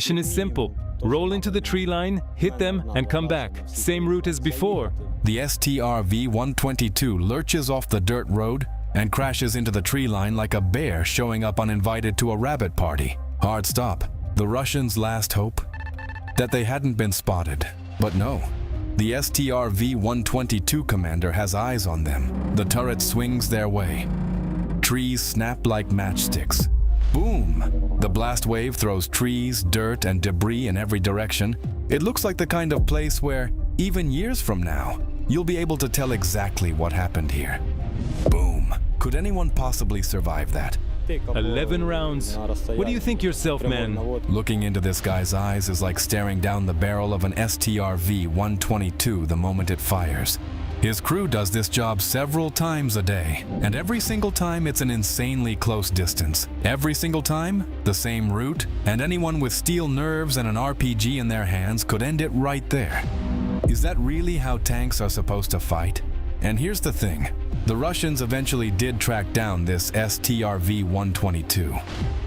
mission is simple. Roll into the tree line, hit them, and come back. Same route as before. The Strv-122 lurches off the dirt road and crashes into the tree line like a bear showing up uninvited to a rabbit party. Hard stop. The Russians' last hope? That they hadn't been spotted. But no. The Strv-122 commander has eyes on them. The turret swings their way. Trees snap like matchsticks. Boom! The blast wave throws trees, dirt, and debris in every direction. It looks like the kind of place where, even years from now, you'll be able to tell exactly what happened here. Boom! Could anyone possibly survive that? 11 rounds. What do you think yourself, man? Looking into this guy's eyes is like staring down the barrel of an Strv-122 the moment it fires. His crew does this job several times a day, and every single time it's an insanely close distance. Every single time, the same route, and anyone with steel nerves and an RPG in their hands could end it right there. Is that really how tanks are supposed to fight? And here's the thing. The Russians eventually did track down this Strv-122.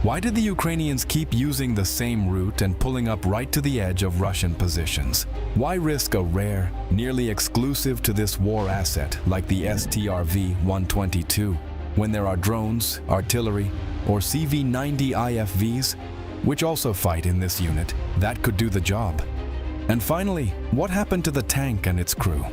Why did the Ukrainians keep using the same route and pulling up right to the edge of Russian positions? Why risk a rare, nearly exclusive to this war asset like the Strv-122 when there are drones, artillery, or CV-90 IFVs, which also fight in this unit, that could do the job? And finally, what happened to the tank and its crew?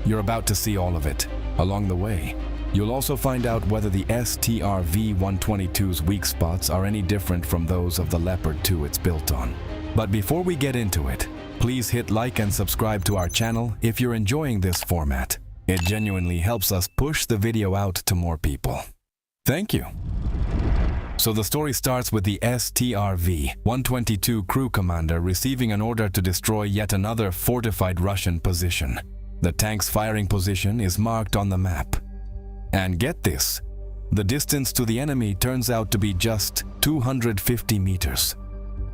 You're about to see all of it. Along the way, you'll also find out whether the Strv-122's weak spots are any different from those of the Leopard 2 it's built on. But before we get into it, please hit like and subscribe to our channel if you're enjoying this format. It genuinely helps us push the video out to more people. Thank you. So the story starts with the Strv-122 crew commander receiving an order to destroy yet another fortified Russian position. The tank's firing position is marked on the map. And get this, the distance to the enemy turns out to be just 250 meters.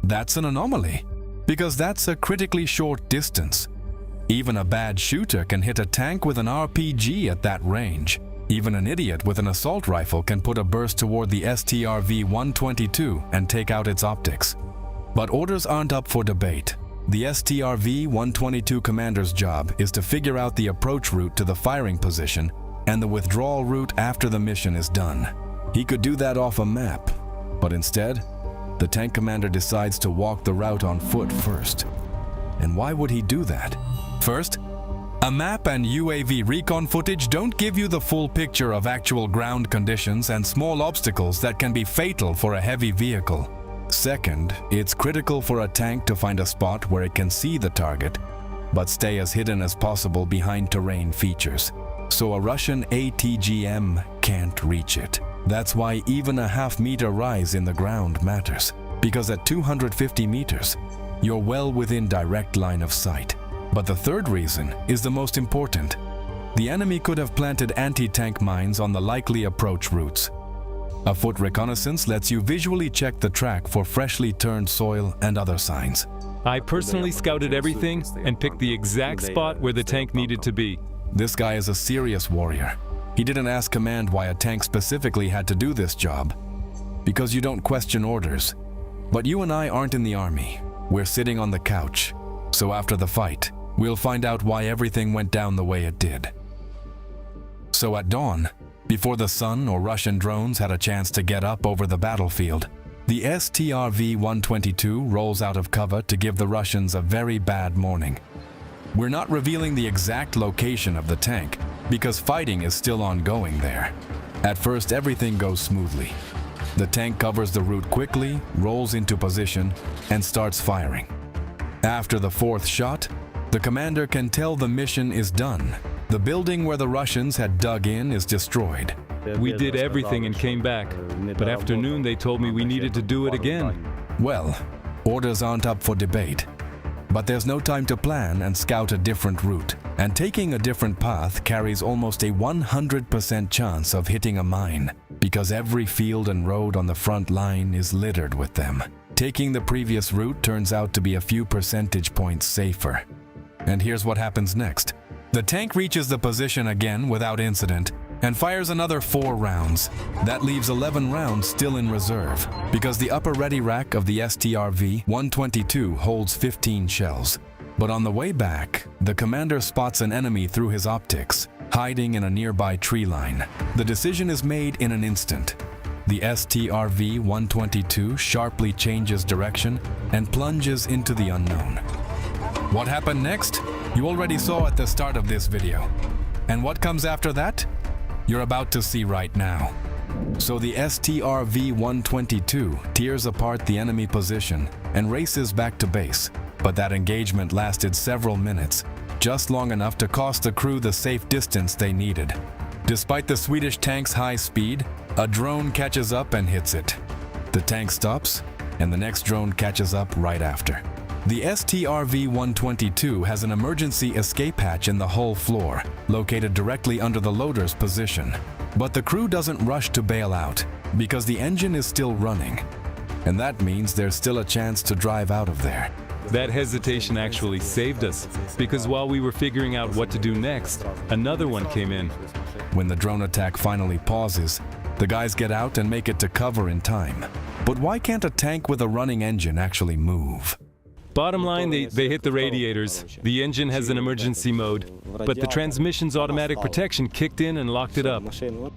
That's an anomaly, because that's a critically short distance. Even a bad shooter can hit a tank with an RPG at that range. Even an idiot with an assault rifle can put a burst toward the Strv-122 and take out its optics. But orders aren't up for debate. The Strv-122 commander's job is to figure out the approach route to the firing position and the withdrawal route after the mission is done. He could do that off a map, but instead, the tank commander decides to walk the route on foot first. And why would he do that? First, a map and UAV recon footage don't give you the full picture of actual ground conditions and small obstacles that can be fatal for a heavy vehicle. Second, it's critical for a tank to find a spot where it can see the target, but stay as hidden as possible behind terrain features. So a Russian ATGM can't reach it. That's why even a half-meter rise in the ground matters, because at 250 meters, you're well within direct line of sight. But the third reason is the most important. The enemy could have planted anti-tank mines on the likely approach routes. A foot reconnaissance lets you visually check the track for freshly turned soil and other signs. I personally scouted everything and picked the exact spot where the tank needed to be. This guy is a serious warrior. He didn't ask command why a tank specifically had to do this job. Because you don't question orders. But you and I aren't in the army. We're sitting on the couch. So after the fight, we'll find out why everything went down the way it did. So at dawn, before the sun or Russian drones had a chance to get up over the battlefield, the Strv-122 rolls out of cover to give the Russians a very bad morning. We're not revealing the exact location of the tank because fighting is still ongoing there. At first, everything goes smoothly. The tank covers the route quickly, rolls into position, and starts firing. After the fourth shot, the commander can tell the mission is done. The building where the Russians had dug in is destroyed. We did everything and came back, but after noon they told me we needed to do it again. Well, orders aren't up for debate. But there's no time to plan and scout a different route, and taking a different path carries almost a 100% chance of hitting a mine, because every field and road on the front line is littered with them. Taking the previous route turns out to be a few percentage points safer. And here's what happens next. The tank reaches the position again without incident, and fires another 4 rounds. That leaves 11 rounds still in reserve, because the upper ready rack of the Strv-122 holds 15 shells. But on the way back, the commander spots an enemy through his optics, hiding in a nearby tree line. The decision is made in an instant. The Strv-122 sharply changes direction and plunges into the unknown. What happened next? You already saw at the start of this video. And what comes after that? You're about to see right now. So the Strv-122 tears apart the enemy position and races back to base. But that engagement lasted several minutes, just long enough to cost the crew the safe distance they needed. Despite the Swedish tank's high speed, a drone catches up and hits it. The tank stops, and the next drone catches up right after. The Strv-122 has an emergency escape hatch in the hull floor, located directly under the loader's position. But the crew doesn't rush to bail out, because the engine is still running. And that means there's still a chance to drive out of there. That hesitation actually saved us, because while we were figuring out what to do next, another one came in. When the drone attack finally pauses, the guys get out and make it to cover in time. But why can't a tank with a running engine actually move? Bottom line, they hit the radiators. The engine has an emergency mode, but the transmission's automatic protection kicked in and locked it up.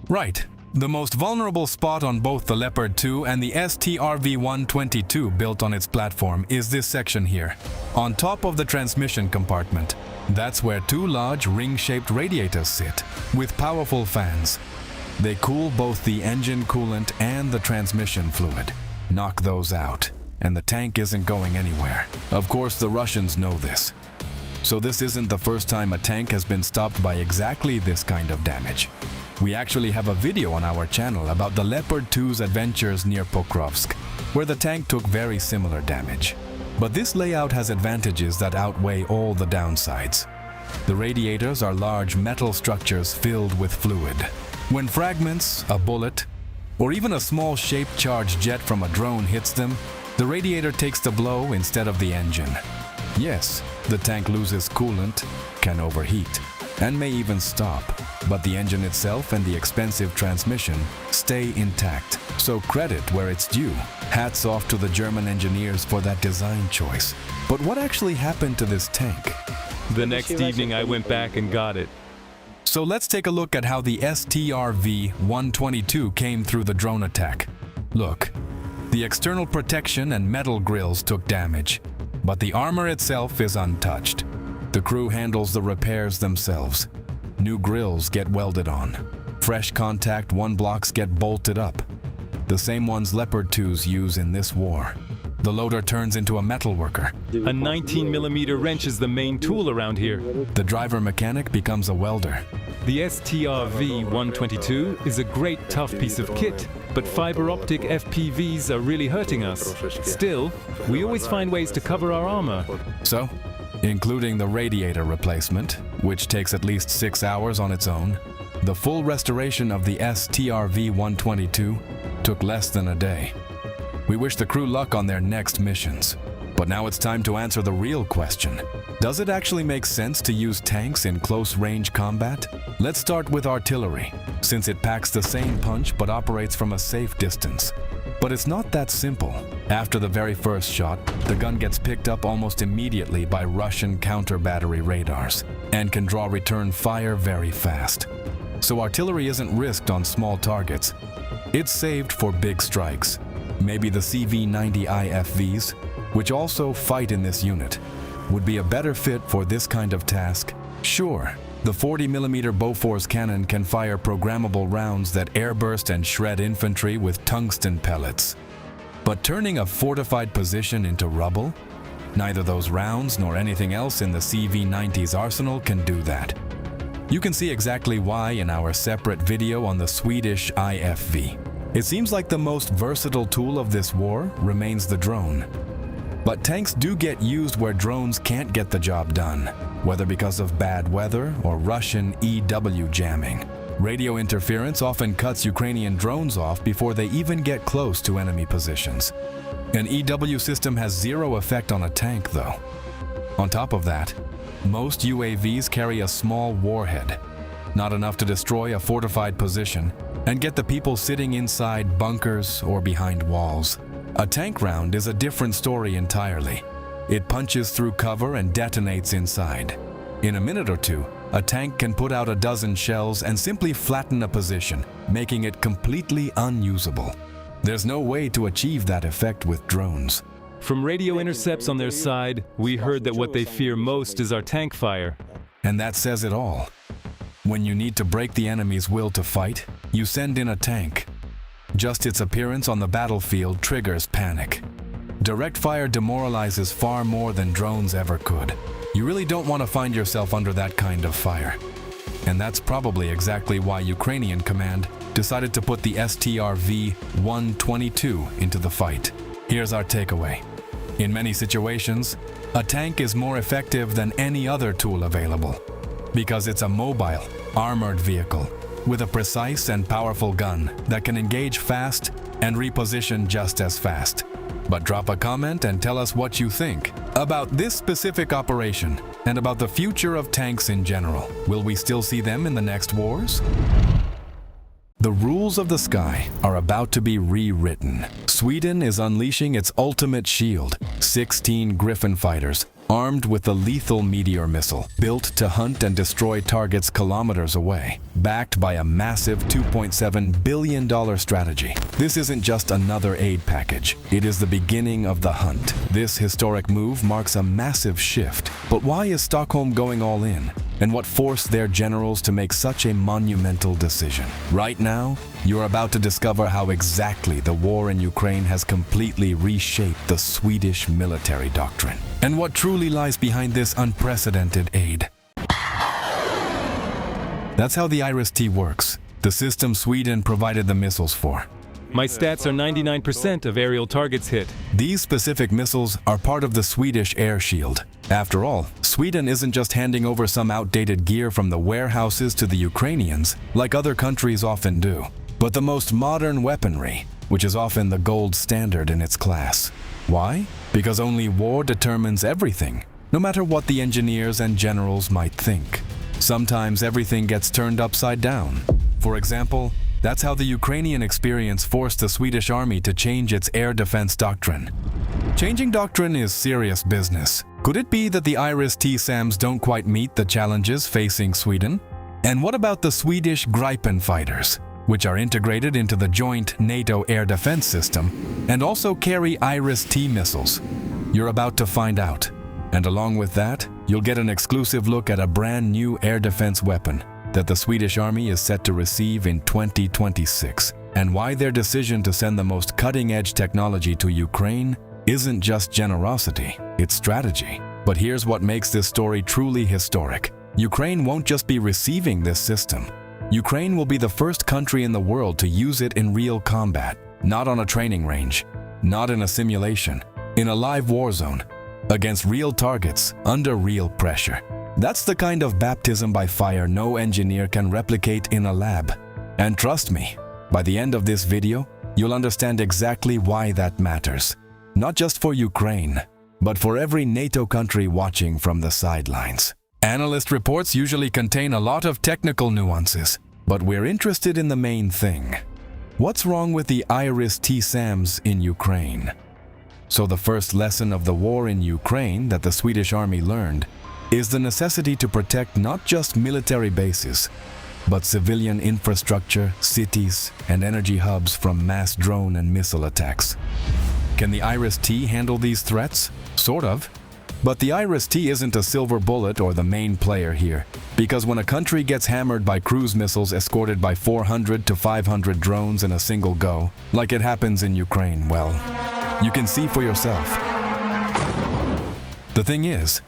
Right. The most vulnerable spot on both the Leopard 2 and the Strv-122 built on its platform is this section here, on top of the transmission compartment. That's where 2 large ring-shaped radiators sit, with powerful fans. They cool both the engine coolant and the transmission fluid. Knock those out, and the tank isn't going anywhere. Of course, the Russians know this. So this isn't the first time a tank has been stopped by exactly this kind of damage. We actually have a video on our channel about the Leopard 2's adventures near Pokrovsk, where the tank took very similar damage. But this layout has advantages that outweigh all the downsides. The radiators are large metal structures filled with fluid. When fragments, a bullet, or even a small shaped charged jet from a drone hits them, the radiator takes the blow instead of the engine. Yes, the tank loses coolant, can overheat, and may even stop, but the engine itself and the expensive transmission stay intact. So credit where it's due. Hats off to the German engineers for that design choice. But what actually happened to this tank? The next evening I went back and got it. So let's take a look at how the Strv-122 came through the drone attack. Look, the external protection and metal grills took damage, but the armor itself is untouched. The crew handles the repairs themselves. New grills get welded on. Fresh contact 1 blocks get bolted up. The same ones Leopard 2s use in this war. The loader turns into a metalworker. A 19mm wrench is the main tool around here. The driver mechanic becomes a welder. The Strv-122 is a great tough piece of kit, but fiber optic FPVs are really hurting us. Still, we always find ways to cover our armor. So, including the radiator replacement, which takes at least 6 hours on its own, the full restoration of the Strv-122 took less than a day. We wish the crew luck on their next missions. But now it's time to answer the real question. Does it actually make sense to use tanks in close-range combat? Let's start with artillery, since it packs the same punch but operates from a safe distance. But it's not that simple. After the very first shot, the gun gets picked up almost immediately by Russian counter-battery radars and can draw return fire very fast. So artillery isn't risked on small targets. It's saved for big strikes. Maybe the CV-90 IFVs, which also fight in this unit, would be a better fit for this kind of task. Sure, the 40mm Bofors cannon can fire programmable rounds that airburst and shred infantry with tungsten pellets. But turning a fortified position into rubble? Neither those rounds nor anything else in the CV-90's arsenal can do that. You can see exactly why in our separate video on the Swedish IFV. It seems like the most versatile tool of this war remains the drone. But tanks do get used where drones can't get the job done, whether because of bad weather or Russian EW jamming. Radio interference often cuts Ukrainian drones off before they even get close to enemy positions. An EW system has zero effect on a tank, though. On top of that, most UAVs carry a small warhead. not enough to destroy a fortified position and get the people sitting inside bunkers or behind walls. A tank round is a different story entirely. It punches through cover and detonates inside. In a minute or two, a tank can put out a dozen shells and simply flatten a position, making it completely unusable. There's no way to achieve that effect with drones. From radio intercepts on their side, we heard that what they fear most is our tank fire. And that says it all. When you need to break the enemy's will to fight, you send in a tank. Just its appearance on the battlefield triggers panic. Direct fire demoralizes far more than drones ever could. You really don't want to find yourself under that kind of fire. And that's probably exactly why Ukrainian command decided to put the Strv-122 into the fight. Here's our takeaway. In many situations, a tank is more effective than any other tool available because it's a mobile, armored vehicle with a precise and powerful gun that can engage fast and reposition just as fast. But drop a comment and tell us what you think about this specific operation and about the future of tanks in general. Will we still see them in the next wars? The rules of the sky are about to be rewritten. Sweden is unleashing its ultimate shield, 16 Griffin fighters, armed with the lethal meteor missile, built to hunt and destroy targets kilometers away, backed by a massive $2.7 billion strategy. This isn't just another aid package, it is the beginning of the hunt. This historic move marks a massive shift. But why is Stockholm going all in? And what forced their generals to make such a monumental decision? Right now, you're about to discover how exactly the war in Ukraine has completely reshaped the Swedish military doctrine, and what truly lies behind this unprecedented aid. That's how the IRIS-T works, the system Sweden provided the missiles for. My stats are 99% of aerial targets hit. These specific missiles are part of the Swedish air shield. After all, Sweden isn't just handing over some outdated gear from the warehouses to the Ukrainians, like other countries often do, but the most modern weaponry, which is often the gold standard in its class. Why? Because only war determines everything, no matter what the engineers and generals might think. Sometimes everything gets turned upside down. For example, that's how the Ukrainian experience forced the Swedish army to change its air defense doctrine. Changing doctrine is serious business. Could it be that the IRIS-T SAMs don't quite meet the challenges facing Sweden? And what about the Swedish Gripen fighters, which are integrated into the joint NATO air defense system and also carry IRIS-T missiles? You're about to find out. And along with that, you'll get an exclusive look at a brand new air defense weapon that the Swedish Army is set to receive in 2026, and why their decision to send the most cutting-edge technology to Ukraine isn't just generosity, it's strategy. But here's what makes this story truly historic. Ukraine won't just be receiving this system. Ukraine will be the first country in the world to use it in real combat, not on a training range, not in a simulation, in a live war zone, against real targets, under real pressure. That's the kind of baptism by fire no engineer can replicate in a lab. And trust me, by the end of this video, you'll understand exactly why that matters. Not just for Ukraine, but for every NATO country watching from the sidelines. Analyst reports usually contain a lot of technical nuances, but we're interested in the main thing. What's wrong with the IRIS-T SAMs in Ukraine? So the first lesson of the war in Ukraine that the Swedish army learned is the necessity to protect not just military bases, but civilian infrastructure, cities, and energy hubs from mass drone and missile attacks. Can the IRIS-T handle these threats? Sort of. But the IRIS-T isn't a silver bullet or the main player here, because when a country gets hammered by cruise missiles escorted by 400 to 500 drones in a single go, like it happens in Ukraine, well, you can see for yourself. The thing is,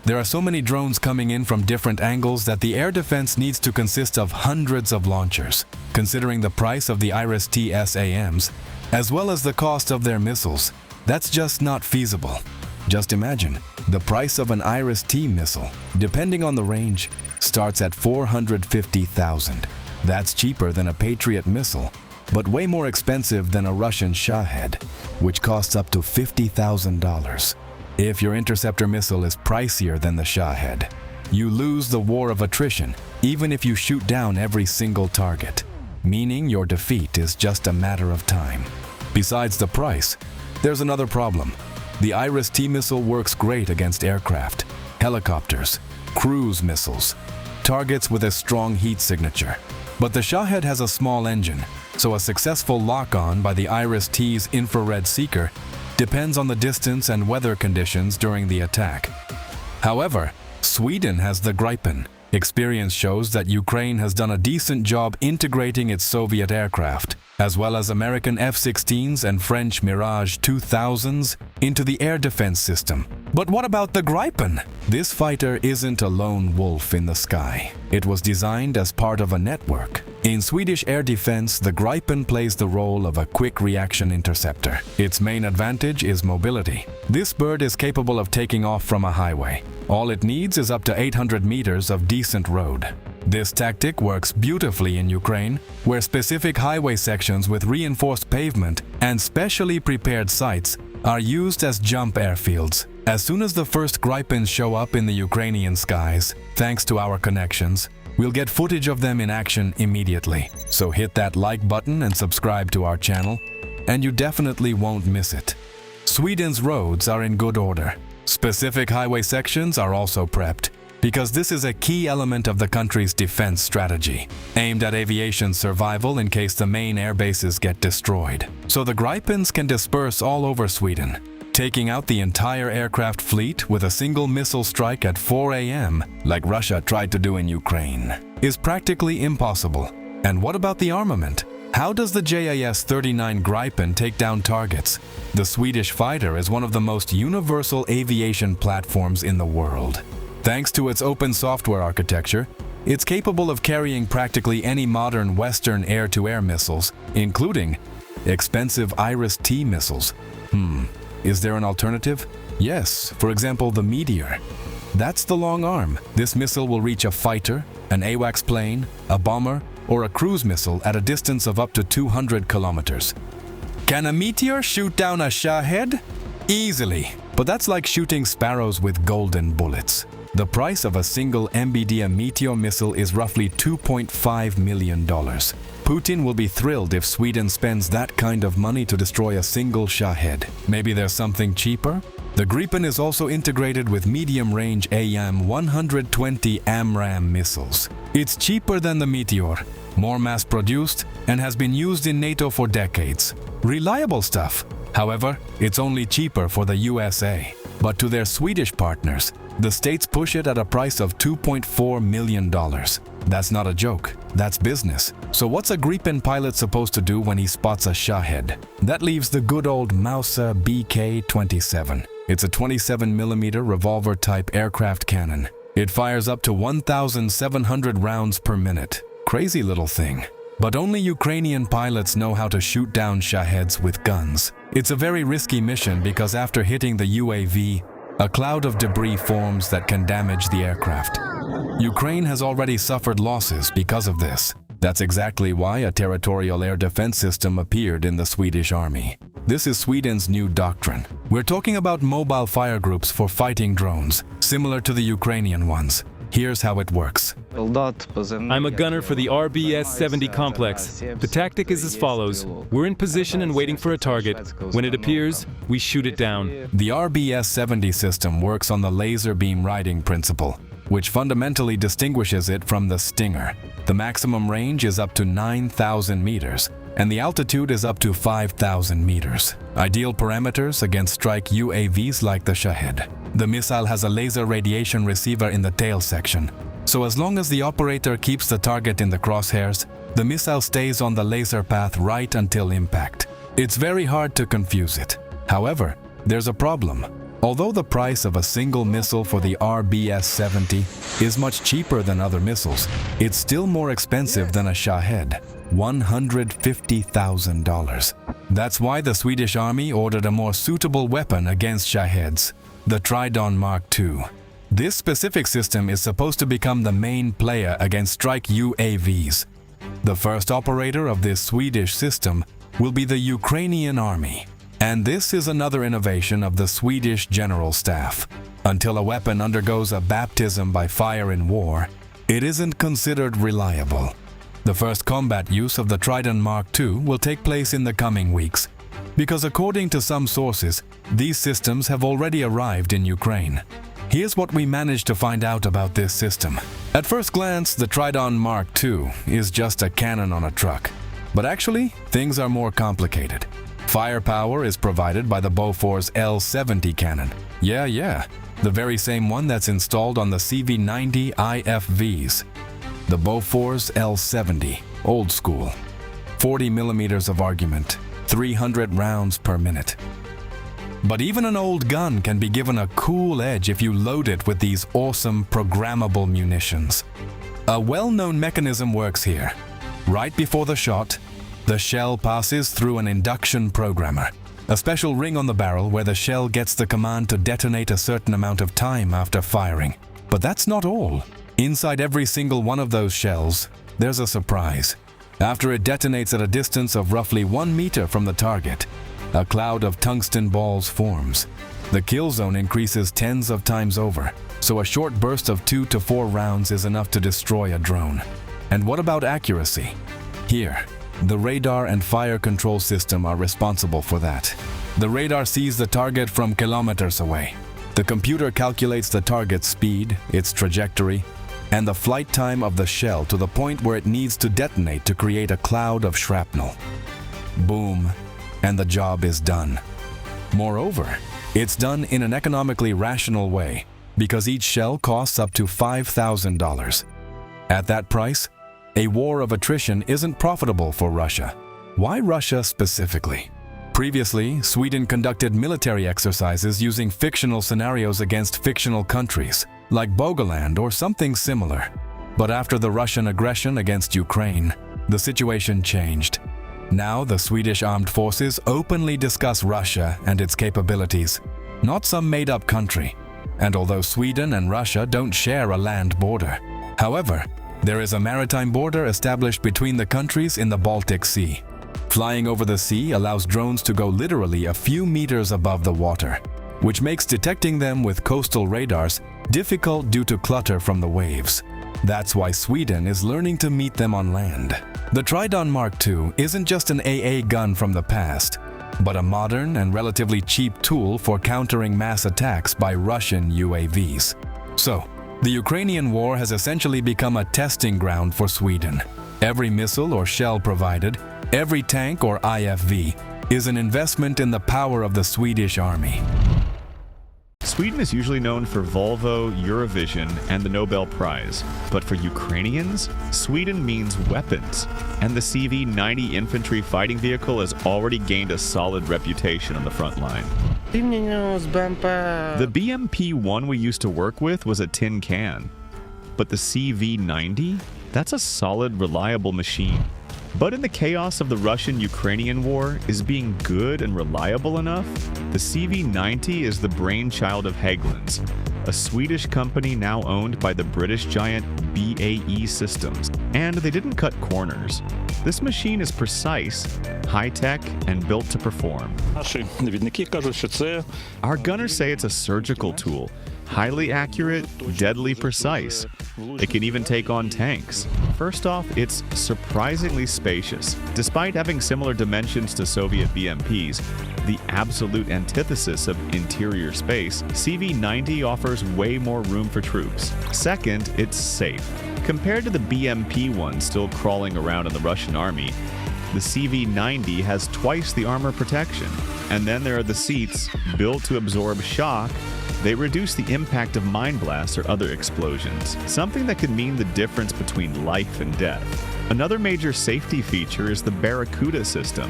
there are so many drones coming in from different angles that the air defense needs to consist of hundreds of launchers. Considering the price of the IRIS-T SAMs, as well as the cost of their missiles, that's just not feasible. Just imagine, the price of an IRIS-T missile, depending on the range, starts at $450,000. That's cheaper than a Patriot missile, but way more expensive than a Russian Shahed, which costs up to $50,000. If your interceptor missile is pricier than the Shahed, you lose the war of attrition, even if you shoot down every single target, meaning your defeat is just a matter of time. Besides the price, there's another problem. The Iris-T missile works great against aircraft, helicopters, cruise missiles, targets with a strong heat signature. But the Shahed has a small engine, so a successful lock-on by the Iris-T's infrared seeker depends on the distance and weather conditions during the attack. However, Sweden has the Gripen. Experience shows that Ukraine has done a decent job integrating its Soviet aircraft, as well as American F-16s and French Mirage 2000s, into the air defense system. But what about the Gripen? This fighter isn't a lone wolf in the sky. It was designed as part of a network. In Swedish air defense, the Gripen plays the role of a quick reaction interceptor. Its main advantage is mobility. This bird is capable of taking off from a highway. All it needs is up to 800 meters of decent road. This tactic works beautifully in Ukraine, where specific highway sections with reinforced pavement and specially prepared sites are used as jump airfields. As soon as the first Gripens show up in the Ukrainian skies, thanks to our connections, we'll get footage of them in action immediately. So hit that like button and subscribe to our channel, and you definitely won't miss it. Sweden's roads are in good order. Specific highway sections are also prepped, because this is a key element of the country's defense strategy, aimed at aviation survival in case the main air bases get destroyed. So the Gripens can disperse all over Sweden. Taking out the entire aircraft fleet with a single missile strike at 4 a.m., like Russia tried to do in Ukraine, is practically impossible. And what about the armament? How does the JAS-39 Gripen take down targets? The Swedish fighter is one of the most universal aviation platforms in the world. Thanks to its open software architecture, it's capable of carrying practically any modern Western air-to-air missiles, including expensive Iris-T missiles. Is there an alternative? Yes, for example, the Meteor. That's the long arm. This missile will reach a fighter, an AWACS plane, a bomber, or a cruise missile at a distance of up to 200 kilometers. Can a Meteor shoot down a Shahed? Easily, but that's like shooting sparrows with golden bullets. The price of a single MBDA Meteor missile is roughly $2.5 million. Putin will be thrilled if Sweden spends that kind of money to destroy a single Shahed. Maybe there's something cheaper? The Gripen is also integrated with medium-range AM-120 AMRAAM missiles. It's cheaper than the Meteor, more mass-produced, and has been used in NATO for decades. Reliable stuff. However, it's only cheaper for the USA. But to their Swedish partners, the states push it at a price of $2.4 million. That's not a joke, that's business. So what's a Gripen pilot supposed to do when he spots a Shahed? That leaves the good old Mauser BK-27. It's a 27mm revolver-type aircraft cannon. It fires up to 1,700 rounds per minute. Crazy little thing. But only Ukrainian pilots know how to shoot down Shaheds with guns. It's a very risky mission because after hitting the UAV, a cloud of debris forms that can damage the aircraft. Ukraine has already suffered losses because of this. That's exactly why a territorial air defense system appeared in the Swedish army. This is Sweden's new doctrine. We're talking about mobile fire groups for fighting drones, similar to the Ukrainian ones. Here's how it works. I'm a gunner for the RBS-70 complex. The tactic is as follows. We're in position and waiting for a target. When it appears, we shoot it down. The RBS-70 system works on the laser beam riding principle, which fundamentally distinguishes it from the Stinger. The maximum range is up to 9,000 meters, and the altitude is up to 5,000 meters. Ideal parameters against strike UAVs like the Shahed. The missile has a laser radiation receiver in the tail section, so as long as the operator keeps the target in the crosshairs, the missile stays on the laser path right until impact. It's very hard to confuse it. However, there's a problem. Although the price of a single missile for the RBS-70 is much cheaper than other missiles, it's still more expensive than a Shahed, $150,000. That's why the Swedish army ordered a more suitable weapon against Shaheds, the Tridon Mark II. This specific system is supposed to become the main player against strike UAVs. The first operator of this Swedish system will be the Ukrainian army. And this is another innovation of the Swedish General Staff. Until a weapon undergoes a baptism by fire in war, it isn't considered reliable. The first combat use of the Trident Mark II will take place in the coming weeks, because according to some sources, these systems have already arrived in Ukraine. Here's what we managed to find out about this system. At first glance, the Trident Mark II is just a cannon on a truck. But actually, things are more complicated. Firepower is provided by the Bofors L70 cannon. Yeah, the very same one that's installed on the CV90 IFVs. The Bofors L70, old school. 40 millimeters of argument, 300 rounds per minute. But even an old gun can be given a cool edge if you load it with these awesome programmable munitions. A well-known mechanism works here. Right before the shot, the shell passes through an induction programmer, a special ring on the barrel where the shell gets the command to detonate a certain amount of time after firing. But that's not all. Inside every single one of those shells, there's a surprise. After it detonates at a distance of roughly 1 meter from the target, a cloud of tungsten balls forms. The kill zone increases tens of times over, so a short burst of 2 to 4 rounds is enough to destroy a drone. And what about accuracy? Here, the radar and fire control system are responsible for that. The radar sees the target from kilometers away. The computer calculates the target's speed, its trajectory, and the flight time of the shell to the point where it needs to detonate to create a cloud of shrapnel. Boom, and the job is done. Moreover, it's done in an economically rational way because each shell costs up to $5,000. At that price, a war of attrition isn't profitable for Russia. Why Russia specifically? Previously, Sweden conducted military exercises using fictional scenarios against fictional countries, like Bogoland or something similar. But after the Russian aggression against Ukraine, the situation changed. Now the Swedish armed forces openly discuss Russia and its capabilities, not some made-up country. And although Sweden and Russia don't share a land border, however, there is a maritime border established between the countries in the Baltic Sea. Flying over the sea allows drones to go literally a few meters above the water, which makes detecting them with coastal radars difficult due to clutter from the waves. That's why Sweden is learning to meet them on land. The Trident Mark II isn't just an AA gun from the past, but a modern and relatively cheap tool for countering mass attacks by Russian UAVs. So, the Ukrainian war has essentially become a testing ground for Sweden. Every missile or shell provided, every tank or IFV, is an investment in the power of the Swedish army. Sweden is usually known for Volvo, Eurovision, and the Nobel Prize. But for Ukrainians, Sweden means weapons, and the CV90 infantry fighting vehicle has already gained a solid reputation on the front line. The BMP-1 we used to work with was a tin can, but the CV90? That's a solid, reliable machine. But in the chaos of the Russian-Ukrainian war, is being good and reliable enough? The CV90 is the brainchild of Hägglunds, a Swedish company now owned by the British giant BAE Systems. And they didn't cut corners. This machine is precise, high-tech, and built to perform. Our gunners say it's a surgical tool, highly accurate, deadly precise. It can even take on tanks. First off, it's surprisingly spacious. Despite having similar dimensions to Soviet BMPs, the absolute antithesis of interior space, CV90 offers way more room for troops. Second, it's safe. Compared to the BMP-1 still crawling around in the Russian army, the CV90 has twice the armor protection. And then there are the seats, built to absorb shock. They reduce the impact of mine blasts or other explosions, something that can mean the difference between life and death. Another major safety feature is the Barracuda system,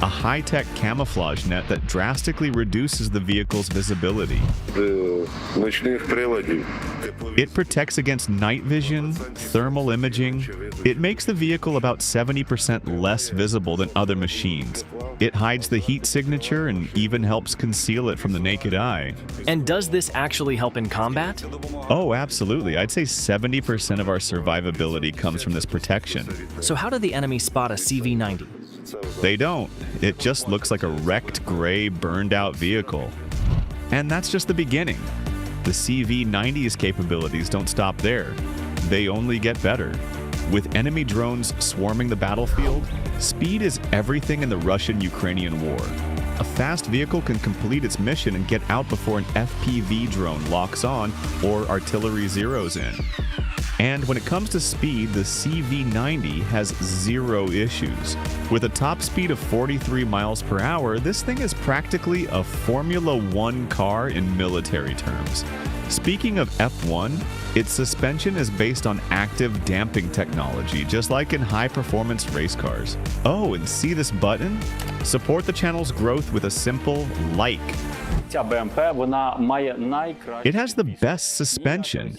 a high-tech camouflage net that drastically reduces the vehicle's visibility. It protects against night vision, thermal imaging. It makes the vehicle about 70% less visible than other machines. It hides the heat signature and even helps conceal it from the naked eye. And does this actually help in combat? Oh, absolutely. I'd say 70% of our survivability comes from this protection. So how do the enemy spot a CV90? They don't. It just looks like a wrecked, gray, burned-out vehicle. And that's just the beginning. The CV90's capabilities don't stop there. they only get better. With enemy drones swarming the battlefield, speed is everything in the Russian-Ukrainian war. A fast vehicle can complete its mission and get out before an FPV drone locks on or artillery zeroes in. And when it comes to speed, the CV90 has zero issues. With a top speed of 43 miles per hour, this thing is practically a Formula One car in military terms. Speaking of F1, its suspension is based on active damping technology, just like in high-performance race cars. Oh, and see this button? Support the channel's growth with a simple like. It has the best suspension.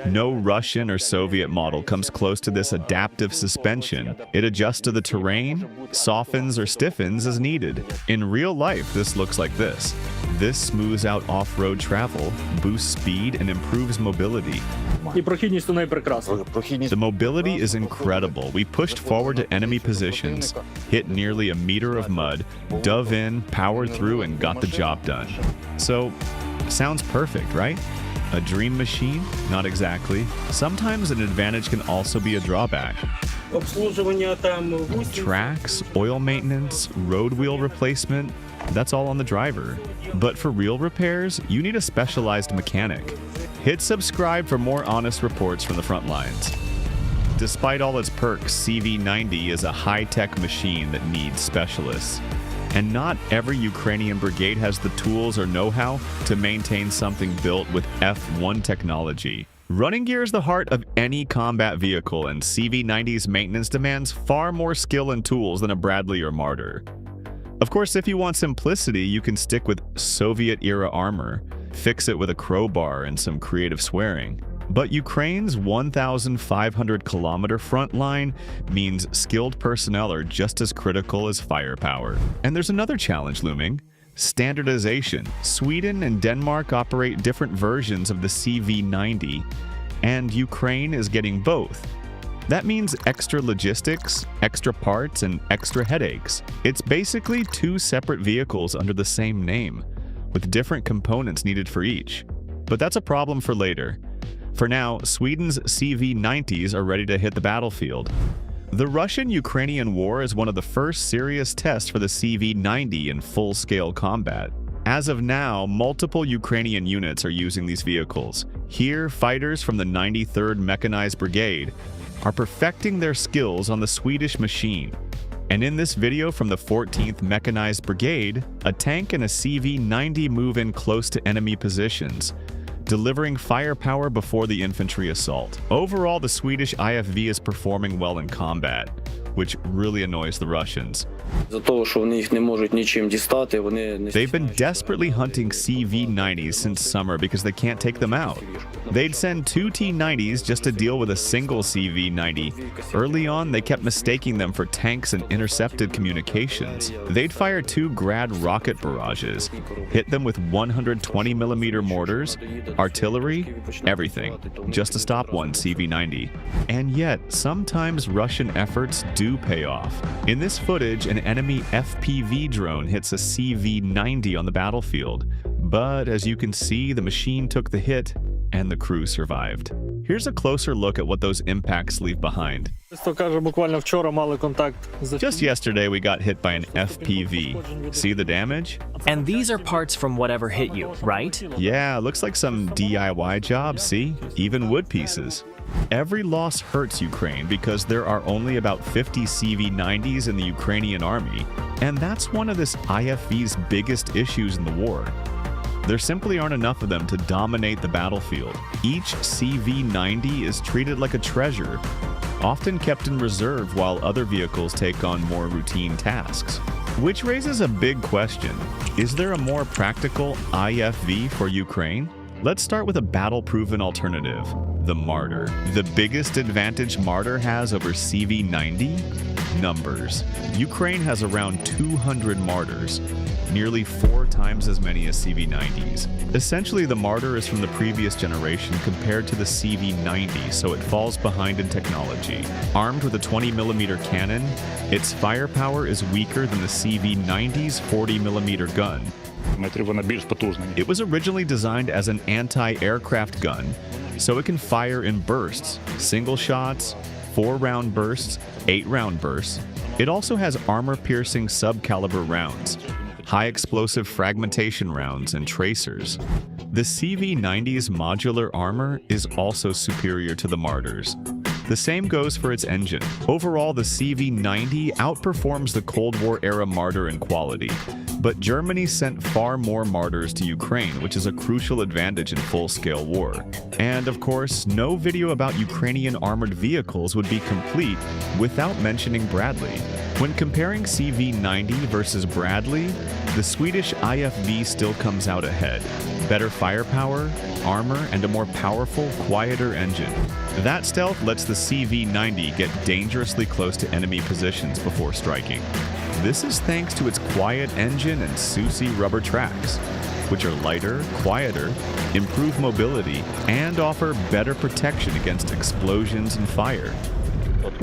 No Russian or Soviet model comes close to this adaptive suspension. It adjusts to the terrain, softens or stiffens as needed. In real life, this looks like this. This smooths out off-road travel, boosts speed, and improves mobility. The mobility is incredible. We pushed forward to enemy positions, hit nearly a meter of mud, dove in, powered through, and got the job done. So, sounds perfect, right? A dream machine? Not exactly. Sometimes an advantage can also be a drawback. Tracks, oil maintenance, road wheel replacement, that's all on the driver. But for real repairs, you need a specialized mechanic. Hit subscribe for more honest reports from the front lines. Despite all its perks, CV90 is a high-tech machine that needs specialists. And not every Ukrainian brigade has the tools or know-how to maintain something built with F1 technology. Running gear is the heart of any combat vehicle, and CV90's maintenance demands far more skill and tools than a Bradley or Marder. Of course, if you want simplicity, you can stick with Soviet-era armor, fix it with a crowbar and some creative swearing. But Ukraine's 1,500-kilometer front line means skilled personnel are just as critical as firepower. And there's another challenge looming: standardization. Sweden and Denmark operate different versions of the CV90, and Ukraine is getting both. That means extra logistics, extra parts, and extra headaches. It's basically two separate vehicles under the same name, with different components needed for each. But that's a problem for later. For now, Sweden's CV90s are ready to hit the battlefield. The Russian-Ukrainian war is one of the first serious tests for the CV90 in full-scale combat. As of now, multiple Ukrainian units are using these vehicles. Here, fighters from the 93rd Mechanized Brigade are perfecting their skills on the Swedish machine. And in this video from the 14th Mechanized Brigade, a tank and a CV90 move in close to enemy positions, delivering firepower before the infantry assault. Overall, the Swedish IFV is performing well in combat, which really annoys the Russians. They've been desperately hunting CV90s since summer because they can't take them out. They'd send two T90s just to deal with a single CV90. Early on, they kept mistaking them for tanks and intercepted communications. They'd fire two Grad rocket barrages, hit them with 120mm mortars, artillery, everything, just to stop one CV90. And yet, sometimes Russian efforts do pay off. In this footage, an enemy FPV drone hits a CV90 on the battlefield. But as you can see, the machine took the hit and the crew survived. Here's a closer look at what those impacts leave behind. Just yesterday, we got hit by an FPV. See the damage? And these are parts from whatever hit you, right? Yeah, looks like some DIY job, see? Even wood pieces. Every loss hurts Ukraine because there are only about 50 CV90s in the Ukrainian army, and that's one of this IFV's biggest issues in the war. There simply aren't enough of them to dominate the battlefield. Each CV90 is treated like a treasure, often kept in reserve while other vehicles take on more routine tasks. Which raises a big question. Is there a more practical IFV for Ukraine? Let's start with a battle-proven alternative, the Marder. The biggest advantage Marder has over CV90? Numbers. Ukraine has around 200 Marders, nearly 4 times as many as CV90s. Essentially, the Marder is from the previous generation compared to the CV90, so it falls behind in technology. Armed with a 20mm cannon, its firepower is weaker than the CV90's 40mm gun. It was originally designed as an anti-aircraft gun, so it can fire in bursts, single shots, 4-round bursts, 8-round bursts. It also has armor-piercing sub-caliber rounds, high-explosive fragmentation rounds, and tracers. The CV-90's modular armor is also superior to the Marder's. The same goes for its engine. Overall, the CV-90 outperforms the Cold War-era Marder in quality, but Germany sent far more Marders to Ukraine, which is a crucial advantage in full-scale war. And of course, no video about Ukrainian armored vehicles would be complete without mentioning Bradley. When comparing CV-90 versus Bradley, the Swedish IFV still comes out ahead. Better firepower, armor, and a more powerful, quieter engine. That stealth lets the CV-90 get dangerously close to enemy positions before striking. This is thanks to its quiet engine and SUSE rubber tracks, which are lighter, quieter, improve mobility, and offer better protection against explosions and fire. Up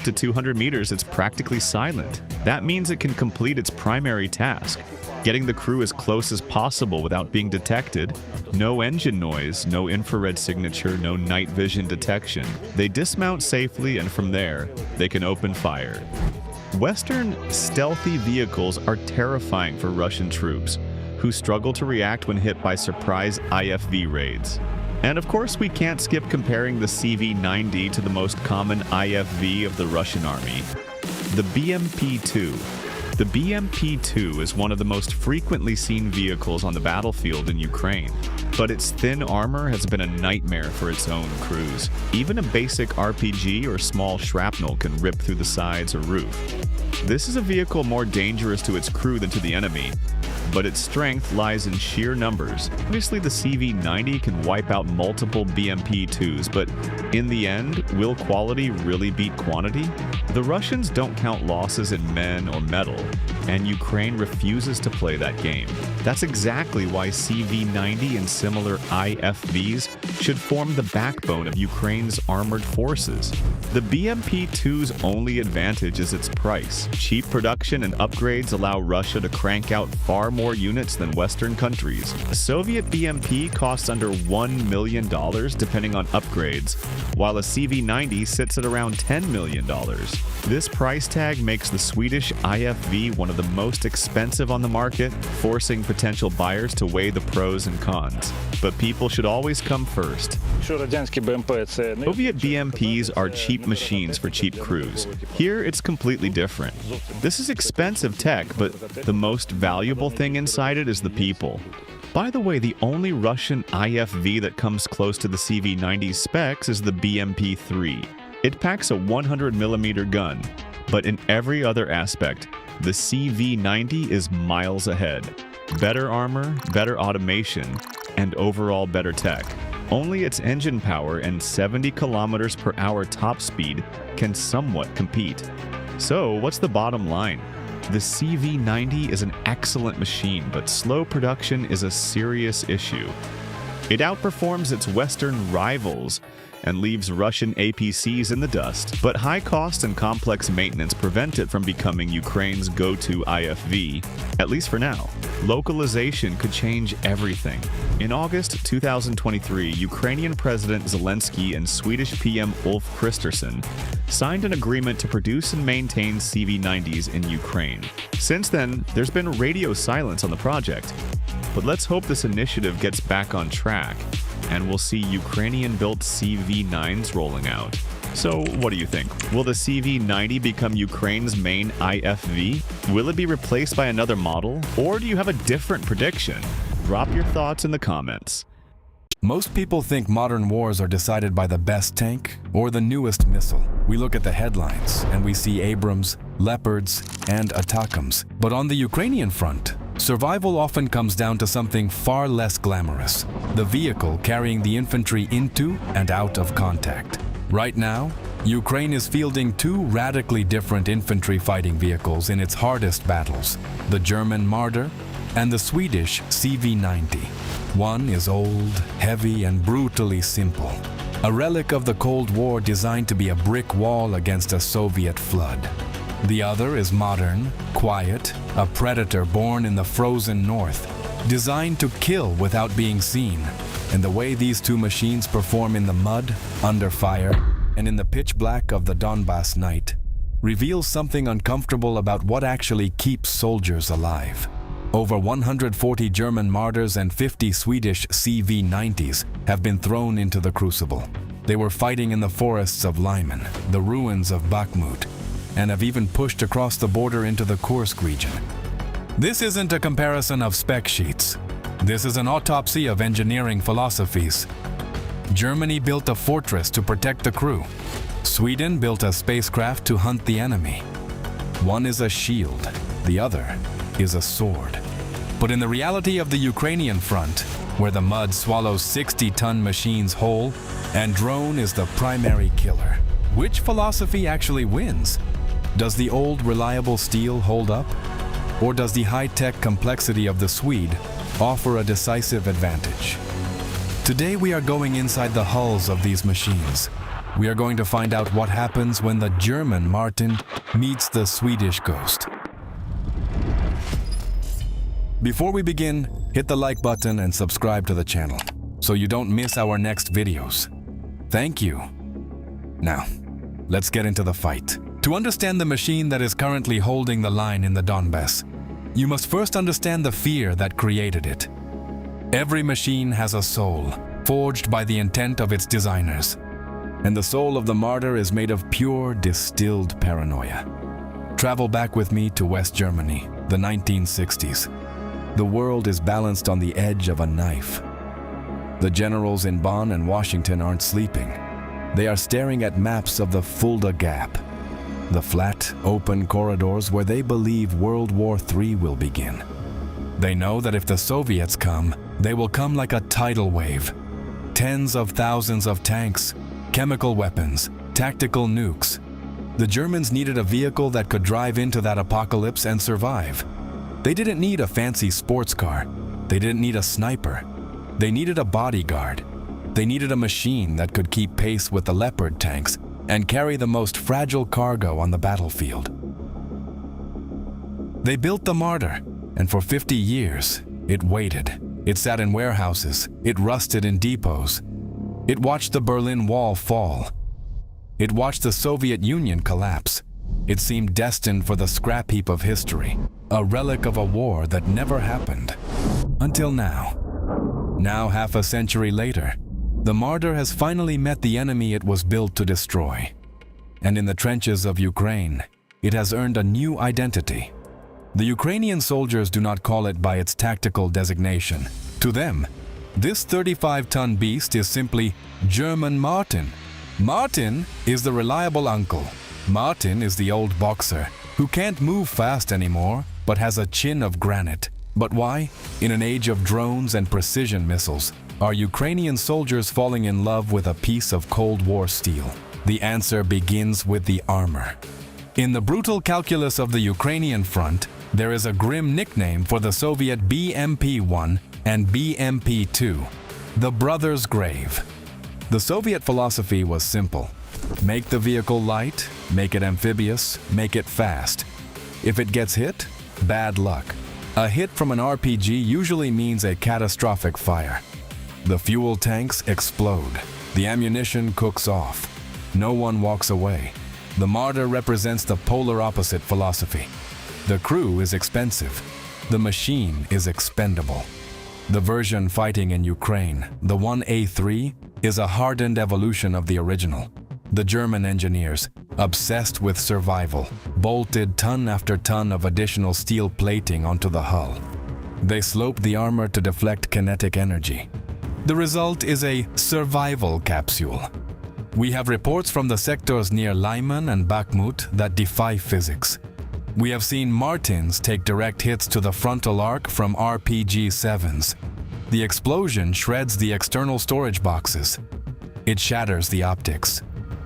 to 200 meters, it's practically silent. That means it can complete its primary task, getting the crew as close as possible without being detected. No engine noise, no infrared signature, no night vision detection. They dismount safely, and from there, they can open fire. Western stealthy vehicles are terrifying for Russian troops, who struggle to react when hit by surprise IFV raids. And of course, we can't skip comparing the CV-90 to the most common IFV of the Russian army, the BMP-2. The BMP-2 is one of the most frequently seen vehicles on the battlefield in Ukraine, but its thin armor has been a nightmare for its own crews. Even a basic RPG or small shrapnel can rip through the sides or roof. This is a vehicle more dangerous to its crew than to the enemy, but its strength lies in sheer numbers. Obviously, the CV-90 can wipe out multiple BMP-2s, but in the end, will quality really beat quantity? The Russians don't count losses in men or metal, and Ukraine refuses to play that game. That's exactly why CV-90 and similar IFVs should form the backbone of Ukraine's armored forces. The BMP-2's only advantage is its price. Cheap production and upgrades allow Russia to crank out far more units than Western countries. A Soviet BMP costs under $1 million depending on upgrades, while a CV-90 sits at around $10 million. This price tag makes the Swedish IFV one of the most expensive on the market, forcing potential buyers to weigh the pros and cons. But people should always come first. Soviet BMPs are cheap machines for cheap crews. Here, it's completely different. This is expensive tech, but the most valuable thing inside it is the people. By the way, the only Russian IFV that comes close to the CV-90's specs is the BMP-3. It packs a 100mm gun, but in every other aspect, the CV-90 is miles ahead. Better armor, better automation, and overall better tech. Only its engine power and 70 km/h top speed can somewhat compete. So, what's the bottom line? The CV-90 is an excellent machine, but slow production is a serious issue. It outperforms its Western rivals and leaves Russian APCs in the dust, but high cost and complex maintenance prevent it from becoming Ukraine's go-to IFV, at least for now. Localization could change everything. In August 2023, Ukrainian President Zelensky and Swedish PM Ulf Kristersson signed an agreement to produce and maintain CV-90s in Ukraine. Since then, there's been radio silence on the project, but let's hope this initiative gets back on track, and we'll see Ukrainian-built CV-9s rolling out. So, what do you think? Will the CV-90 become Ukraine's main IFV? Will it be replaced by another model? Or do you have a different prediction? Drop your thoughts in the comments. Most people think modern wars are decided by the best tank or the newest missile. We look at the headlines and we see Abrams, Leopards, and Atakams. But on the Ukrainian front, survival often comes down to something far less glamorous: the vehicle carrying the infantry into and out of contact. Right now, Ukraine is fielding two radically different infantry fighting vehicles in its hardest battles: the German Marder and the Swedish CV-90. One is old, heavy, and brutally simple, a relic of the Cold War designed to be a brick wall against a Soviet flood. The other is modern, quiet, a predator born in the frozen north. designed to kill without being seen. And the way these two machines perform in the mud, under fire, and in the pitch black of the Donbass night reveals something uncomfortable about what actually keeps soldiers alive. Over 140 German Marders and 50 Swedish CV-90s have been thrown into the crucible. They were fighting in the forests of Lyman, the ruins of Bakhmut, and have even pushed across the border into the Kursk region. This isn't a comparison of spec sheets. This is an autopsy of engineering philosophies. Germany built a fortress to protect the crew. Sweden built a spacecraft to hunt the enemy. One is a shield, the other is a sword. But in the reality of the Ukrainian front, where the mud swallows 60-ton machines whole and drone is the primary killer, which philosophy actually wins? Does the old reliable steel hold up? Or does the high-tech complexity of the Swede offer a decisive advantage? Today we are going inside the hulls of these machines. We are going to find out what happens when the German Martin meets the Swedish Ghost. Before we begin, hit the like button and subscribe to the channel so you don't miss our next videos. Thank you. Now, let's get into the fight. To understand the machine that is currently holding the line in the Donbass, you must first understand the fear that created it. Every machine has a soul, forged by the intent of its designers. And the soul of the Marder is made of pure, distilled paranoia. Travel back with me to West Germany, the 1960s. The world is balanced on the edge of a knife. The generals in Bonn and Washington aren't sleeping. They are staring at maps of the Fulda Gap, the flat, open corridors where they believe World War III will begin. They know that if the Soviets come, they will come like a tidal wave. Tens of thousands of tanks, chemical weapons, tactical nukes. The Germans needed a vehicle that could drive into that apocalypse and survive. They didn't need a fancy sports car. They didn't need a sniper. They needed a bodyguard. They needed a machine that could keep pace with the Leopard tanks and carry the most fragile cargo on the battlefield. They built the Marder, and for 50 years, it waited. It sat in warehouses. It rusted in depots. It watched the Berlin Wall fall. It watched the Soviet Union collapse. It seemed destined for the scrap heap of history, a relic of a war that never happened. Until now. Now, half a century later, the Marder has finally met the enemy it was built to destroy. And in the trenches of Ukraine, it has earned a new identity. The Ukrainian soldiers do not call it by its tactical designation. To them, this 35-ton beast is simply German Martin. Martin is the reliable uncle. Martin is the old boxer who can't move fast anymore but has a chin of granite. But why, in an age of drones and precision missiles, are Ukrainian soldiers falling in love with a piece of Cold War steel? The answer begins with the armor. In the brutal calculus of the Ukrainian front, there is a grim nickname for the Soviet BMP-1 and BMP-2, the Brothers' Grave. The Soviet philosophy was simple. Make the vehicle light, make it amphibious, make it fast. If it gets hit, bad luck. A hit from an RPG usually means a catastrophic fire. The fuel tanks explode. The ammunition cooks off. No one walks away. The Marder represents the polar opposite philosophy. The crew is expensive. The machine is expendable. The version fighting in Ukraine, the 1A3, is a hardened evolution of the original. The German engineers, obsessed with survival, bolted ton after ton of additional steel plating onto the hull. They sloped the armor to deflect kinetic energy. The result is a survival capsule. We have reports from the sectors near Lyman and Bakhmut that defy physics. We have seen Martins take direct hits to the frontal arc from RPG-7s. The explosion shreds the external storage boxes. It shatters the optics.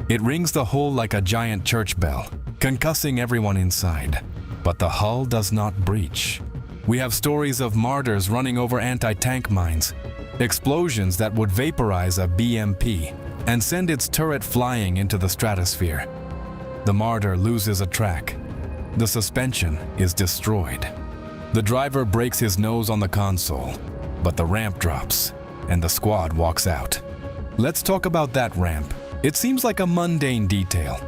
It rings the hull like a giant church bell, concussing everyone inside. But the hull does not breach. We have stories of Marders running over anti-tank mines, explosions that would vaporize a BMP and send its turret flying into the stratosphere. The Marder loses a track. The suspension is destroyed. The driver breaks his nose on the console, but the ramp drops, and the squad walks out. Let's talk about that ramp. It seems like a mundane detail,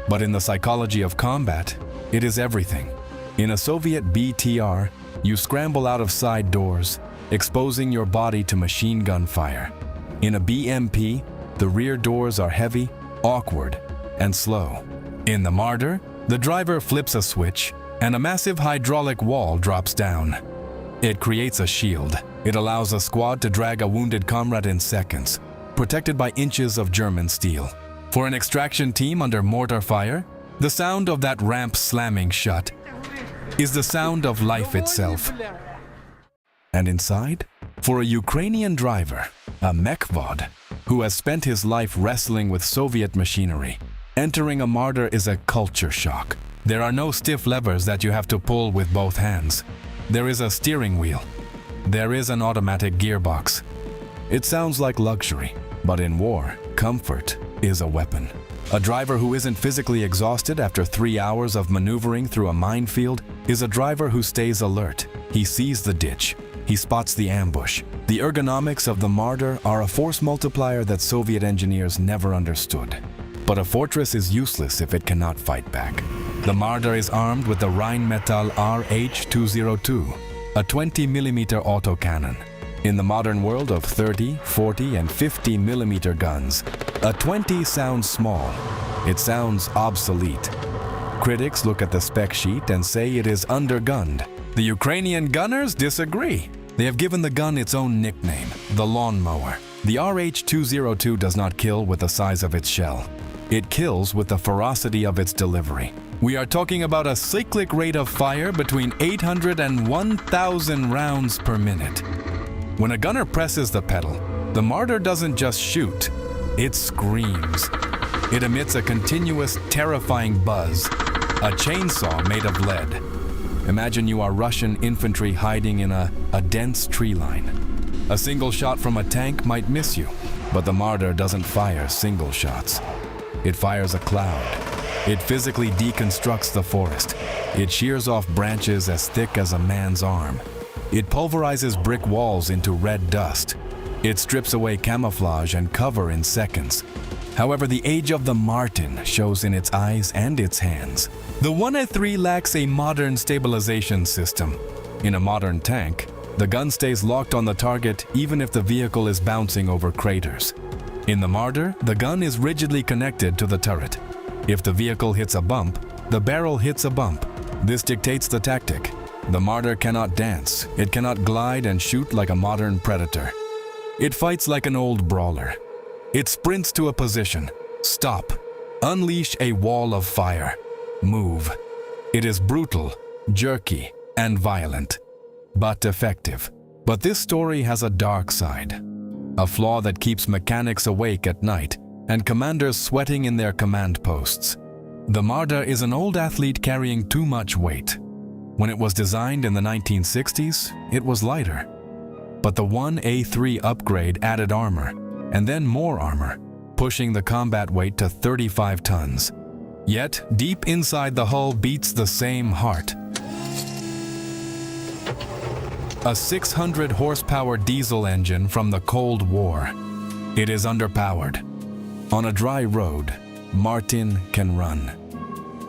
but in the psychology of combat, it is everything. In a Soviet BTR, you scramble out of side doors, exposing your body to machine gun fire. In a BMP, the rear doors are heavy, awkward, and slow. In the Marder, the driver flips a switch, and a massive hydraulic wall drops down. It creates a shield. It allows a squad to drag a wounded comrade in seconds, protected by inches of German steel. For an extraction team under mortar fire, the sound of that ramp slamming shut is the sound of life itself. And inside, for a Ukrainian driver, a mechvod, who has spent his life wrestling with Soviet machinery, entering a Marder is a culture shock. There are no stiff levers that you have to pull with both hands. There is a steering wheel. There is an automatic gearbox. It sounds like luxury, but in war, comfort is a weapon. A driver who isn't physically exhausted after 3 hours of maneuvering through a minefield is a driver who stays alert. He sees the ditch. He spots the ambush. The ergonomics of the Marder are a force multiplier that Soviet engineers never understood. But a fortress is useless if it cannot fight back. The Marder is armed with the Rheinmetall RH-202, a 20mm autocannon. In the modern world of 30, 40, and 50mm guns, a 20 sounds small. It sounds obsolete. Critics look at the spec sheet and say it is undergunned. The Ukrainian gunners disagree. They have given the gun its own nickname, the lawnmower. The RH-202 does not kill with the size of its shell. It kills with the ferocity of its delivery. We are talking about a cyclic rate of fire between 800 and 1,000 rounds per minute. When a gunner presses the pedal, the Marder doesn't just shoot, it screams. It emits a continuous, terrifying buzz, a chainsaw made of lead. Imagine you are Russian infantry hiding in a dense tree line. A single shot from a tank might miss you, but the Marder doesn't fire single shots. It fires a cloud. It physically deconstructs the forest. It shears off branches as thick as a man's arm. It pulverizes brick walls into red dust. It strips away camouflage and cover in seconds. However, the age of the Martin shows in its eyes and its hands. The 1A3 lacks a modern stabilization system. In a modern tank, the gun stays locked on the target even if the vehicle is bouncing over craters. In the Marder, the gun is rigidly connected to the turret. If the vehicle hits a bump, the barrel hits a bump. This dictates the tactic. The Marder cannot dance. It cannot glide and shoot like a modern predator. It fights like an old brawler. It sprints to a position. Stop. Unleash a wall of fire. Move. It is brutal, jerky, and violent, but effective. But this story has a dark side. A flaw that keeps mechanics awake at night and commanders sweating in their command posts. The Marder is an old athlete carrying too much weight. When it was designed in the 1960s, it was lighter. But the 1A3 upgrade added armor, and then more armor, pushing the combat weight to 35 tons. Yet, deep inside the hull beats the same heart. A 600 horsepower diesel engine from the Cold War. It is underpowered. On a dry road, Martin can run.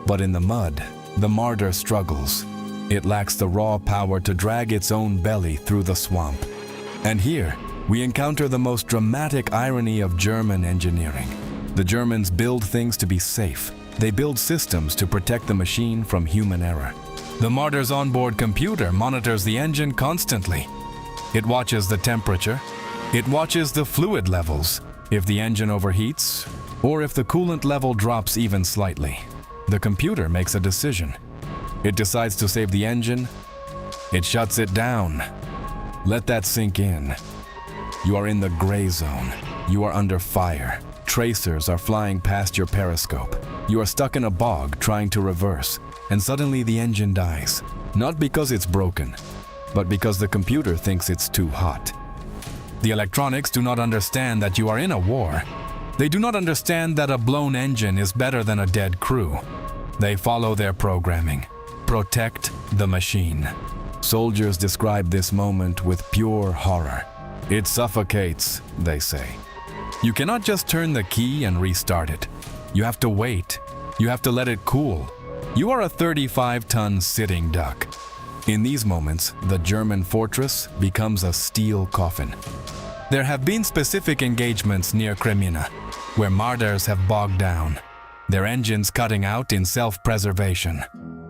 But in the mud, the Marder struggles. It lacks the raw power to drag its own belly through the swamp. And here, we encounter the most dramatic irony of German engineering. The Germans build things to be safe. They build systems to protect the machine from human error. The Marder's onboard computer monitors the engine constantly. It watches the temperature. It watches the fluid levels. If the engine overheats, or if the coolant level drops even slightly, the computer makes a decision. It decides to save the engine. It shuts it down. Let that sink in. You are in the gray zone. You are under fire. Tracers are flying past your periscope. You are stuck in a bog trying to reverse, and suddenly the engine dies. Not because it's broken, but because the computer thinks it's too hot. The electronics do not understand that you are in a war. They do not understand that a blown engine is better than a dead crew. They follow their programming. Protect the machine. Soldiers describe this moment with pure horror. It suffocates, they say. You cannot just turn the key and restart it. You have to wait. You have to let it cool. You are a 35-ton sitting duck. In these moments, the German fortress becomes a steel coffin. There have been specific engagements near Kremina, where Marders have bogged down, their engines cutting out in self-preservation.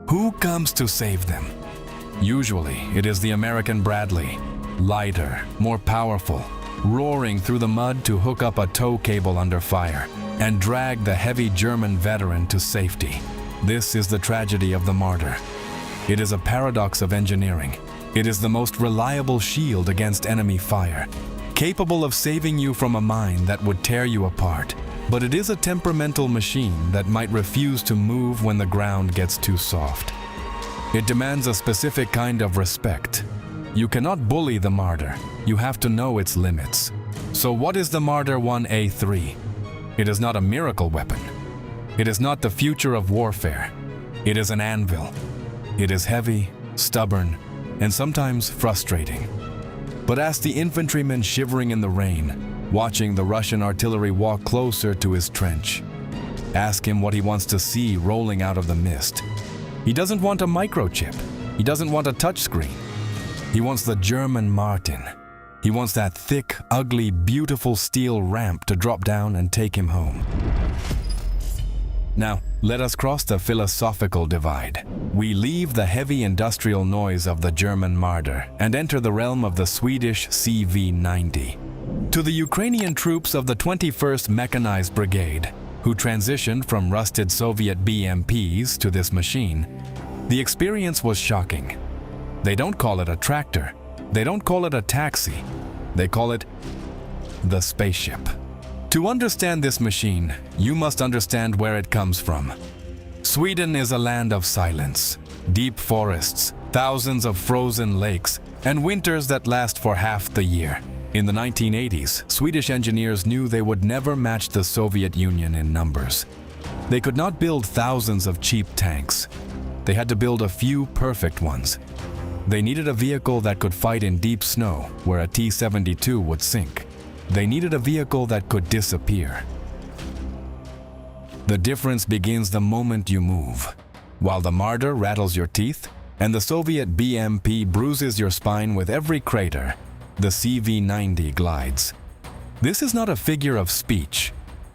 Who comes to save them? Usually, it is the American Bradley, lighter, more powerful, roaring through the mud to hook up a tow cable under fire and drag the heavy German veteran to safety. This is the tragedy of the Marder. It is a paradox of engineering. It is the most reliable shield against enemy fire, capable of saving you from a mine that would tear you apart. But it is a temperamental machine that might refuse to move when the ground gets too soft. It demands a specific kind of respect. You cannot bully the Marder. You have to know its limits. So what is the Marder 1A3? It is not a miracle weapon. It is not the future of warfare. It is an anvil. It is heavy, stubborn, and sometimes frustrating. But ask the infantryman shivering in the rain, watching the Russian artillery walk closer to his trench. Ask him what he wants to see rolling out of the mist. He doesn't want a microchip. He doesn't want a touchscreen. He wants the German Martin. He wants that thick, ugly, beautiful steel ramp to drop down and take him home. Now, let us cross the philosophical divide. We leave the heavy industrial noise of the German Marder and enter the realm of the Swedish CV-90. To the Ukrainian troops of the 21st Mechanized Brigade, who transitioned from rusted Soviet BMPs to this machine, the experience was shocking. They don't call it a tractor. They don't call it a taxi. They call it the spaceship. To understand this machine, you must understand where it comes from. Sweden is a land of silence, deep forests, thousands of frozen lakes, and winters that last for half the year. In the 1980s, Swedish engineers knew they would never match the Soviet Union in numbers. They could not build thousands of cheap tanks. They had to build a few perfect ones. They needed a vehicle that could fight in deep snow, where a T-72 would sink. They needed a vehicle that could disappear. The difference begins the moment you move. While the Marder rattles your teeth, and the Soviet BMP bruises your spine with every crater, the CV-90 glides. This is not a figure of speech.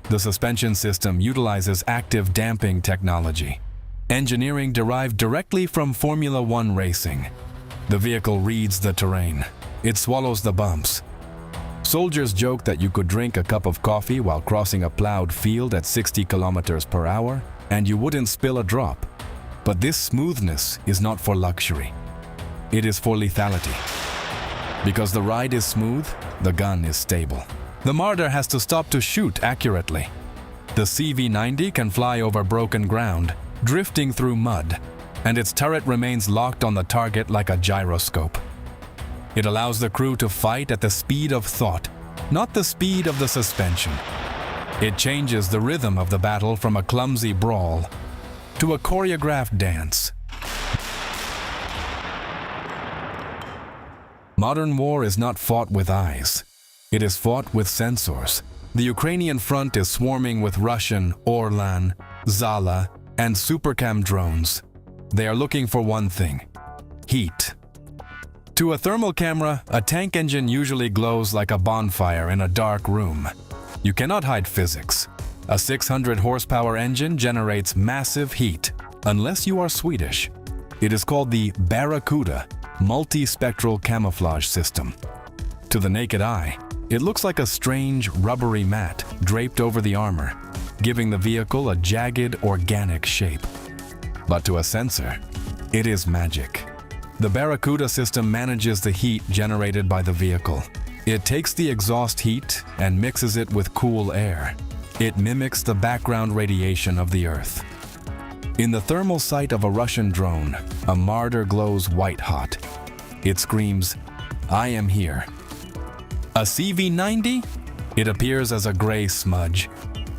The suspension system utilizes active damping technology, engineering derived directly from Formula One racing. The vehicle reads the terrain. It swallows the bumps. Soldiers joke that you could drink a cup of coffee while crossing a plowed field at 60 kilometers per hour and you wouldn't spill a drop. But this smoothness is not for luxury. It is for lethality. Because the ride is smooth, the gun is stable. The Marder has to stop to shoot accurately. The CV-90 can fly over broken ground, drifting through mud, and its turret remains locked on the target like a gyroscope. It allows the crew to fight at the speed of thought, not the speed of the suspension. It changes the rhythm of the battle from a clumsy brawl to a choreographed dance. Modern war is not fought with eyes. It is fought with sensors. The Ukrainian front is swarming with Russian Orlan, Zala, and Supercam drones. They are looking for one thing: heat. To a thermal camera, a tank engine usually glows like a bonfire in a dark room. You cannot hide physics. A 600 horsepower engine generates massive heat, unless you are Swedish. It is called the Barracuda multi-spectral camouflage system. To the naked eye, it looks like a strange rubbery mat draped over the armor, giving the vehicle a jagged organic shape. But to a sensor, it is magic. The Barracuda system manages the heat generated by the vehicle. It takes the exhaust heat and mixes it with cool air. It mimics the background radiation of the Earth. In the thermal sight of a Russian drone, a Marder glows white-hot. It screams, "I am here." A CV-90? It appears as a gray smudge.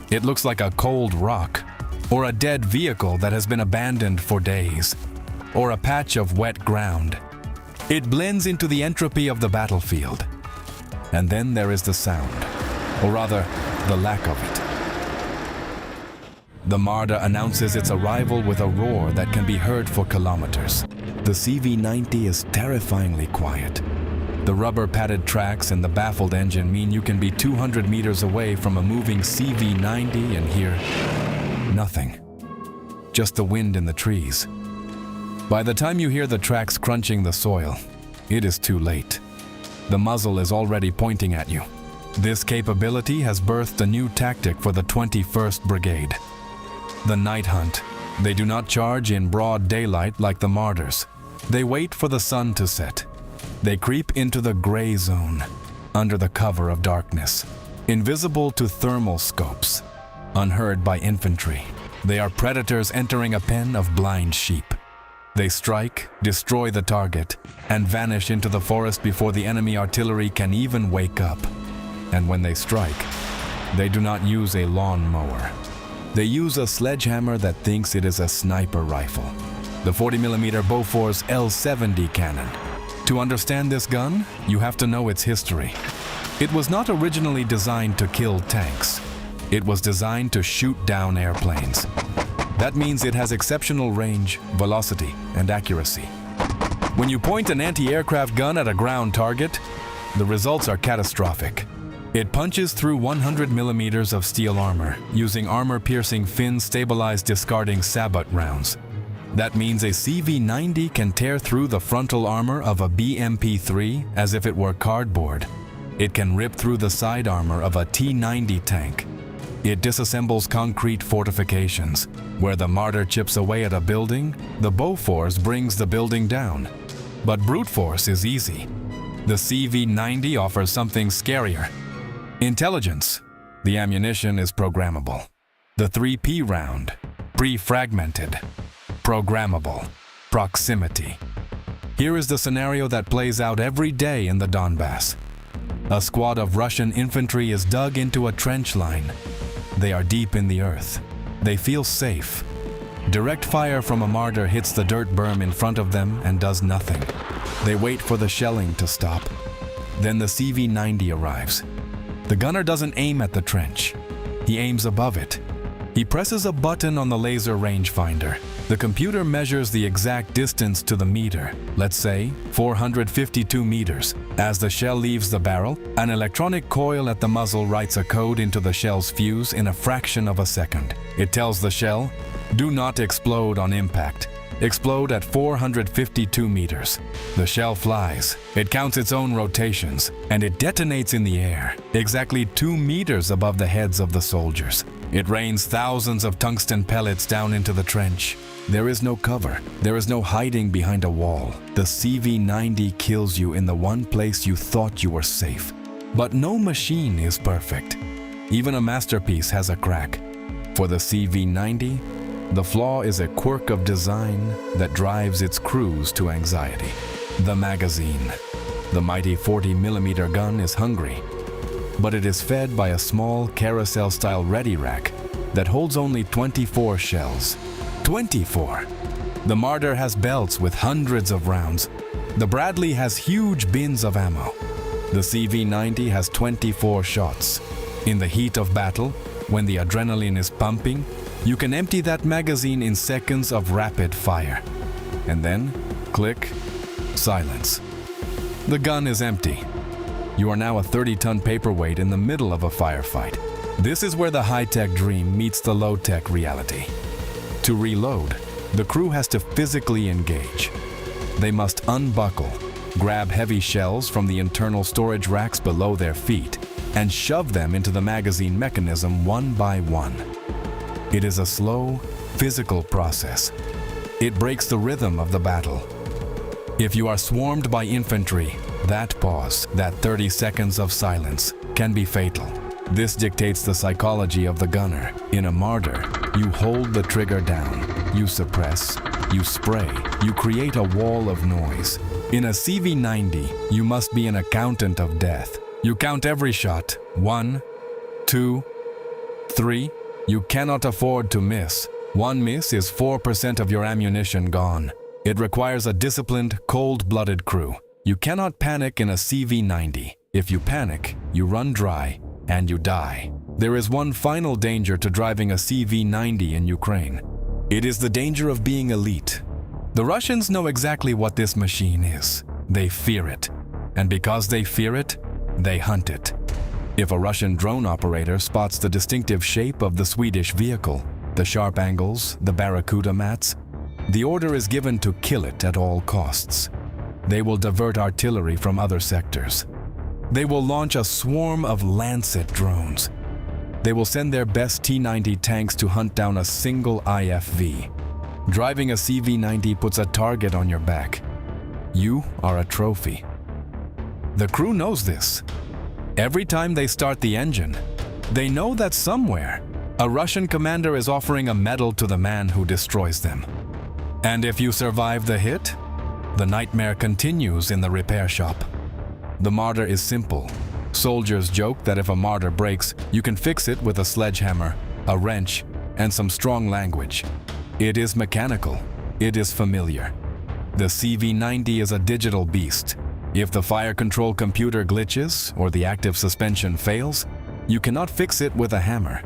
It looks like a cold rock, or a dead vehicle that has been abandoned for days, or a patch of wet ground. It blends into the entropy of the battlefield. And then there is the sound, or rather, the lack of it. The Marder announces its arrival with a roar that can be heard for kilometers. The CV-90 is terrifyingly quiet. The rubber-padded tracks and the baffled engine mean you can be 200 meters away from a moving CV-90 and hear nothing. Just the wind in the trees. By the time you hear the tracks crunching the soil, it is too late. The muzzle is already pointing at you. This capability has birthed a new tactic for the 21st Brigade. The night hunt. They do not charge in broad daylight like the Marders. They wait for the sun to set. They creep into the gray zone, under the cover of darkness, invisible to thermal scopes, unheard by infantry. They are predators entering a pen of blind sheep. They strike, destroy the target, and vanish into the forest before the enemy artillery can even wake up. And when they strike, they do not use a lawn mower. They use a sledgehammer that thinks it is a sniper rifle. The 40mm Bofors L70 cannon. To understand this gun, you have to know its history. It was not originally designed to kill tanks. It was designed to shoot down airplanes. That means it has exceptional range, velocity, and accuracy. When you point an anti-aircraft gun at a ground target, the results are catastrophic. It punches through 100 millimeters of steel armor, using armor-piercing fin-stabilized discarding sabot rounds. That means a CV-90 can tear through the frontal armor of a BMP-3 as if it were cardboard. It can rip through the side armor of a T-90 tank. It disassembles concrete fortifications. Where the Marder chips away at a building, the Bofors brings the building down. But brute force is easy. The CV-90 offers something scarier. Intelligence. The ammunition is programmable. The 3P round. Pre-fragmented. Programmable. Proximity. Here is the scenario that plays out every day in the Donbass. A squad of Russian infantry is dug into a trench line. They are deep in the earth. They feel safe. Direct fire from a Marder hits the dirt berm in front of them and does nothing. They wait for the shelling to stop. Then the CV-90 arrives. The gunner doesn't aim at the trench. He aims above it. He presses a button on the laser rangefinder. The computer measures the exact distance to the meter, let's say 452 meters. As the shell leaves the barrel, an electronic coil at the muzzle writes a code into the shell's fuse in a fraction of a second. It tells the shell, "Do not explode on impact. Explode at 452 meters. The shell flies. It counts its own rotations, and it detonates in the air, exactly 2 meters above the heads of the soldiers. It rains thousands of tungsten pellets down into the trench. There is no cover. There is no hiding behind a wall. The CV-90 kills you in the one place you thought you were safe. But no machine is perfect. Even a masterpiece has a crack. For the CV-90, the flaw is a quirk of design that drives its crews to anxiety. The magazine. The mighty 40mm gun is hungry, but it is fed by a small carousel-style ready rack that holds only 24 shells. 24! The Marder has belts with hundreds of rounds. The Bradley has huge bins of ammo. The CV-90 has 24 shots. In the heat of battle, when the adrenaline is pumping, you can empty that magazine in seconds of rapid fire. And then, click, silence. The gun is empty. You are now a 30-ton paperweight in the middle of a firefight. This is where the high-tech dream meets the low-tech reality. To reload, the crew has to physically engage. They must unbuckle, grab heavy shells from the internal storage racks below their feet, and shove them into the magazine mechanism one by one. It is a slow, physical process. It breaks the rhythm of the battle. If you are swarmed by infantry, that pause, that 30 seconds of silence, can be fatal. This dictates the psychology of the gunner. In a Marder, you hold the trigger down, you suppress, you spray, you create a wall of noise. In a CV-90, you must be an accountant of death. You count every shot. 1, 2, 3. You cannot afford to miss. One miss is 4% of your ammunition gone. It requires a disciplined, cold-blooded crew. You cannot panic in a CV-90. If you panic, you run dry, and you die. There is one final danger to driving a CV-90 in Ukraine. It is the danger of being elite. The Russians know exactly what this machine is. They fear it. And because they fear it, they hunt it. If a Russian drone operator spots the distinctive shape of the Swedish vehicle, the sharp angles, the barracuda mats, the order is given to kill it at all costs. They will divert artillery from other sectors. They will launch a swarm of Lancet drones. They will send their best T-90 tanks to hunt down a single IFV. Driving a CV-90 puts a target on your back. You are a trophy. The crew knows this. Every time they start the engine, they know that somewhere, a Russian commander is offering a medal to the man who destroys them. And if you survive the hit, the nightmare continues in the repair shop. The Marder is simple. Soldiers joke that if a Marder breaks, you can fix it with a sledgehammer, a wrench, and some strong language. It is mechanical. It is familiar. The CV-90 is a digital beast. If the fire control computer glitches or the active suspension fails, you cannot fix it with a hammer.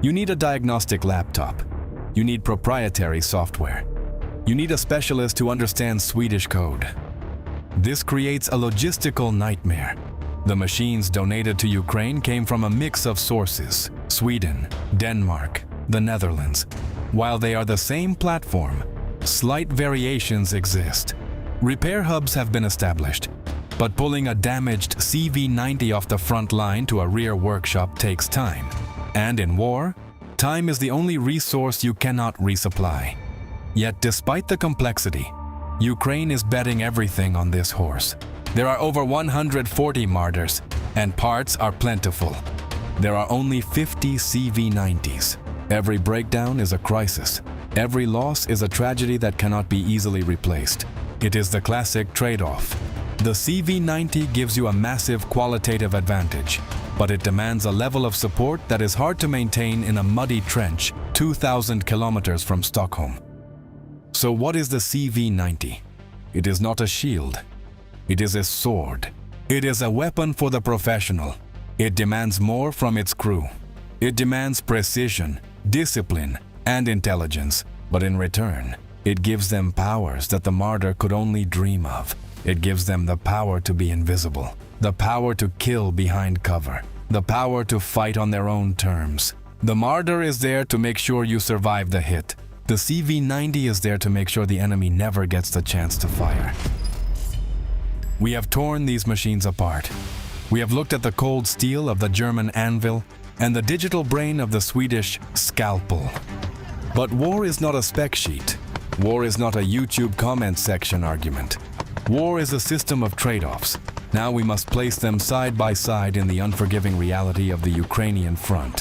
You need a diagnostic laptop. You need proprietary software. You need a specialist who understands Swedish code. This creates a logistical nightmare. The machines donated to Ukraine came from a mix of sources: Sweden, Denmark, the Netherlands. While they are the same platform, slight variations exist. Repair hubs have been established, but pulling a damaged CV-90 off the front line to a rear workshop takes time. And in war, time is the only resource you cannot resupply. Yet despite the complexity, Ukraine is betting everything on this horse. There are over 140 Marders, and parts are plentiful. There are only 50 CV-90s. Every breakdown is a crisis. Every loss is a tragedy that cannot be easily replaced. It is the classic trade-off. The CV-90 gives you a massive qualitative advantage, but it demands a level of support that is hard to maintain in a muddy trench 2,000 kilometers from Stockholm. So what is the CV-90? It is not a shield. It is a sword. It is a weapon for the professional. It demands more from its crew. It demands precision, discipline, and intelligence, but in return, it gives them powers that the Marder could only dream of. It gives them the power to be invisible, the power to kill behind cover, the power to fight on their own terms. The Marder is there to make sure you survive the hit. The CV-90 is there to make sure the enemy never gets the chance to fire. We have torn these machines apart. We have looked at the cold steel of the German anvil and the digital brain of the Swedish scalpel. But war is not a spec sheet. War is not a YouTube comment section argument. War is a system of trade-offs. Now we must place them side by side in the unforgiving reality of the Ukrainian front.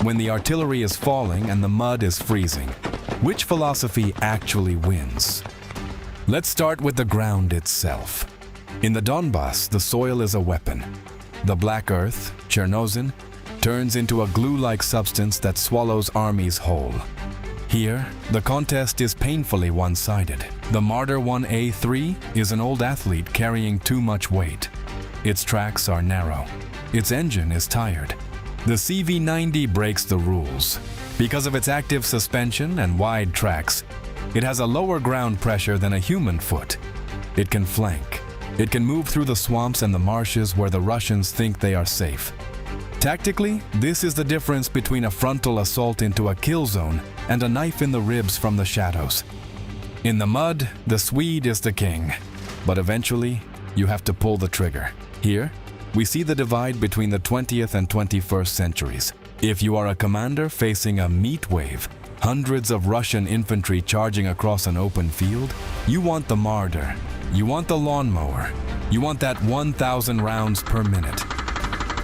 When the artillery is falling and the mud is freezing, which philosophy actually wins? Let's start with the ground itself. In the Donbass, the soil is a weapon. The black earth, Chernozem, turns into a glue-like substance that swallows armies whole. Here, the contest is painfully one-sided. The Marder 1A3 is an old athlete carrying too much weight. Its tracks are narrow. Its engine is tired. The CV-90 breaks the rules. Because of its active suspension and wide tracks, it has a lower ground pressure than a human foot. It can flank. It can move through the swamps and the marshes where the Russians think they are safe. Tactically, this is the difference between a frontal assault into a kill zone and a knife in the ribs from the shadows. In the mud, the Swede is the king, but eventually, you have to pull the trigger. Here, we see the divide between the 20th and 21st centuries. If you are a commander facing a meat wave, hundreds of Russian infantry charging across an open field, you want the Marder, you want the lawnmower, you want that 1,000 rounds per minute.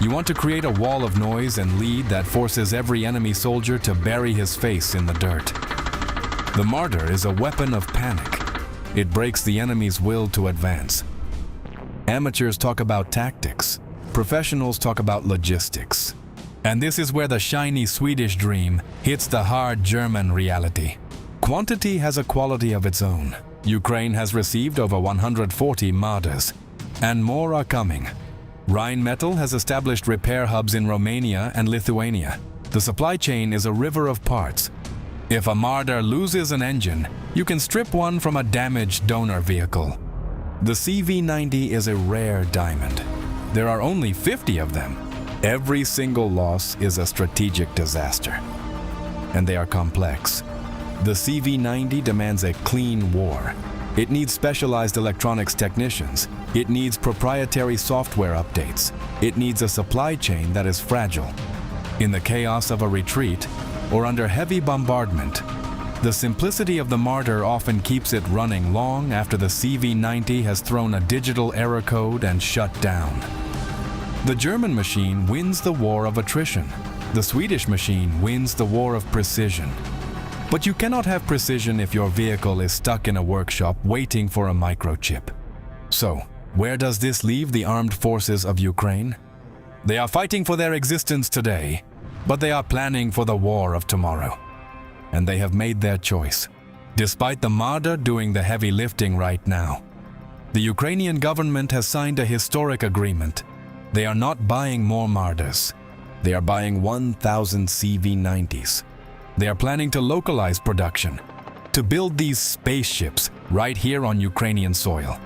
You want to create a wall of noise and lead that forces every enemy soldier to bury his face in the dirt. The Marder is a weapon of panic. It breaks the enemy's will to advance. Amateurs talk about tactics. Professionals talk about logistics. And this is where the shiny Swedish dream hits the hard German reality. Quantity has a quality of its own. Ukraine has received over 140 Marders, and more are coming. Rheinmetall has established repair hubs in Romania and Lithuania. The supply chain is a river of parts. If a Marder loses an engine, you can strip one from a damaged donor vehicle. The CV-90 is a rare diamond. There are only 50 of them. Every single loss is a strategic disaster, and they are complex. The CV-90 demands a clean war. It needs specialized electronics technicians. It needs proprietary software updates. It needs a supply chain that is fragile. In the chaos of a retreat, or under heavy bombardment, the simplicity of the Marder often keeps it running long after the CV-90 has thrown a digital error code and shut down. The German machine wins the war of attrition. The Swedish machine wins the war of precision. But you cannot have precision if your vehicle is stuck in a workshop waiting for a microchip. So, where does this leave the armed forces of Ukraine? They are fighting for their existence today, but they are planning for the war of tomorrow. And they have made their choice, despite the Marder doing the heavy lifting right now. The Ukrainian government has signed a historic agreement. They are not buying more Marders. They are buying 1,000 CV-90s. They are planning to localize production, to build these spaceships right here on Ukrainian soil.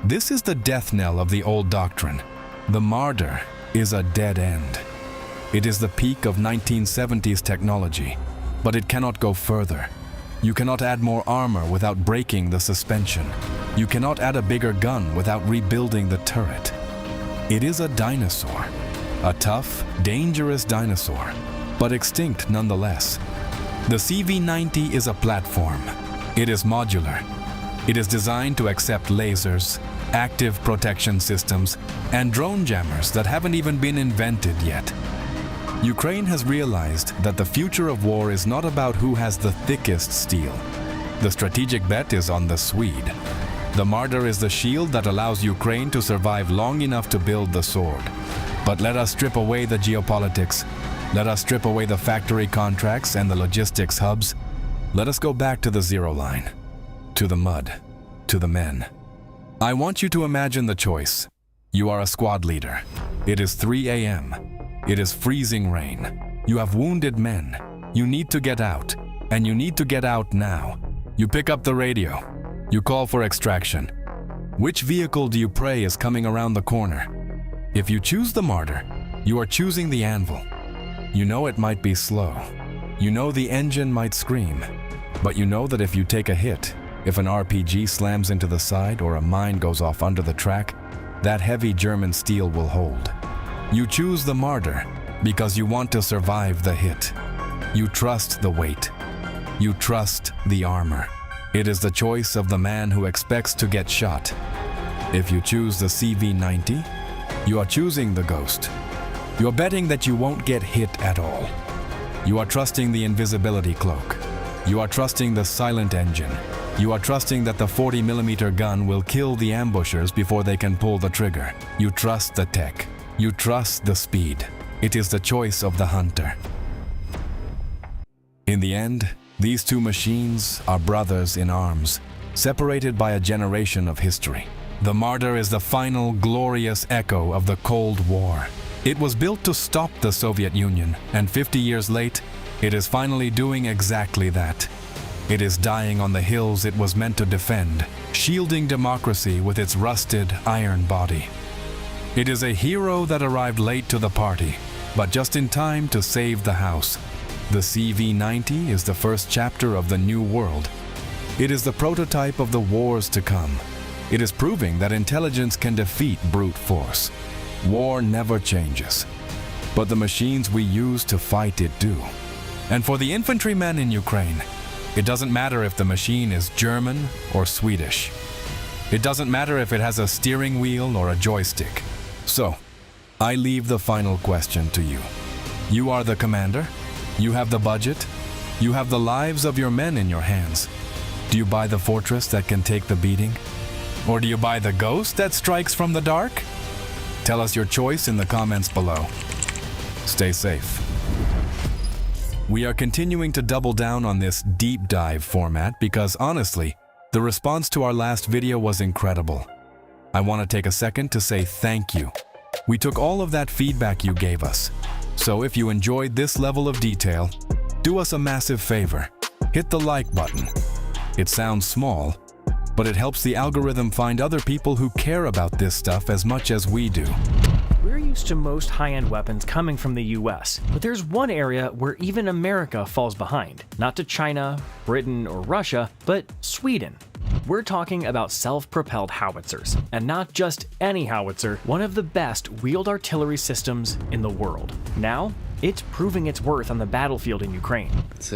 This is the death knell of the old doctrine. The Marder is a dead end. It is the peak of 1970s technology, but it cannot go further. You cannot add more armor without breaking the suspension. You cannot add a bigger gun without rebuilding the turret. It is a dinosaur, a tough, dangerous dinosaur, but extinct nonetheless. The CV-90 is a platform. It is modular. It is designed to accept lasers, active protection systems, and drone jammers that haven't even been invented yet. Ukraine has realized that the future of war is not about who has the thickest steel. The strategic bet is on the Swede. The Marder is the shield that allows Ukraine to survive long enough to build the sword. But let us strip away the geopolitics. Let us strip away the factory contracts and the logistics hubs. Let us go back to the zero line, to the mud, to the men. I want you to imagine the choice. You are a squad leader. It is 3 a.m. It is freezing rain. You have wounded men. You need to get out, and you need to get out now. You pick up the radio. You call for extraction. Which vehicle do you pray is coming around the corner? If you choose the Marder, you are choosing the anvil. You know it might be slow. You know the engine might scream. But you know that if you take a hit, if an RPG slams into the side or a mine goes off under the track, that heavy German steel will hold. You choose the Marder because you want to survive the hit. You trust the weight. You trust the armor. It is the choice of the man who expects to get shot. If you choose the CV-90, you are choosing the ghost. You are betting that you won't get hit at all. You are trusting the invisibility cloak. You are trusting the silent engine. You are trusting that the 40mm gun will kill the ambushers before they can pull the trigger. You trust the tech. You trust the speed. It is the choice of the hunter. In the end, these two machines are brothers in arms, separated by a generation of history. The Marder is the final glorious echo of the Cold War. It was built to stop the Soviet Union, and 50 years late, it is finally doing exactly that. It is dying on the hills it was meant to defend, shielding democracy with its rusted iron body. It is a hero that arrived late to the party, but just in time to save the house. The CV-90 is the first chapter of the new world. It is the prototype of the wars to come. It is proving that intelligence can defeat brute force. War never changes, but the machines we use to fight it do. And for the infantrymen in Ukraine, it doesn't matter if the machine is German or Swedish. It doesn't matter if it has a steering wheel or a joystick. So, I leave the final question to you. You are the commander. You have the budget. You have the lives of your men in your hands. Do you buy the fortress that can take the beating? Or do you buy the ghost that strikes from the dark? Tell us your choice in the comments below. Stay safe. We are continuing to double down on this deep dive format because honestly, The response to our last video was incredible. I want to take a second to say thank you. We took all of that feedback you gave us. So if you enjoyed this level of detail, do us a massive favor. Hit the like button. It sounds small, but it helps the algorithm find other people who care about this stuff as much as we do. We're used to most high-end weapons coming from the US, but there's one area where even America falls behind. Not to China, Britain, or Russia, but Sweden. We're talking about self-propelled howitzers, and not just any howitzer, one of the best wheeled artillery systems in the world. Now, it's proving its worth on the battlefield in Ukraine. This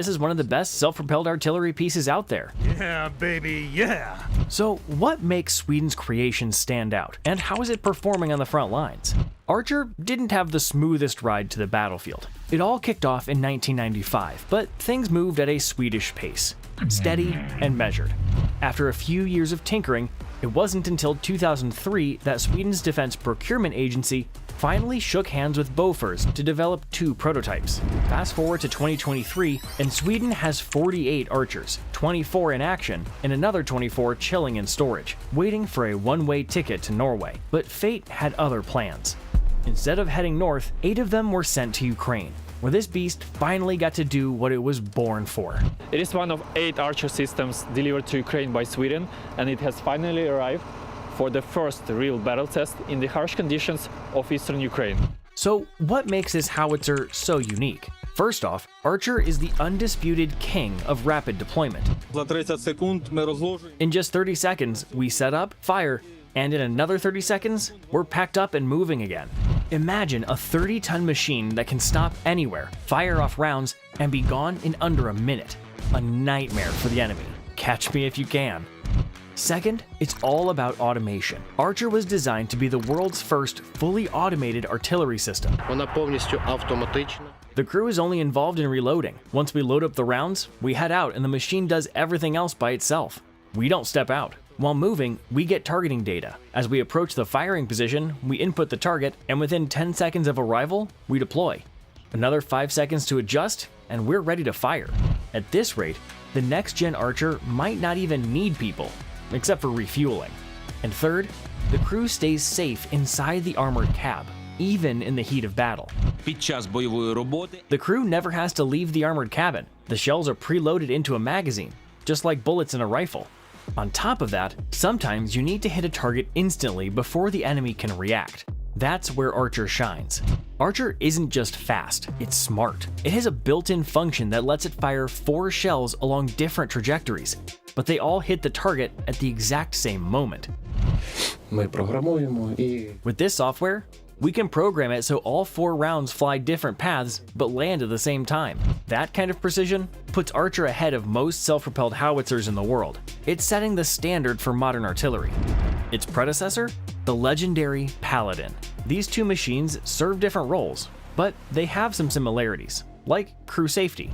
is one of the best self-propelled artillery pieces out there. Yeah, baby, yeah! So what makes Sweden's creation stand out, and how is it performing on the front lines? Archer didn't have the smoothest ride to the battlefield. It all kicked off in 1995, but things moved at a Swedish pace, steady and measured. After a few years of tinkering, it wasn't until 2003 that Sweden's Defense Procurement Agency finally shook hands with Bofors to develop 2 prototypes. Fast forward to 2023, and Sweden has 48 Archers, 24 in action, and another 24 chilling in storage, waiting for a one-way ticket to Norway. But fate had other plans. Instead of heading north, 8 of them were sent to Ukraine, where this beast finally got to do what it was born for. It is one of 8 Archer systems delivered to Ukraine by Sweden, and it has finally arrived for the first real battle test in the harsh conditions of eastern Ukraine. So what makes this howitzer so unique? First off, Archer is the undisputed king of rapid deployment. In just 30 seconds, we set up, fire, and in another 30 seconds, we're packed up and moving again. Imagine a 30-ton machine that can stop anywhere, fire off rounds, and be gone in under a minute. A nightmare for the enemy. Catch me if you can. Second, it's all about automation. Archer was designed to be the world's first fully automated artillery system. The crew is only involved in reloading. Once we load up the rounds, we head out and the machine does everything else by itself. We don't step out. While moving, we get targeting data. As we approach the firing position, we input the target, and within 10 seconds of arrival, we deploy. Another 5 seconds to adjust, and we're ready to fire. At this rate, the next-gen Archer might not even need people, except for refueling. And third, the crew stays safe inside the armored cab, even in the heat of battle. The crew never has to leave the armored cabin. The shells are preloaded into a magazine, just like bullets in a rifle. On top of that, sometimes you need to hit a target instantly before the enemy can react. That's where Archer shines. Archer isn't just fast, it's smart. It has a built-in function that lets it fire 4 shells along different trajectories, but they all hit the target at the exact same moment. With this software, we can program it so all 4 rounds fly different paths but land at the same time. That kind of precision puts Archer ahead of most self-propelled howitzers in the world. It's setting the standard for modern artillery. Its predecessor? The legendary Paladin. These 2 machines serve different roles, but they have some similarities, like crew safety.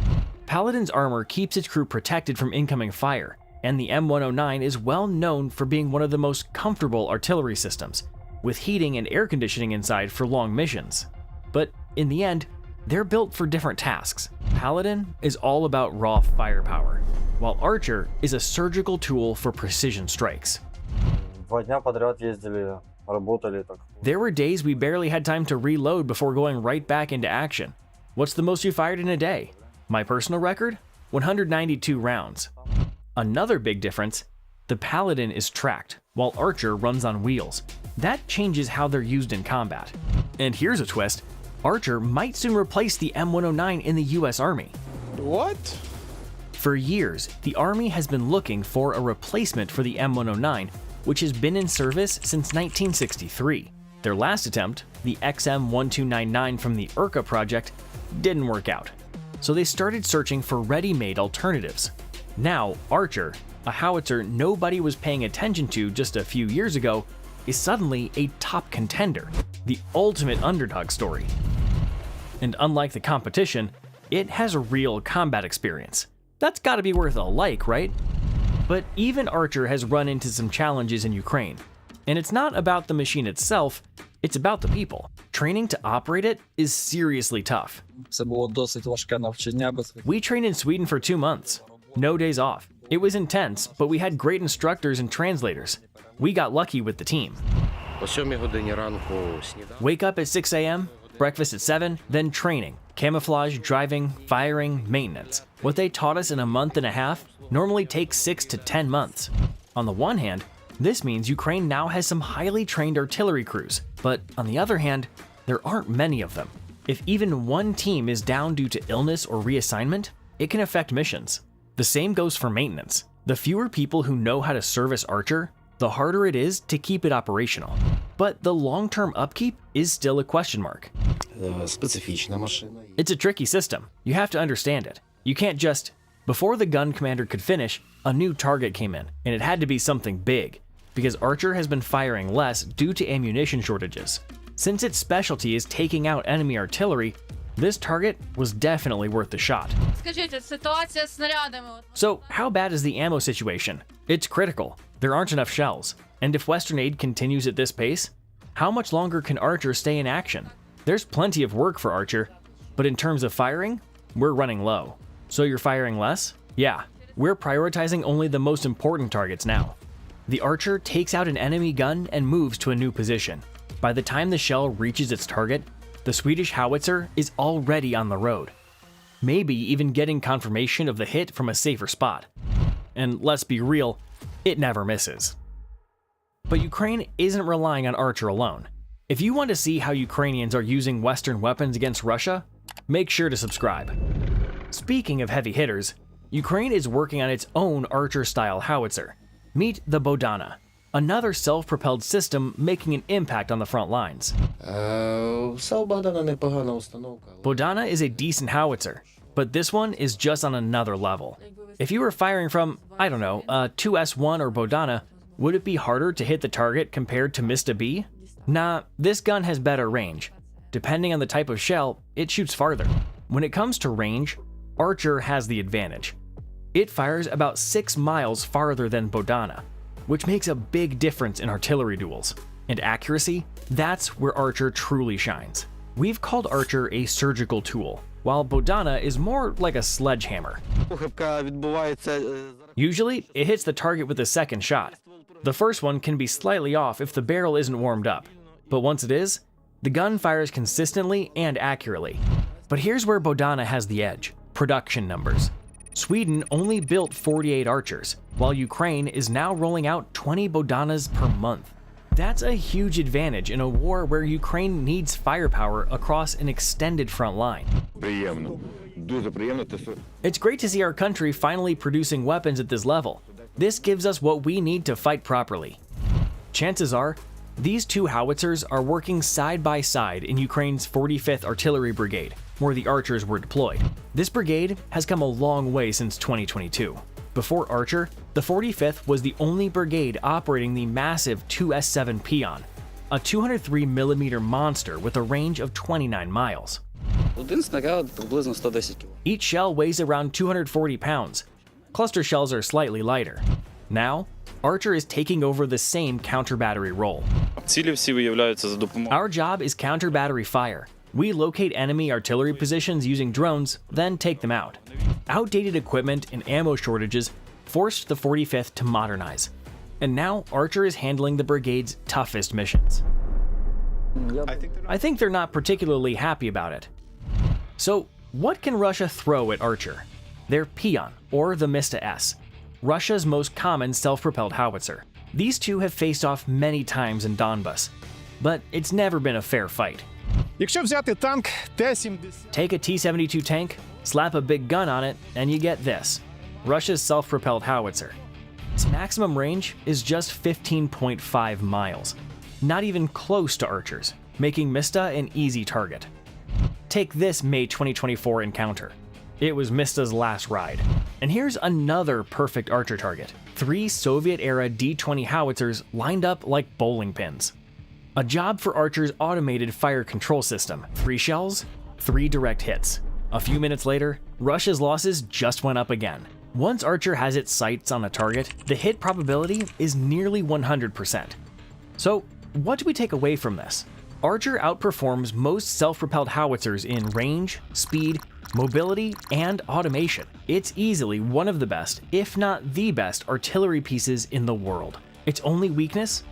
Paladin's armor keeps its crew protected from incoming fire, and the M109 is well known for being one of the most comfortable artillery systems, with heating and air conditioning inside for long missions. But in the end, they're built for different tasks. Paladin is all about raw firepower, while Archer is a surgical tool for precision strikes. There were days we barely had time to reload before going right back into action. What's the most you fired in a day? My personal record? 192 rounds. Another big difference, the Paladin is tracked, while Archer runs on wheels. That changes how they're used in combat. And here's a twist, Archer might soon replace the M109 in the US Army. What? For years, the Army has been looking for a replacement for the M109, which has been in service since 1963. Their last attempt, the XM1299 from the Urka project, didn't work out. So they started searching for ready-made alternatives. Now, Archer, a howitzer nobody was paying attention to just a few years ago, is suddenly a top contender, the ultimate underdog story. And unlike the competition, it has a real combat experience. That's gotta be worth a like, right? But even Archer has run into some challenges in Ukraine. And it's not about the machine itself, it's about the people. Training to operate it is seriously tough. We trained in Sweden for 2 months. No days off. It was intense, but we had great instructors and translators. We got lucky with the team. О 7 годині ранку сніданок. Wake up at 6 a.m., breakfast at 7, then training, camouflage, driving, firing, maintenance. What they taught us in a month and a half normally takes 6 to 10 months. On the one hand, this means Ukraine now has some highly trained artillery crews, but on the other hand, there aren't many of them. If even one team is down due to illness or reassignment, it can affect missions. The same goes for maintenance. The fewer people who know how to service Archer, the harder it is to keep it operational. But the long-term upkeep is still a question mark. Специфічна машина. It's a tricky system. You have to understand it. You can't just... Before the gun commander could finish, a new target came in, and it had to be something big, because Archer has been firing less due to ammunition shortages. Since its specialty is taking out enemy artillery, this target was definitely worth the shot. Скажіть, ситуація з снарядами. So, how bad is the ammo situation? It's critical. There aren't enough shells. And if Western aid continues at this pace, how much longer can Archer stay in action? There's plenty of work for Archer, but in terms of firing, we're running low. So you're firing less? Yeah, we're prioritizing only the most important targets now. The Archer takes out an enemy gun and moves to a new position. By the time the shell reaches its target, the Swedish howitzer is already on the road. Maybe even getting confirmation of the hit from a safer spot. And let's be real, it never misses. But Ukraine isn't relying on Archer alone. If you want to see how Ukrainians are using Western weapons against Russia, make sure to subscribe. Speaking of heavy hitters, Ukraine is working on its own Archer-style howitzer. Meet the Bodana, another self-propelled system making an impact on the front lines. Богдана непогана установка. Bodana is a decent howitzer, but this one is just on another level. If you were firing from, I don't know, a 2S1 or Bodana, would it be harder to hit the target compared to Mista B? Nah, this gun has better range. Depending on the type of shell, it shoots farther. When it comes to range, Archer has the advantage. It fires about 6 miles farther than Bodana, which makes a big difference in artillery duels. And accuracy, that's where Archer truly shines. We've called Archer a surgical tool, while Bodana is more like a sledgehammer. Usually, it hits the target with the second shot. The first one can be slightly off if the barrel isn't warmed up, but once it is, the gun fires consistently and accurately. But here's where Bodana has the edge: production numbers. Sweden only built 48 Archers, while Ukraine is now rolling out 20 Bodanas per month. That's a huge advantage in a war where Ukraine needs firepower across an extended front line. It's great to see our country finally producing weapons at this level. This gives us what we need to fight properly. Chances are, these two howitzers are working side by side in Ukraine's 45th Artillery Brigade, where the Archers were deployed. This brigade has come a long way since 2022. Before Archer, the 45th was the only brigade operating the massive 2S7 Peon, a 203mm monster with a range of 29 miles. Один снаряд приблизно 110 кг. Each shell weighs around 240 pounds. Cluster shells are slightly lighter. Now, Archer is taking over the same counter-battery role. Цілі всі виявляються за допомогою. Our job is counter-battery fire. We locate enemy artillery positions using drones, then take them out. Outdated equipment and ammo shortages forced the 45th to modernize. And now Archer is handling the brigade's toughest missions. I think they're not particularly happy about it. So, what can Russia throw at Archer? Their Peon, or the Mista S, Russia's most common self-propelled howitzer. These two have faced off many times in Donbas, but it's never been a fair fight. Якщо взяти танк Т-70... Take a T-72 tank, slap a big gun on it, and you get this: Russia's self-propelled howitzer. Its maximum range is just 15.5 miles, not even close to Archer's, making Mista an easy target. Take this May 2024 encounter. It was Mista's last ride. And here's another perfect Archer target: 3 Soviet-era D-20 howitzers lined up like bowling pins. A job for Archer's automated fire control system: 3 shells, 3 direct hits. A few minutes later, Russia's losses just went up again. Once Archer has its sights on a target, the hit probability is nearly 100%. So, what do we take away from this? Archer outperforms most self-propelled howitzers in range, speed, mobility, and automation. It's easily one of the best, if not the best, artillery pieces in the world. Its only weakness?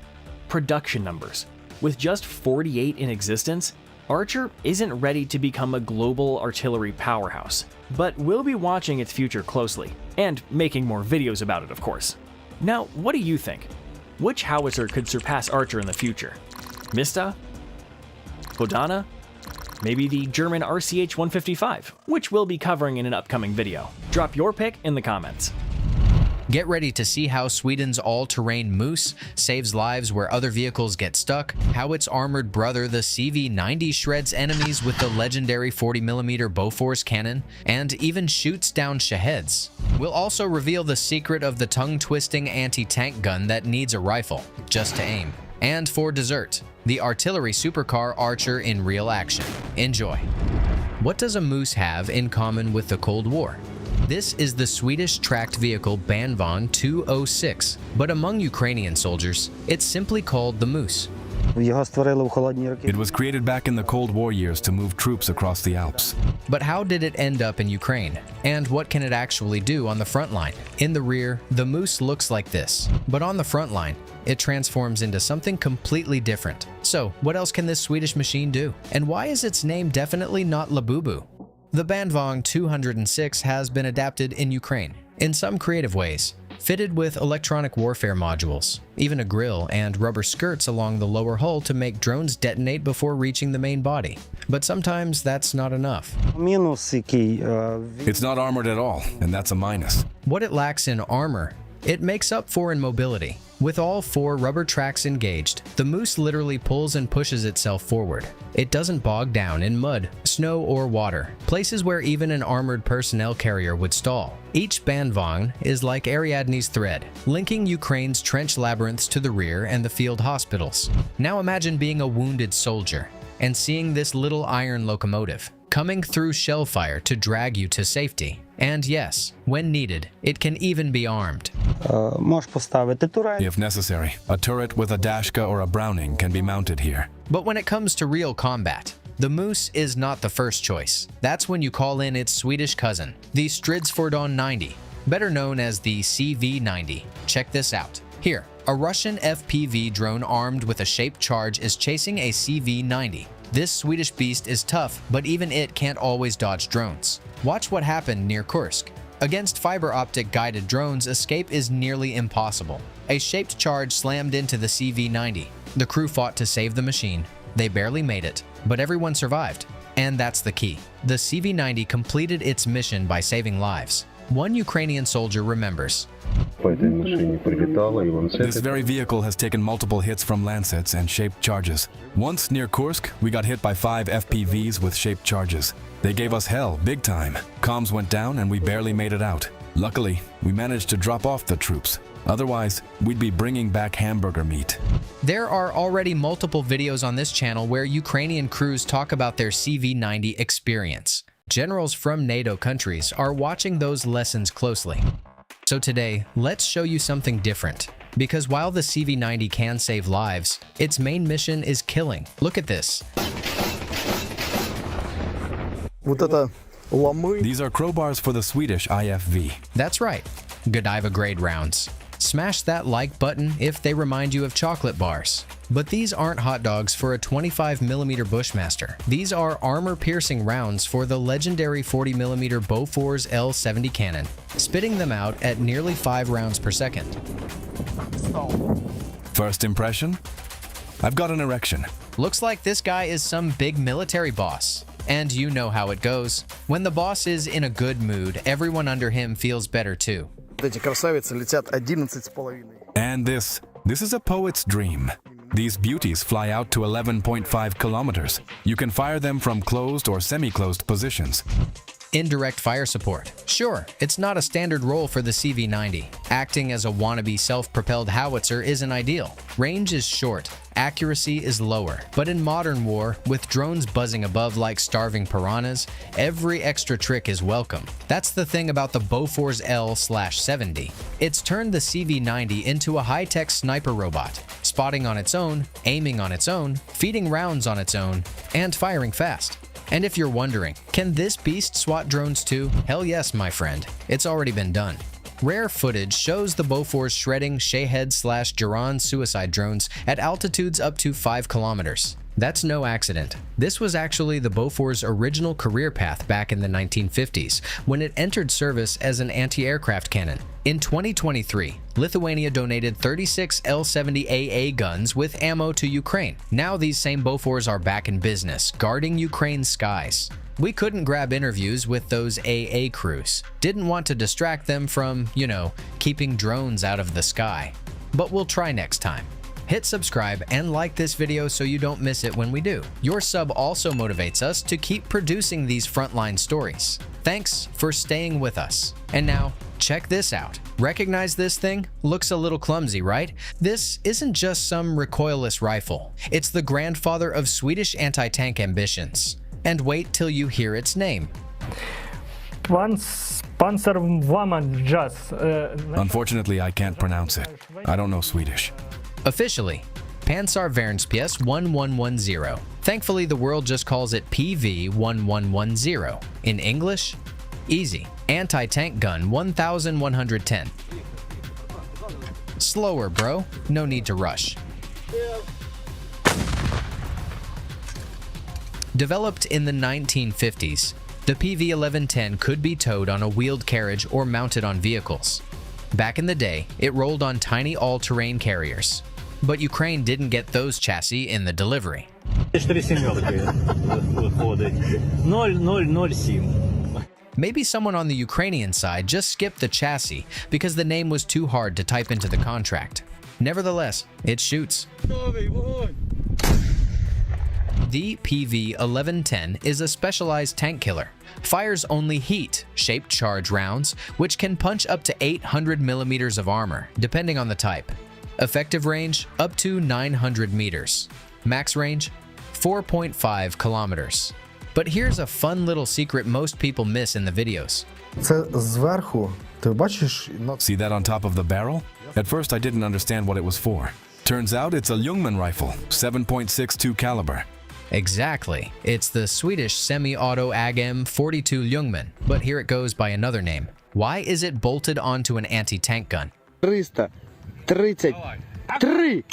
Production numbers. With just 48 in existence, Archer isn't ready to become a global artillery powerhouse, but we'll be watching its future closely, and making more videos about it, of course. Now, what do you think? Which howitzer could surpass Archer in the future? Mista? Bodana? Maybe the German RCH-155, which we'll be covering in an upcoming video. Drop your pick in the comments. Get ready to see how Sweden's all-terrain Moose saves lives where other vehicles get stuck, how its armored brother, the CV-90, shreds enemies with the legendary 40mm Bofors cannon, and even shoots down Shaheds. We'll also reveal the secret of the tongue-twisting anti-tank gun that needs a rifle, just to aim. And for dessert, the artillery supercar Archer in real action. Enjoy. What does a Moose have in common with the Cold War? This is the Swedish tracked vehicle Bandvagn 206, but among Ukrainian soldiers, it's simply called the Moose. It was created back in the Cold War years to move troops across the Alps. But how did it end up in Ukraine? And what can it actually do on the front line? In the rear, the Moose looks like this, but on the front line, it transforms into something completely different. So, what else can this Swedish machine do? And why is its name definitely not Labubu? The Bandvagn 206 has been adapted in Ukraine in some creative ways, fitted with electronic warfare modules, even a grille and rubber skirts along the lower hull to make drones detonate before reaching the main body. But sometimes that's not enough. It's not armored at all, and that's a minus. What it lacks in armor, it makes up for in mobility. With all 4 rubber tracks engaged, the Moose literally pulls and pushes itself forward. It doesn't bog down in mud, snow, or water, places where even an armored personnel carrier would stall. Each Bandvagn is like Ariadne's thread, linking Ukraine's trench labyrinths to the rear and the field hospitals. Now imagine being a wounded soldier and seeing this little iron locomotive coming through shell fire to drag you to safety. And yes, when needed, it can even be armed. If necessary, a turret with a Dashka or a Browning can be mounted here. But when it comes to real combat, the Moose is not the first choice. That's when you call in its Swedish cousin, the Stridsfordon 90, better known as the CV-90. Check this out. Here, a Russian FPV drone armed with a shaped charge is chasing a CV-90. This Swedish beast is tough, but even it can't always dodge drones. Watch what happened near Kursk. Against fiber optic guided drones, escape is nearly impossible. A shaped charge slammed into the CV-90. The crew fought to save the machine. They barely made it, but everyone survived. And that's the key. The CV-90 completed its mission by saving lives. One Ukrainian soldier remembers. This very vehicle has taken multiple hits from Lancets and shaped charges. Once near Kursk, we got hit by 5 FPVs with shaped charges. They gave us hell, big time. Comms went down and we barely made it out. Luckily, we managed to drop off the troops. Otherwise, we'd be bringing back hamburger meat. There are already multiple videos on this channel where Ukrainian crews talk about their CV-90 experience. Generals from NATO countries are watching those lessons closely. So today, let's show you something different. Because while the CV-90 can save lives, its main mission is killing. Look at this. These are crowbars for the Swedish IFV. That's right, Godiva grade rounds. Smash that like button if they remind you of chocolate bars. But these aren't hot dogs for a 25mm Bushmaster. These are armor-piercing rounds for the legendary 40mm Bofors L70 cannon, spitting them out at nearly 5 rounds per second. First impression? I've got an erection. Looks like this guy is some big military boss. And you know how it goes. When the boss is in a good mood, everyone under him feels better too. And this is a poet's dream. These beauties fly out to 11.5 kilometers. You can fire them from closed or semi-closed positions. Indirect fire support. Sure, it's not a standard role for the CV-90. Acting as a wannabe self-propelled howitzer isn't ideal. Range is short, accuracy is lower. But in modern war, with drones buzzing above like starving piranhas, every extra trick is welcome. That's the thing about the Bofors L/70. It's turned the CV-90 into a high-tech sniper robot, spotting on its own, aiming on its own, feeding rounds on its own, and firing fast. And if you're wondering, can this beast SWAT drones too? Hell yes, my friend. It's already been done. Rare footage shows the Bofors shredding Shahed/Jiran suicide drones at altitudes up to 5 kilometers. That's no accident. This was actually the Bofors' original career path back in the 1950s, when it entered service as an anti-aircraft cannon. In 2023, Lithuania donated 36 L-70AA guns with ammo to Ukraine. Now these same Bofors are back in business, guarding Ukraine's skies. We couldn't grab interviews with those AA crews. Didn't want to distract them from, keeping drones out of the sky. But we'll try next time. Hit subscribe and like this video so you don't miss it when we do. Your sub also motivates us to keep producing these frontline stories. Thanks for staying with us. And now, check this out. Recognize this thing? Looks a little clumsy, right? This isn't just some recoilless rifle. It's the grandfather of Swedish anti-tank ambitions. And wait till you hear its name. Unfortunately, I can't pronounce it. I don't know Swedish. Officially, Pansarvärnspjäs 1110. Thankfully, the world just calls it PV-1110. In English, easy. Anti-tank gun 1110. Slower, bro. No need to rush. Developed in the 1950s, the PV-1110 could be towed on a wheeled carriage or mounted on vehicles. Back in the day, it rolled on tiny all-terrain carriers. But Ukraine didn't get those chassis in the delivery. Maybe someone on the Ukrainian side just skipped the chassis because the name was too hard to type into the contract. Nevertheless, it shoots. The PV-1110 is a specialized tank killer. Fires only heat-shaped charge rounds, which can punch up to 800 millimeters of armor, depending on the type. Effective range, up to 900 meters. Max range, 4.5 kilometers. But here's a fun little secret most people miss in the videos. See that on top of the barrel? At first I didn't understand what it was for. Turns out it's a Ljungman rifle, 7.62 caliber. Exactly. It's the Swedish semi-auto AGM 42 Ljungman, but here it goes by another name. Why is it bolted onto an anti-tank gun? 333.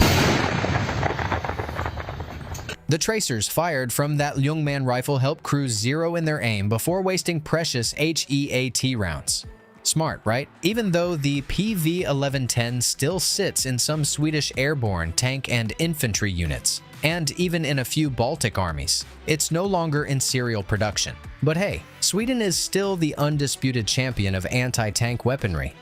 The tracers fired from that Ljungman rifle help crews zero in their aim before wasting precious HEAT rounds. Smart, right? Even though the PV-1110 still sits in some Swedish airborne tank and infantry units, and even in a few Baltic armies, it's no longer in serial production. But hey, Sweden is still the undisputed champion of anti-tank weaponry.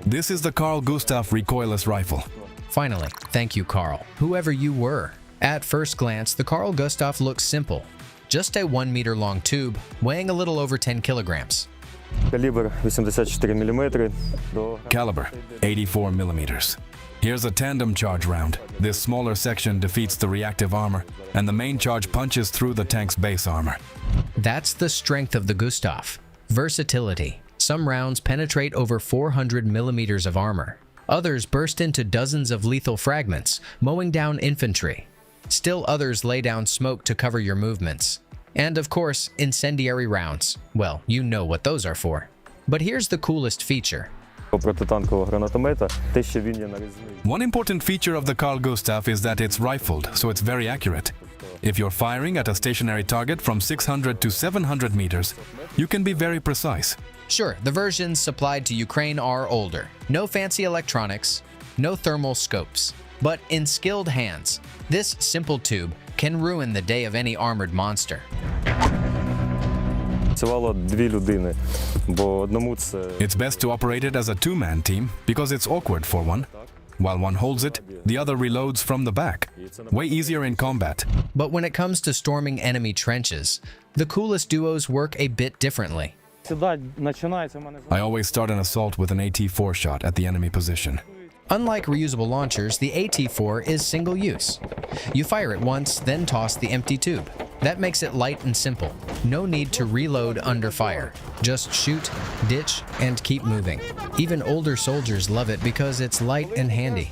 This is the Carl Gustaf recoilless rifle. Finally, thank you, Carl, whoever you were. At first glance, the Carl Gustaf looks simple. Just a 1 meter long tube, weighing a little over 10 kilograms. Caliber 84 millimeters. Here's a tandem charge round. This smaller section defeats the reactive armor, and the main charge punches through the tank's base armor. That's the strength of the Gustaf. Versatility. Some rounds penetrate over 400 millimeters of armor. Others burst into dozens of lethal fragments, mowing down infantry. Still others lay down smoke to cover your movements. And of course, incendiary rounds. Well, you know what those are for. But here's the coolest feature. One important feature of the Carl Gustaf is that it's rifled, so it's very accurate. If you're firing at a stationary target from 600 to 700 meters, you can be very precise. Sure, the versions supplied to Ukraine are older. No fancy electronics, no thermal scopes. But in skilled hands, this simple tube can ruin the day of any armored monster. It's best to operate it as a two-man team because it's awkward for one. While one holds it, the other reloads from the back. Way easier in combat. But when it comes to storming enemy trenches, the coolest duos work a bit differently. I always start an assault with an AT-4 shot at the enemy position. Unlike reusable launchers, the AT-4 is single-use. You fire it once, then toss the empty tube. That makes it light and simple. No need to reload under fire. Just shoot, ditch, and keep moving. Even older soldiers love it because it's light and handy.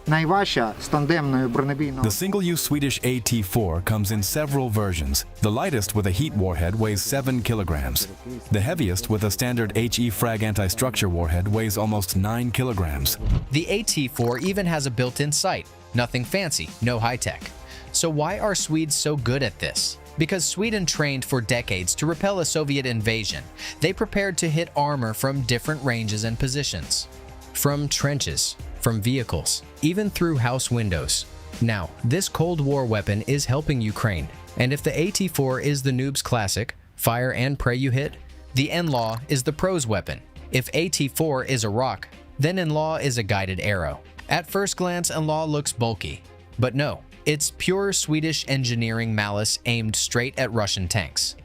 The single-use Swedish AT-4 comes in several versions. The lightest with a heat warhead weighs 7 kilograms. The heaviest with a standard HE frag anti-structure warhead weighs almost 9 kilograms. The AT-4 even has a built-in sight. Nothing fancy, no high-tech. So why are Swedes so good at this? Because Sweden trained for decades to repel a Soviet invasion. They prepared to hit armor from different ranges and positions. From trenches, from vehicles, even through house windows. Now, this Cold War weapon is helping Ukraine. And if the AT-4 is the noob's classic, fire and pray you hit, the NLAW is the pro's weapon. If AT-4 is a rock, then NLAW is a guided arrow. At first glance, NLAW looks bulky. But no. It's pure Swedish engineering malice aimed straight at Russian tanks.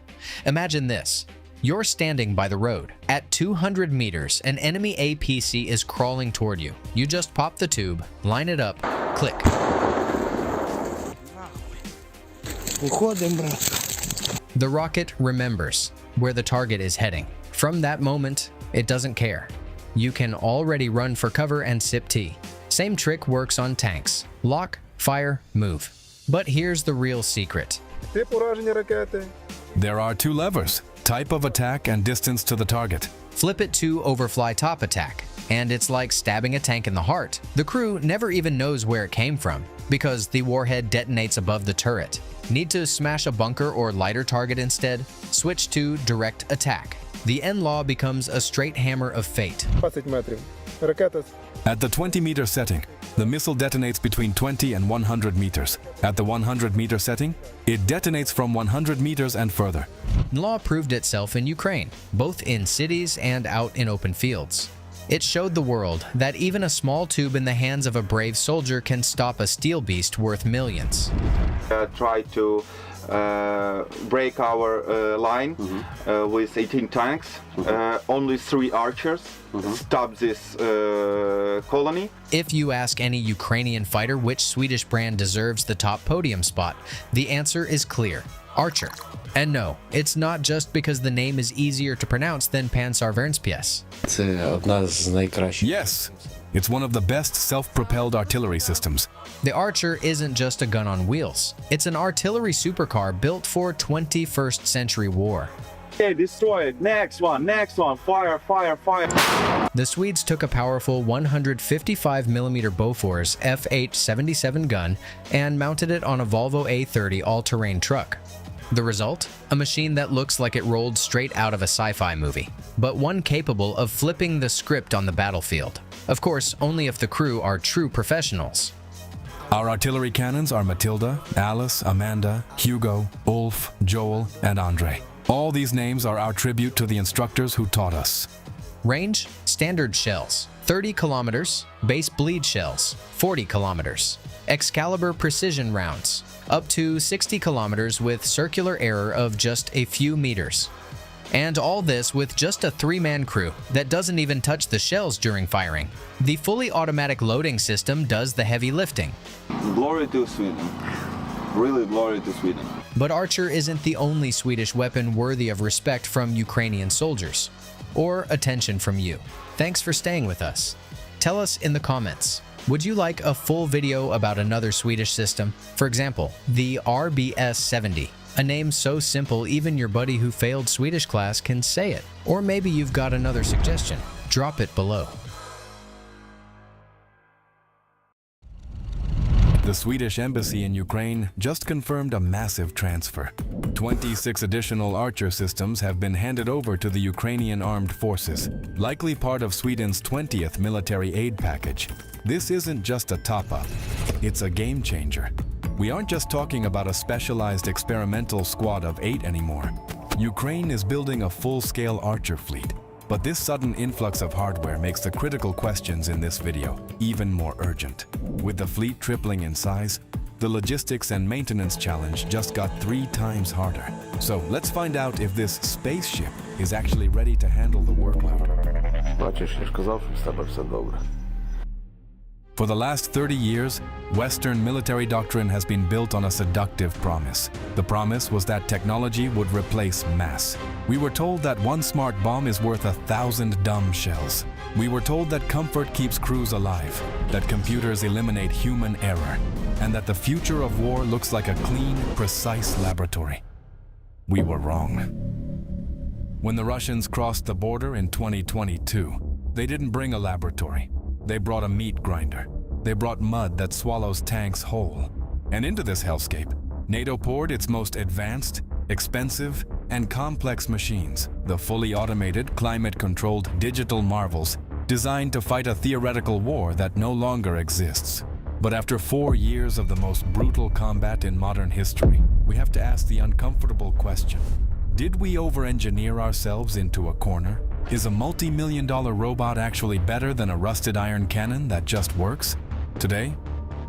Imagine this. You're standing by the road. At 200 meters, an enemy APC is crawling toward you. You just pop the tube, line it up, click. The rocket remembers where the target is heading. From that moment, it doesn't care. You can already run for cover and sip tea. Same trick works on tanks. Lock, fire, move. But here's the real secret. There are two levers, type of attack and distance to the target. Flip it to overfly top attack, and it's like stabbing a tank in the heart. The crew never even knows where it came from, because the warhead detonates above the turret. Need to smash a bunker or lighter target instead? Switch to direct attack. The NLAW becomes a straight hammer of fate. At the 20-meter setting, the missile detonates between 20 and 100 meters. At the 100-meter setting, it detonates from 100 meters and further. NLAW proved itself in Ukraine, both in cities and out in open fields. It showed the world that even a small tube in the hands of a brave soldier can stop a steel beast worth millions. Try to break our line with 18 tanks. Only 3 archers stop this colony. If you ask any Ukrainian fighter which Swedish brand deserves the top podium spot, the answer is clear: Archer. And no, it's not just because the name is easier to pronounce than Panzervernspies. Yes, it's one of the best self-propelled artillery systems. The Archer isn't just a gun on wheels. It's an artillery supercar built for 21st century war. Okay, destroy it. Next one, fire, fire, fire. The Swedes took a powerful 155mm Bofors F8-77 gun and mounted it on a Volvo A30 all-terrain truck. The result? A machine that looks like it rolled straight out of a sci-fi movie, but one capable of flipping the script on the battlefield. Of course, only if the crew are true professionals. Our artillery cannons are Matilda, Alice, Amanda, Hugo, Ulf, Joel, and Andre. All these names are our tribute to the instructors who taught us. Range: standard shells, 30 kilometers, base bleed shells, 40 kilometers. Excalibur precision rounds, up to 60 kilometers with circular error of just a few meters. And all this with just a 3-man crew that doesn't even touch the shells during firing. The fully automatic loading system does the heavy lifting. Glory to Sweden. Really glory to Sweden. But Archer isn't the only Swedish weapon worthy of respect from Ukrainian soldiers, or attention from you. Thanks for staying with us. Tell us in the comments, would you like a full video about another Swedish system? For example, the RBS-70, a name so simple even your buddy who failed Swedish class can say it. Or maybe you've got another suggestion. Drop it below. The Swedish embassy in Ukraine just confirmed a massive transfer. 26 additional Archer systems have been handed over to the Ukrainian armed forces, likely part of Sweden's 20th military aid package. This isn't just a top-up, it's a game changer. We aren't just talking about a specialized experimental squad of 8 anymore. Ukraine is building a full-scale Archer fleet. But this sudden influx of hardware makes the critical questions in this video even more urgent. With the fleet tripling in size, the logistics and maintenance challenge just got 3 times harder. So let's find out if this spaceship is actually ready to handle the workload. For the last 30 years, Western military doctrine has been built on a seductive promise. The promise was that technology would replace mass. We were told that one smart bomb is worth 1,000 dumb shells. We were told that comfort keeps crews alive, that computers eliminate human error, and that the future of war looks like a clean, precise laboratory. We were wrong. When the Russians crossed the border in 2022, they didn't bring a laboratory. They brought a meat grinder. They brought mud that swallows tanks whole. And into this hellscape, NATO poured its most advanced, expensive, and complex machines, the fully automated, climate-controlled digital marvels designed to fight a theoretical war that no longer exists. But after 4 years of the most brutal combat in modern history, we have to ask the uncomfortable question: did we over-engineer ourselves into a corner? Is a multi-million-dollar robot actually better than a rusted iron cannon that just works? Today,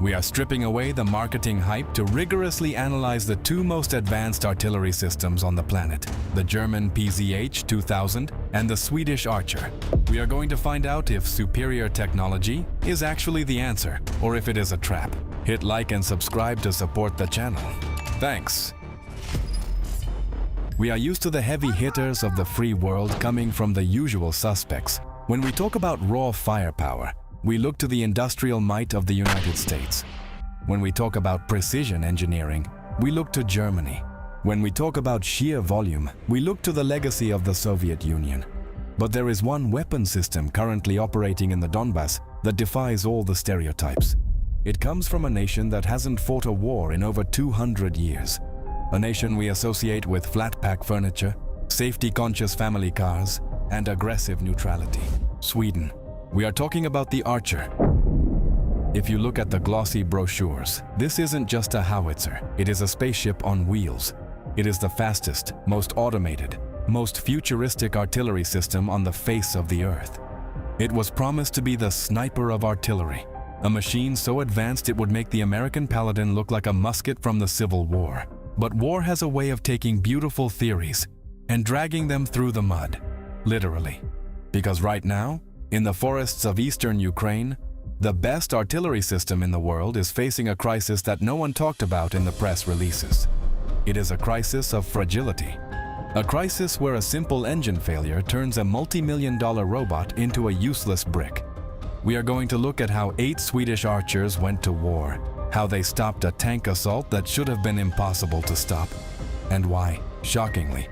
we are stripping away the marketing hype to rigorously analyze the 2 most advanced artillery systems on the planet, the German PZH-2000 and the Swedish Archer. We are going to find out if superior technology is actually the answer, or if it is a trap. Hit like and subscribe to support the channel. Thanks. We are used to the heavy hitters of the free world coming from the usual suspects. When we talk about raw firepower, we look to the industrial might of the United States. When we talk about precision engineering, we look to Germany. When we talk about sheer volume, we look to the legacy of the Soviet Union. But there is one weapon system currently operating in the Donbass that defies all the stereotypes. It comes from a nation that hasn't fought a war in over 200 years. A nation we associate with flat-pack furniture, safety-conscious family cars, and aggressive neutrality. Sweden. We are talking about the Archer. If you look at the glossy brochures, this isn't just a howitzer. It is a spaceship on wheels. It is the fastest, most automated, most futuristic artillery system on the face of the Earth. It was promised to be the sniper of artillery, a machine so advanced it would make the American Paladin look like a musket from the Civil War. But war has a way of taking beautiful theories and dragging them through the mud, literally. Because right now, in the forests of eastern Ukraine, the best artillery system in the world is facing a crisis that no one talked about in the press releases. It is a crisis of fragility. A crisis where a simple engine failure turns a multi-million-dollar robot into a useless brick. We are going to look at how 8 Swedish Archers went to war, how they stopped a tank assault that should have been impossible to stop, and why, shockingly,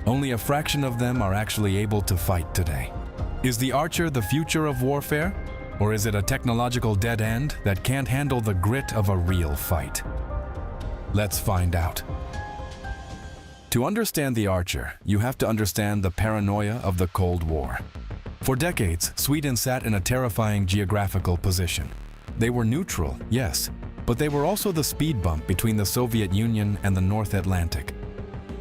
only a fraction of them are actually able to fight today. Is the Archer the future of warfare? Or is it a technological dead end that can't handle the grit of a real fight? Let's find out. To understand the Archer, you have to understand the paranoia of the Cold War. For decades, Sweden sat in a terrifying geographical position. They were neutral, yes, but they were also the speed bump between the Soviet Union and the North Atlantic.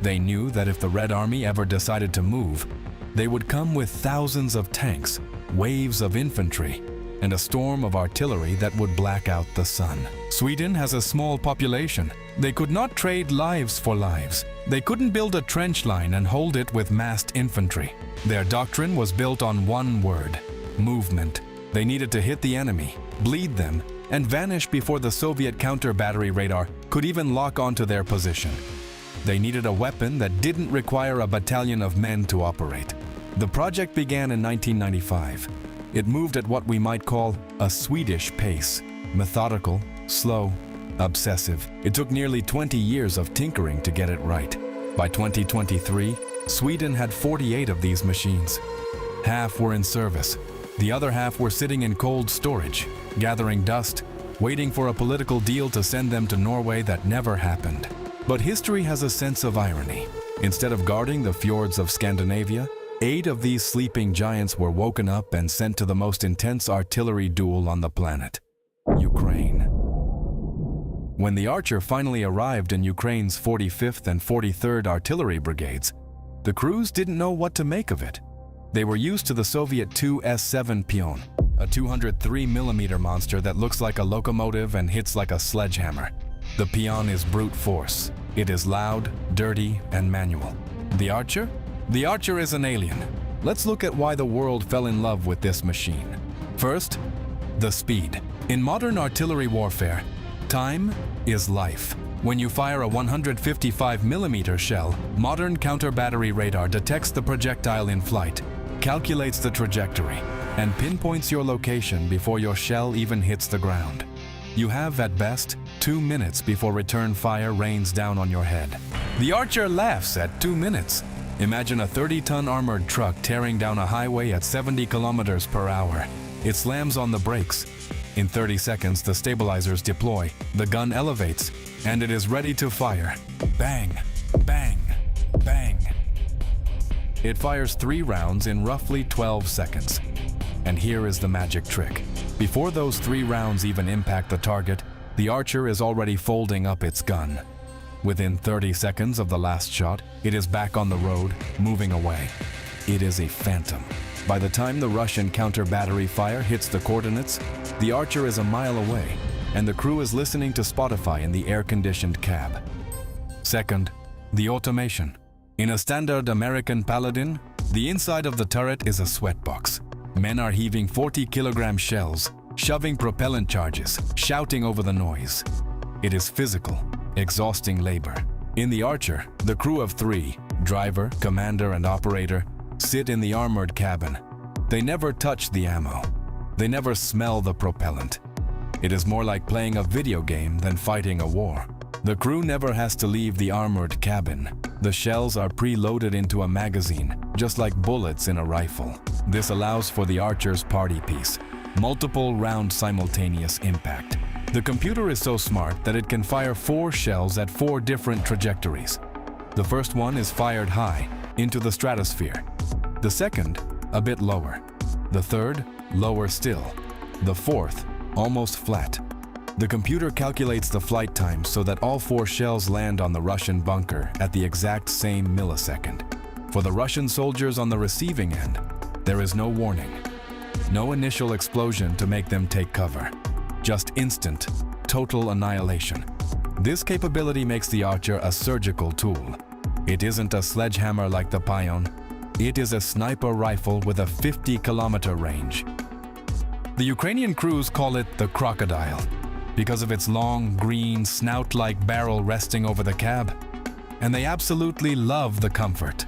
They knew that if the Red Army ever decided to move, they would come with thousands of tanks, waves of infantry, and a storm of artillery that would black out the sun. Sweden has a small population. They could not trade lives for lives. They couldn't build a trench line and hold it with massed infantry. Their doctrine was built on one word: movement. They needed to hit the enemy, bleed them, and vanish before the Soviet counter-battery radar could even lock onto their position. They needed a weapon that didn't require a battalion of men to operate. The project began in 1995. It moved at what we might call a Swedish pace: methodical, slow, obsessive. It took nearly 20 years of tinkering to get it right. By 2023, Sweden had 48 of these machines. Half were in service. The other half were sitting in cold storage, gathering dust, waiting for a political deal to send them to Norway that never happened. But history has a sense of irony. Instead of guarding the fjords of Scandinavia, 8 of these sleeping giants were woken up and sent to the most intense artillery duel on the planet: Ukraine. When the Archer finally arrived in Ukraine's 45th and 43rd Artillery Brigades, the crews didn't know what to make of it. They were used to the Soviet Tu-S7 Pion, a 203mm monster that looks like a locomotive and hits like a sledgehammer. The Pion is brute force. It is loud, dirty, and manual. The Archer? The Archer is an alien. Let's look at why the world fell in love with this machine. First, the speed. In modern artillery warfare, time is life. When you fire a 155mm shell, modern counter-battery radar detects the projectile in flight, calculates the trajectory, and pinpoints your location before your shell even hits the ground. You have, at best, 2 minutes before return fire rains down on your head. The Archer laughs at 2 minutes. Imagine a 30-ton armored truck tearing down a highway at 70 kilometers per hour. It slams on the brakes. In 30 seconds, the stabilizers deploy, the gun elevates, and it is ready to fire. Bang, bang, bang. It fires 3 rounds in roughly 12 seconds. And here is the magic trick. Before those 3 rounds even impact the target, the Archer is already folding up its gun. Within 30 seconds of the last shot, it is back on the road, moving away. It is a phantom. By the time the Russian counter-battery fire hits the coordinates, the Archer is a mile away, and the crew is listening to Spotify in the air-conditioned cab. Second, the automation. In a standard American Paladin, the inside of the turret is a sweatbox. Men are heaving 40-kilogram shells, shoving propellant charges, shouting over the noise. It is physical, exhausting labor. In the Archer, the crew of 3, driver, commander, and operator, sit in the armored cabin. They never touch the ammo. They never smell the propellant. It is more like playing a video game than fighting a war. The crew never has to leave the armored cabin. The shells are pre-loaded into a magazine, just like bullets in a rifle. This allows for the Archer's party piece, multiple round simultaneous impact. The computer is so smart that it can fire 4 shells at 4 different trajectories. The first one is fired high, into the stratosphere. The second, a bit lower. The third, lower still. The fourth, almost flat. The computer calculates the flight time so that all 4 shells land on the Russian bunker at the exact same millisecond. For the Russian soldiers on the receiving end, there is no warning. No initial explosion to make them take cover. Just instant, total annihilation. This capability makes the Archer a surgical tool. It isn't a sledgehammer like the Pion. It is a sniper rifle with a 50-kilometer range. The Ukrainian crews call it the Crocodile because of its long, green, snout-like barrel resting over the cab. And they absolutely love the comfort.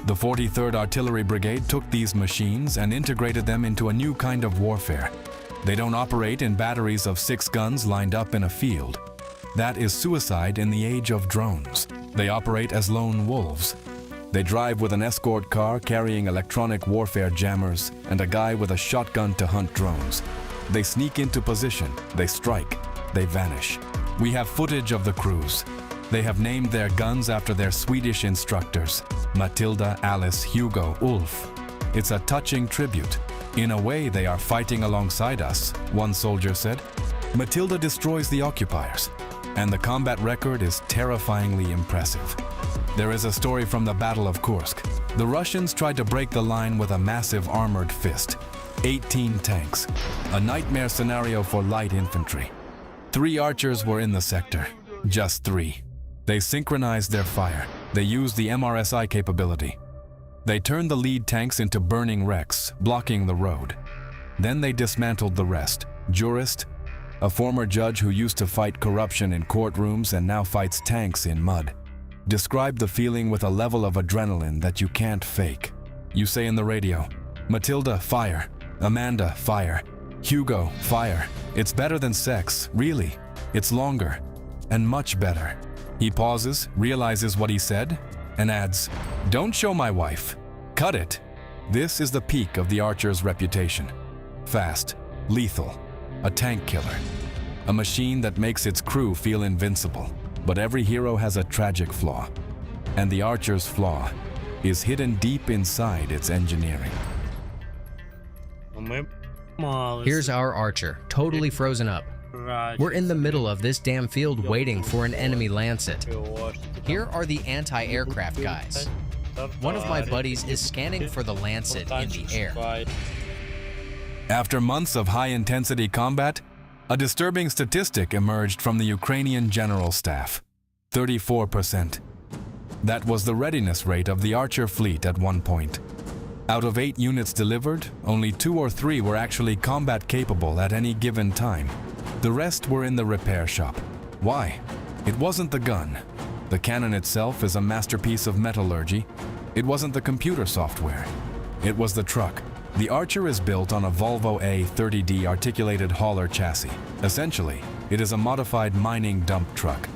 The 43rd Artillery Brigade took these machines and integrated them into a new kind of warfare. They don't operate in batteries of 6 guns lined up in a field. That is suicide in the age of drones. They operate as lone wolves. They drive with an escort car carrying electronic warfare jammers and a guy with a shotgun to hunt drones. They sneak into position, they strike, they vanish. We have footage of the crews. They have named their guns after their Swedish instructors, Matilda, Alice, Hugo, Ulf. It's a touching tribute. In a way, they are fighting alongside us, one soldier said. Matilda destroys the occupiers, and the combat record is terrifyingly impressive. There is a story from the Battle of Kursk. The Russians tried to break the line with a massive armored fist. 18 tanks, a nightmare scenario for light infantry. 3 Archers were in the sector, just 3. They synchronized their fire. They used the MRSI capability. They turned the lead tanks into burning wrecks, blocking the road. Then they dismantled the rest. Jurist, a former judge who used to fight corruption in courtrooms and now fights tanks in mud, described the feeling with a level of adrenaline that you can't fake. You say in the radio, Matilda, fire. Amanda, fire. Hugo, fire. It's better than sex, really. It's longer, and much better. He pauses, realizes what he said, and adds, "Don't show my wife. Cut it." This is the peak of the Archer's reputation. Fast, lethal, a tank killer. A machine that makes its crew feel invincible. But every hero has a tragic flaw. And the Archer's flaw is hidden deep inside its engineering. Here's our Archer, totally frozen up. We're in the middle of this damn field waiting for an enemy Lancet. Here are the anti-aircraft guys. One of my buddies is scanning for the Lancet in the air. After months of high-intensity combat, a disturbing statistic emerged from the Ukrainian General Staff: 34%. That was the readiness rate of the Archer fleet at one point. Out of 8 units delivered, only 2 or 3 were actually combat capable at any given time. The rest were in the repair shop. Why? It wasn't the gun. The cannon itself is a masterpiece of metallurgy. It wasn't the computer software. It was the truck. The Archer is built on a Volvo A30D articulated hauler chassis. Essentially, it is a modified mining dump truck.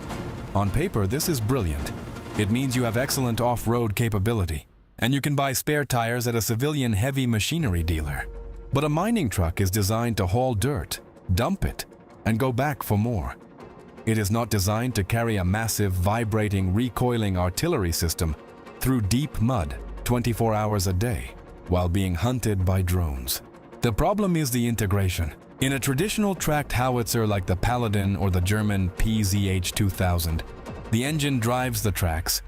On paper, this is brilliant. It means you have excellent off-road capability, and you can buy spare tires at a civilian heavy machinery dealer. But a mining truck is designed to haul dirt, dump it, and go back for more. It is not designed to carry a massive, vibrating, recoiling artillery system through deep mud 24 hours a day while being hunted by drones. The problem is the integration. In a traditional tracked howitzer like the Paladin or the German PZH-2000, the engine drives the tracks,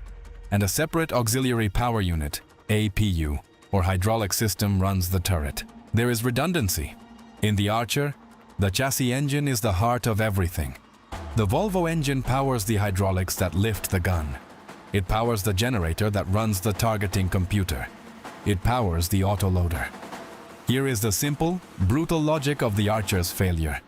and a separate auxiliary power unit, APU, or hydraulic system runs the turret. There is redundancy. In the Archer, the chassis engine is the heart of everything. The Volvo engine powers the hydraulics that lift the gun. It powers the generator that runs the targeting computer. It powers the autoloader. Here is the simple, brutal logic of the Archer's failure.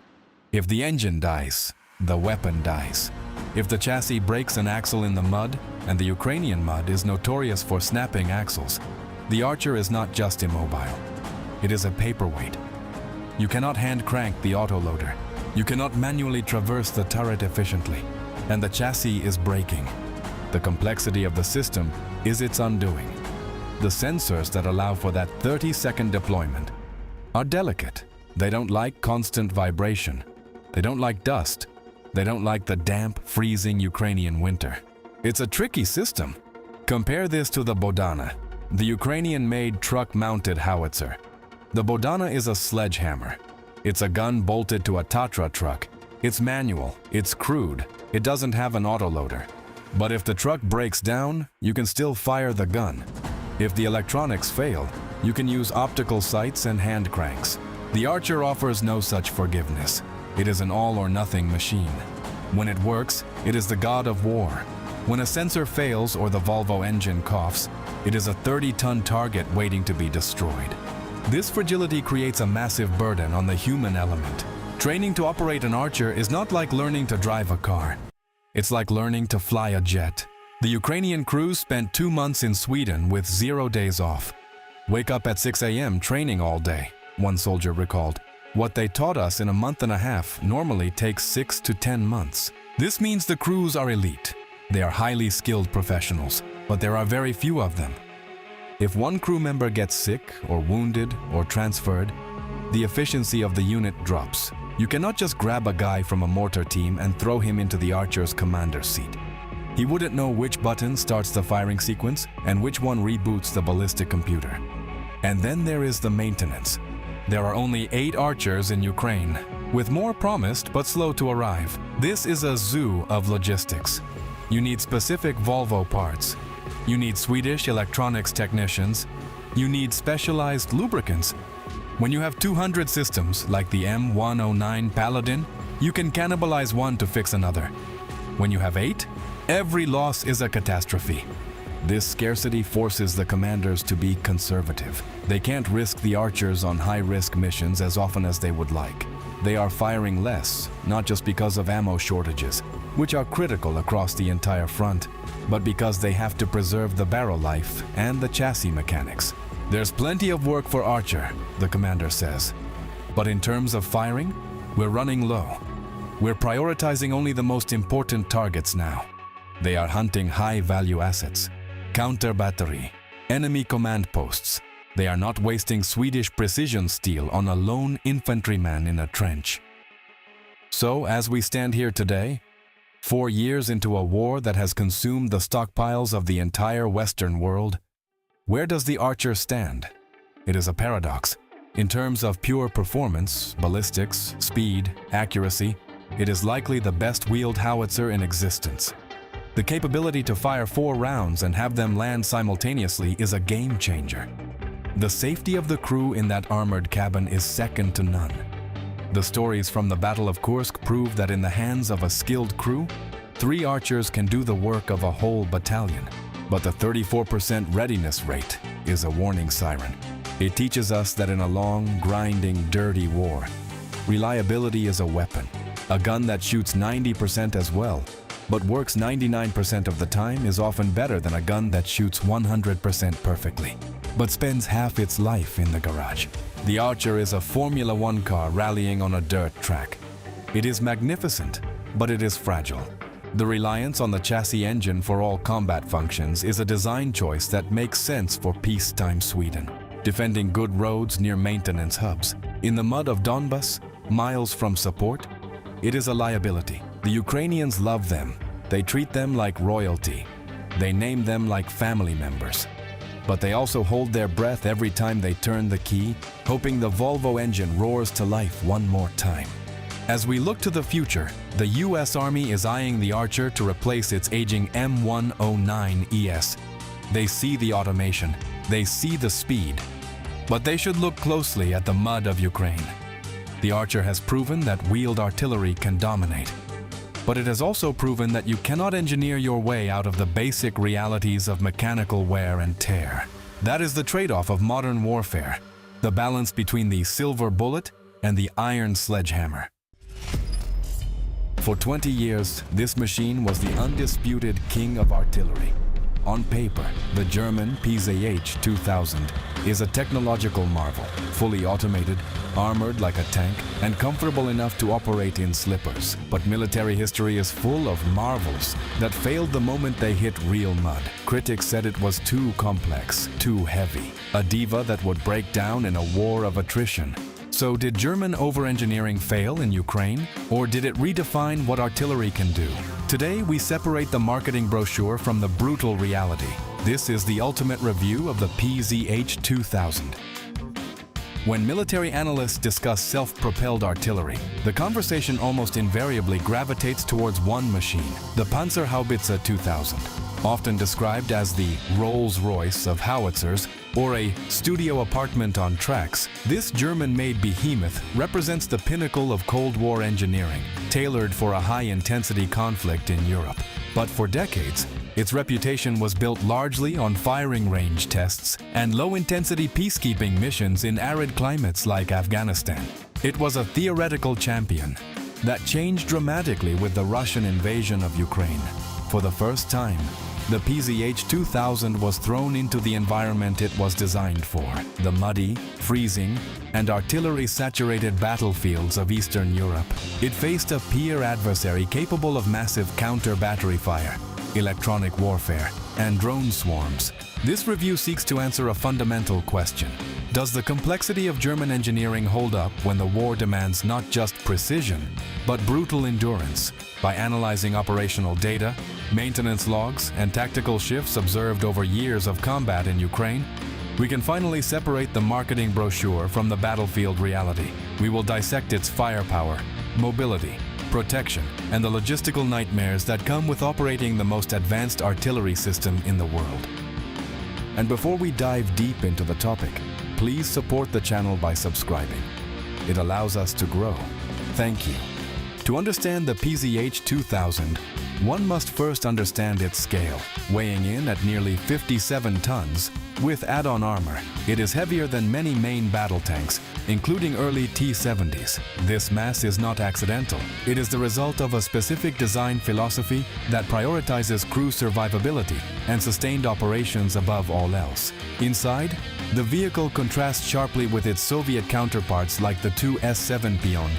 If the engine dies, the weapon dies. If the chassis breaks an axle in the mud, and the Ukrainian mud is notorious for snapping axles, the Archer is not just immobile. It is a paperweight. You cannot hand crank the autoloader. You cannot manually traverse the turret efficiently, and the chassis is breaking. The complexity of the system is its undoing. The sensors that allow for that 30-second deployment are delicate. They don't like constant vibration. They don't like dust. They don't like the damp, freezing Ukrainian winter. It's a tricky system. Compare this to the Bodana, the Ukrainian-made truck-mounted howitzer. The Bodana is a sledgehammer. It's a gun bolted to a Tatra truck. It's manual, it's crude, it doesn't have an autoloader. But if the truck breaks down, you can still fire the gun. If the electronics fail, you can use optical sights and hand cranks. The Archer offers no such forgiveness. It is an all-or-nothing machine. When it works, it is the god of war. When a sensor fails or the Volvo engine coughs, it is a 30-ton target waiting to be destroyed. This fragility creates a massive burden on the human element. Training to operate an Archer is not like learning to drive a car. It's like learning to fly a jet. The Ukrainian crew spent 2 months in Sweden with 0 days off. Wake up at 6 a.m. training all day, one soldier recalled. What they taught us in a month and a half normally takes 6 to 10 months. This means the crews are elite. They are highly skilled professionals, but there are very few of them. If one crew member gets sick or wounded or transferred, the efficiency of the unit drops. You cannot just grab a guy from a mortar team and throw him into the Archer's commander's seat. He wouldn't know which button starts the firing sequence and which one reboots the ballistic computer. And then there is the maintenance. There are only 8 Archers in Ukraine, with more promised but slow to arrive. This is a zoo of logistics. You need specific Volvo parts. You need Swedish electronics technicians. You need specialized lubricants. When you have 200 systems, like the M109 Paladin, you can cannibalize one to fix another. When you have 8, every loss is a catastrophe. This scarcity forces the commanders to be conservative. They can't risk the Archers on high-risk missions as often as they would like. They are firing less, not just because of ammo shortages, which are critical across the entire front, but because they have to preserve the barrel life and the chassis mechanics. There's plenty of work for Archer, the commander says. But in terms of firing, we're running low. We're prioritizing only the most important targets now. They are hunting high-value assets, counter battery, enemy command posts. They are not wasting Swedish precision steel on a lone infantryman in a trench. So, as we stand here today, 4 years into a war that has consumed the stockpiles of the entire Western world, where does the Archer stand? It is a paradox. In terms of pure performance, ballistics, speed, accuracy, it is likely the best wheeled howitzer in existence. The capability to fire 4 rounds and have them land simultaneously is a game changer. The safety of the crew in that armored cabin is second to none. The stories from the Battle of Kursk prove that in the hands of a skilled crew, 3 archers can do the work of a whole battalion. But the 34% readiness rate is a warning siren. It teaches us that in a long, grinding, dirty war, reliability is a weapon. A gun that shoots 90% as well, but works 99% of the time is often better than a gun that shoots 100% perfectly, but spends half its life in the garage. The Archer is a Formula One car rallying on a dirt track. It is magnificent, but it is fragile. The reliance on the chassis engine for all combat functions is a design choice that makes sense for peacetime Sweden, defending good roads near maintenance hubs. In the mud of Donbas, miles from support, it is a liability. The Ukrainians love them. They treat them like royalty. They name them like family members. But they also hold their breath every time they turn the key, hoping the Volvo engine roars to life one more time. As we look to the future, the US Army is eyeing the Archer to replace its aging M109 ES. They see the automation, they see the speed, but they should look closely at the mud of Ukraine. The Archer has proven that wheeled artillery can dominate. But it has also proven that you cannot engineer your way out of the basic realities of mechanical wear and tear. That is the trade-off of modern warfare, the balance between the silver bullet and the iron sledgehammer. For 20 years, this machine was the undisputed king of artillery. On paper, the German PZH 2000 is a technological marvel, fully automated, armored like a tank, and comfortable enough to operate in slippers. But military history is full of marvels that failed the moment they hit real mud. Critics said it was too complex, too heavy, a diva that would break down in a war of attrition. So did German over-engineering fail in Ukraine, or did it redefine what artillery can do? Today, we separate the marketing brochure from the brutal reality. This is the ultimate review of the PZH 2000. When military analysts discuss self-propelled artillery, the conversation almost invariably gravitates towards one machine, the Panzerhaubitze 2000. Often described as the Rolls-Royce of howitzers or a studio apartment on tracks, this German-made behemoth represents the pinnacle of Cold War engineering, tailored for a high-intensity conflict in Europe. But for decades, its reputation was built largely on firing range tests and low-intensity peacekeeping missions in arid climates like Afghanistan. It was a theoretical champion that changed dramatically with the Russian invasion of Ukraine. For the first time, the PZH 2000 was thrown into the environment it was designed for, the muddy, freezing, and artillery-saturated battlefields of Eastern Europe. It faced a peer adversary capable of massive counter-battery fire, electronic warfare, and drone swarms. This review seeks to answer a fundamental question. Does the complexity of German engineering hold up when the war demands not just precision, but brutal endurance? By analyzing operational data, maintenance logs, and tactical shifts observed over years of combat in Ukraine, we can finally separate the marketing brochure from the battlefield reality. We will dissect its firepower, mobility, protection, and the logistical nightmares that come with operating the most advanced artillery system in the world. And before we dive deep into the topic, please support the channel by subscribing. It allows us to grow. Thank you. To understand the PZH 2000, one must first understand its scale. Weighing in at nearly 57 tons, with add-on armor, it is heavier than many main battle tanks, including early T-70s. This mass is not accidental. It is the result of a specific design philosophy that prioritizes crew survivability and sustained operations above all else. Inside, the vehicle contrasts sharply with its Soviet counterparts like the two S-7 Pion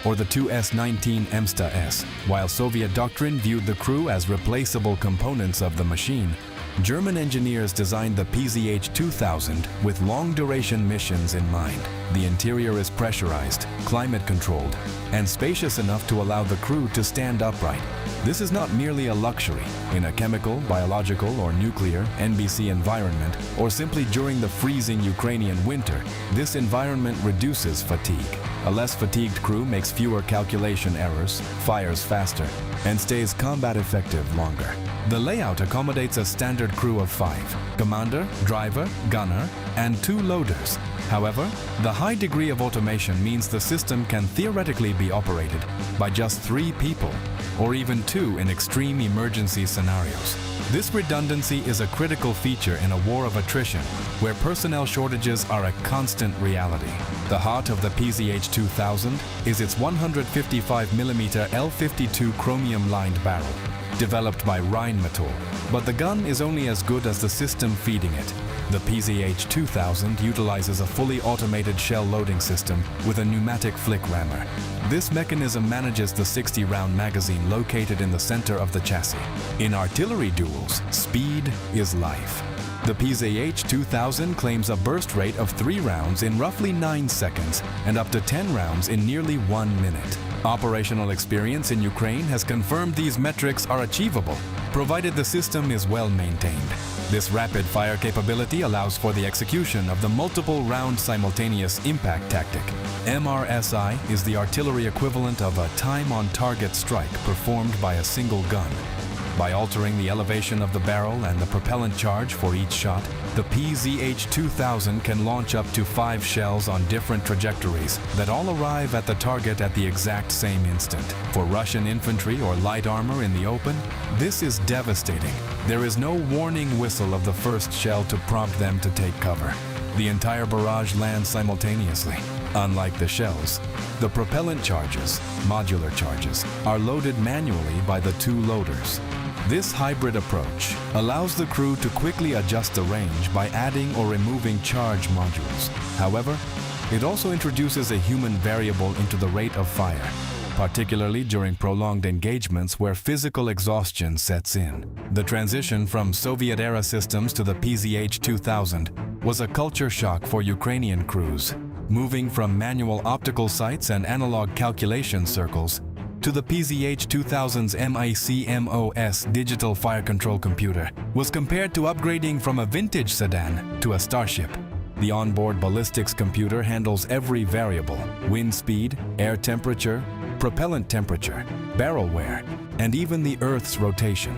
or the two S-19 Emsta S. While Soviet Doctrine viewed the crew as replaceable components of the machine, German engineers designed the PZH 2000 with long-duration missions in mind. The interior is pressurized, climate-controlled, and spacious enough to allow the crew to stand upright. This is not merely a luxury in a chemical, biological, or nuclear NBC environment, or simply during the freezing Ukrainian winter. This environment reduces fatigue. A less fatigued crew makes fewer calculation errors, fires faster, and stays combat effective longer. The layout accommodates a standard crew of 5: commander, driver, gunner, and 2 loaders. However, the high degree of automation means the system can theoretically be operated by just 3 people, or even 2 in extreme emergency scenarios. This redundancy is a critical feature in a war of attrition, where personnel shortages are a constant reality. The heart of the PZH-2000 is its 155mm L52 chromium-lined barrel, developed by Rheinmetall, but the gun is only as good as the system feeding it. The PZH-2000 utilizes a fully automated shell loading system with a pneumatic flick rammer. This mechanism manages the 60-round magazine located in the center of the chassis. In artillery duels, speed is life. The PZH-2000 claims a burst rate of 3 rounds in roughly 9 seconds and up to 10 rounds in nearly 1 minute. Operational experience in Ukraine has confirmed these metrics are achievable, provided the system is well maintained. This rapid fire capability allows for the execution of the multiple round simultaneous impact tactic. MRSI is the artillery equivalent of a time-on-target strike performed by a single gun. By altering the elevation of the barrel and the propellant charge for each shot, the PZH-2000 can launch up to 5 shells on different trajectories that all arrive at the target at the exact same instant. For Russian infantry or light armor in the open, this is devastating. There is no warning whistle of the first shell to prompt them to take cover. The entire barrage lands simultaneously. Unlike the shells, the propellant charges, modular charges, are loaded manually by the 2 loaders. This hybrid approach allows the crew to quickly adjust the range by adding or removing charge modules. However, it also introduces a human variable into the rate of fire, particularly during prolonged engagements where physical exhaustion sets in. The transition from Soviet-era systems to the PZH-2000 was a culture shock for Ukrainian crews, moving from manual optical sights and analog calculation circles to the PZH-2000's MICMOS digital fire control computer was compared to upgrading from a vintage sedan to a starship. The onboard ballistics computer handles every variable: wind speed, air temperature, propellant temperature, barrel wear, and even the Earth's rotation.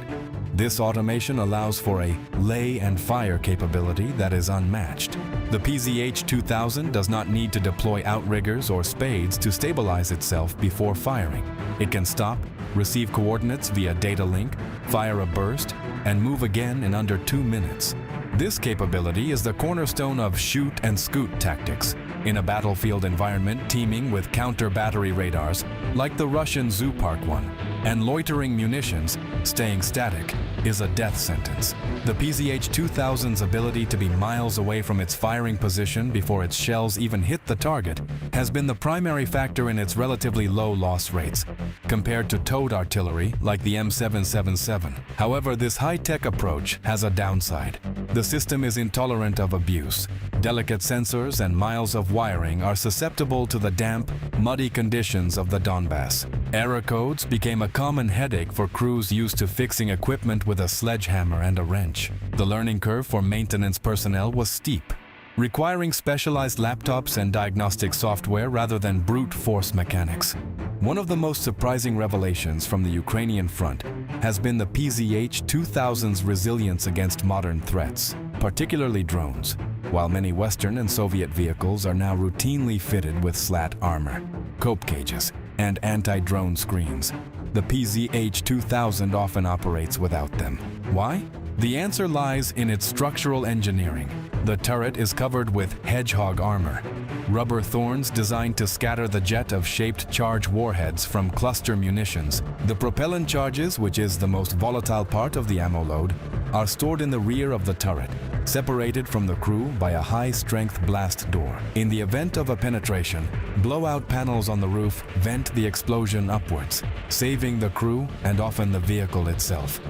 This automation allows for a lay and fire capability that is unmatched. The PZH-2000 does not need to deploy outriggers or spades to stabilize itself before firing. It can stop, receive coordinates via data link, fire a burst, and move again in under 2 minutes. This capability is the cornerstone of shoot and scoot tactics in a battlefield environment teeming with counter-battery radars like the Russian Zoopark one, and loitering munitions. Staying static is a death sentence. The PZH-2000's ability to be miles away from its firing position before its shells even hit the target has been the primary factor in its relatively low loss rates, compared to towed artillery like the M777. However, this high-tech approach has a downside. The system is intolerant of abuse. Delicate sensors and miles of wiring are susceptible to the damp, muddy conditions of the Donbass. Error codes became a common headache for crews used to fixing equipment with a sledgehammer and a wrench. The learning curve for maintenance personnel was steep, requiring specialized laptops and diagnostic software rather than brute force mechanics. One of the most surprising revelations from the Ukrainian front has been the PZH-2000's resilience against modern threats, particularly drones. While many Western and Soviet vehicles are now routinely fitted with slat armor, cope cages, and anti-drone screens, the PZH-2000 often operates without them. Why? The answer lies in its structural engineering. The turret is covered with hedgehog armor, rubber thorns designed to scatter the jet of shaped charge warheads from cluster munitions. The propellant charges, which is the most volatile part of the ammo load, are stored in the rear of the turret, separated from the crew by a high-strength blast door. In the event of a penetration, blowout panels on the roof vent the explosion upwards, saving the crew and often the vehicle itself.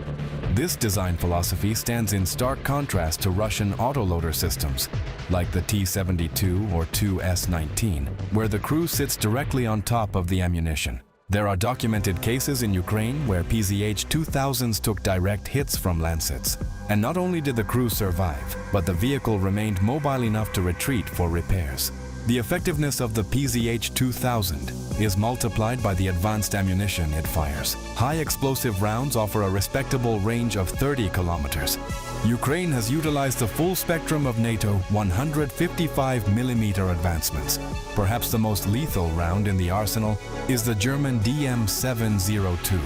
This design philosophy stands in stark contrast to Russian autoloader systems, like the T-72 or Tu-S-19, where the crew sits directly on top of the ammunition. There are documented cases in Ukraine where PZH-2000s took direct hits from Lancets. And not only did the crew survive, but the vehicle remained mobile enough to retreat for repairs. The effectiveness of the PZH-2000 is multiplied by the advanced ammunition it fires. High explosive rounds offer a respectable range of 30 kilometers. Ukraine has utilized the full spectrum of NATO 155mm advancements. Perhaps the most lethal round in the arsenal is the German DM-702,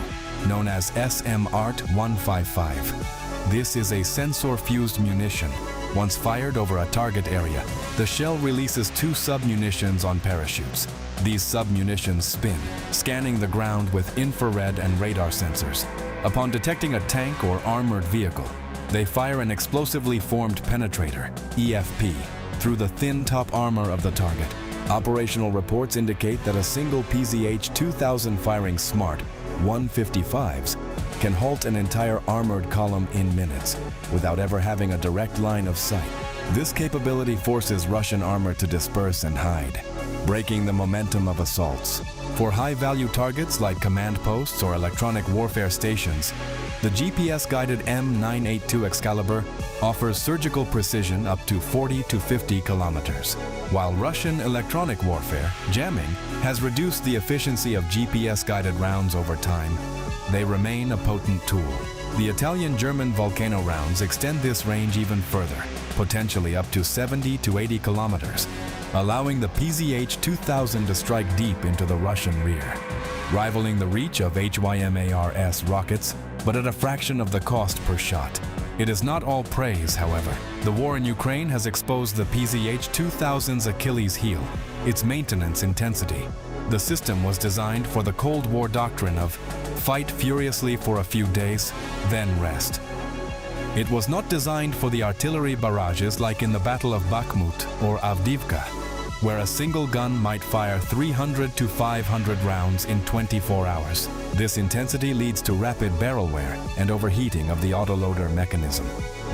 known as SM-ART 155. This is a sensor-fused munition. Once fired over a target area, the shell releases 2 sub-munitions on parachutes. These sub-munitions spin, scanning the ground with infrared and radar sensors. Upon detecting a tank or armored vehicle, they fire an explosively formed penetrator, EFP, through the thin top armor of the target. Operational reports indicate that a single PZH-2000 firing SMART 155s can halt an entire armored column in minutes without ever having a direct line of sight. This capability forces Russian armor to disperse and hide, breaking the momentum of assaults. For high-value targets like command posts or electronic warfare stations, the GPS-guided M982 Excalibur offers surgical precision up to 40 to 50 kilometers. While Russian electronic warfare, jamming, has reduced the efficiency of GPS-guided rounds over time, they remain a potent tool. The Italian-German Volcano rounds extend this range even further, potentially up to 70 to 80 kilometers, allowing the PZH-2000 to strike deep into the Russian rear, rivaling the reach of HYMARS rockets, but at a fraction of the cost per shot. It is not all praise, however. The war in Ukraine has exposed the PZH-2000's Achilles heel, its maintenance intensity. The system was designed for the Cold War doctrine of fight furiously for a few days, then rest. It was not designed for the artillery barrages like in the Battle of Bakhmut or Avdiivka, where a single gun might fire 300 to 500 rounds in 24 hours. This intensity leads to rapid barrel wear and overheating of the autoloader mechanism.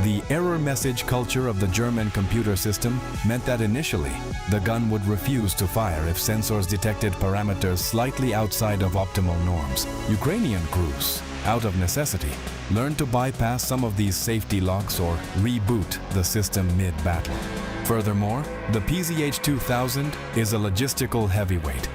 The error message culture of the German computer system meant that initially, the gun would refuse to fire if sensors detected parameters slightly outside of optimal norms. Ukrainian crews, out of necessity, learned to bypass some of these safety locks or reboot the system mid-battle. Furthermore, the PZH-2000 is a logistical heavyweight.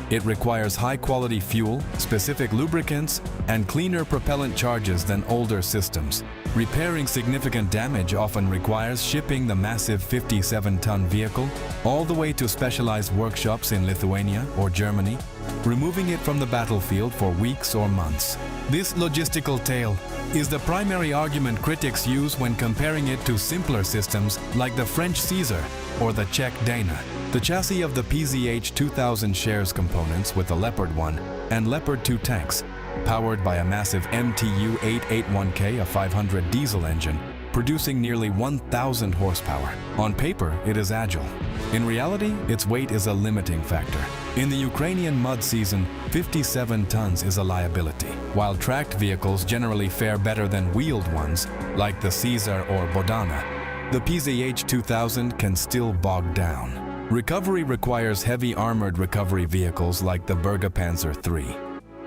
It requires high-quality fuel, specific lubricants, and cleaner propellant charges than older systems. Repairing significant damage often requires shipping the massive 57-ton vehicle all the way to specialized workshops in Lithuania or Germany, removing it from the battlefield for weeks or months. This logistical tale is the primary argument critics use when comparing it to simpler systems like the French Caesar or the Czech Dana. The chassis of the PZH-2000 shares components with the Leopard 1 and Leopard 2 tanks, powered by a massive MTU-881K, a 500 diesel engine, producing nearly 1,000 horsepower. On paper, it is agile. In reality, its weight is a limiting factor. In the Ukrainian mud season, 57 tons is a liability. While tracked vehicles generally fare better than wheeled ones, like the Caesar or Bodana, the PZH-2000 can still bog down. Recovery requires heavy armored recovery vehicles like the Bergapanzer III.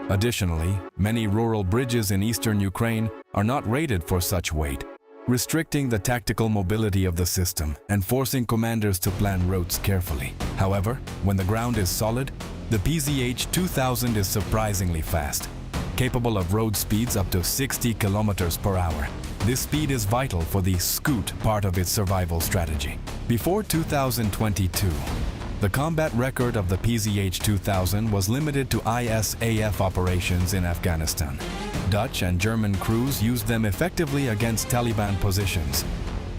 Additionally, many rural bridges in eastern Ukraine are not rated for such weight, restricting the tactical mobility of the system and forcing commanders to plan routes carefully. However, when the ground is solid, the PZH-2000 is surprisingly fast, capable of road speeds up to 60 kilometers per hour. This speed is vital for the scoot part of its survival strategy. Before 2022, the combat record of the PZH-2000 was limited to ISAF operations in Afghanistan. Dutch and German crews used them effectively against Taliban positions.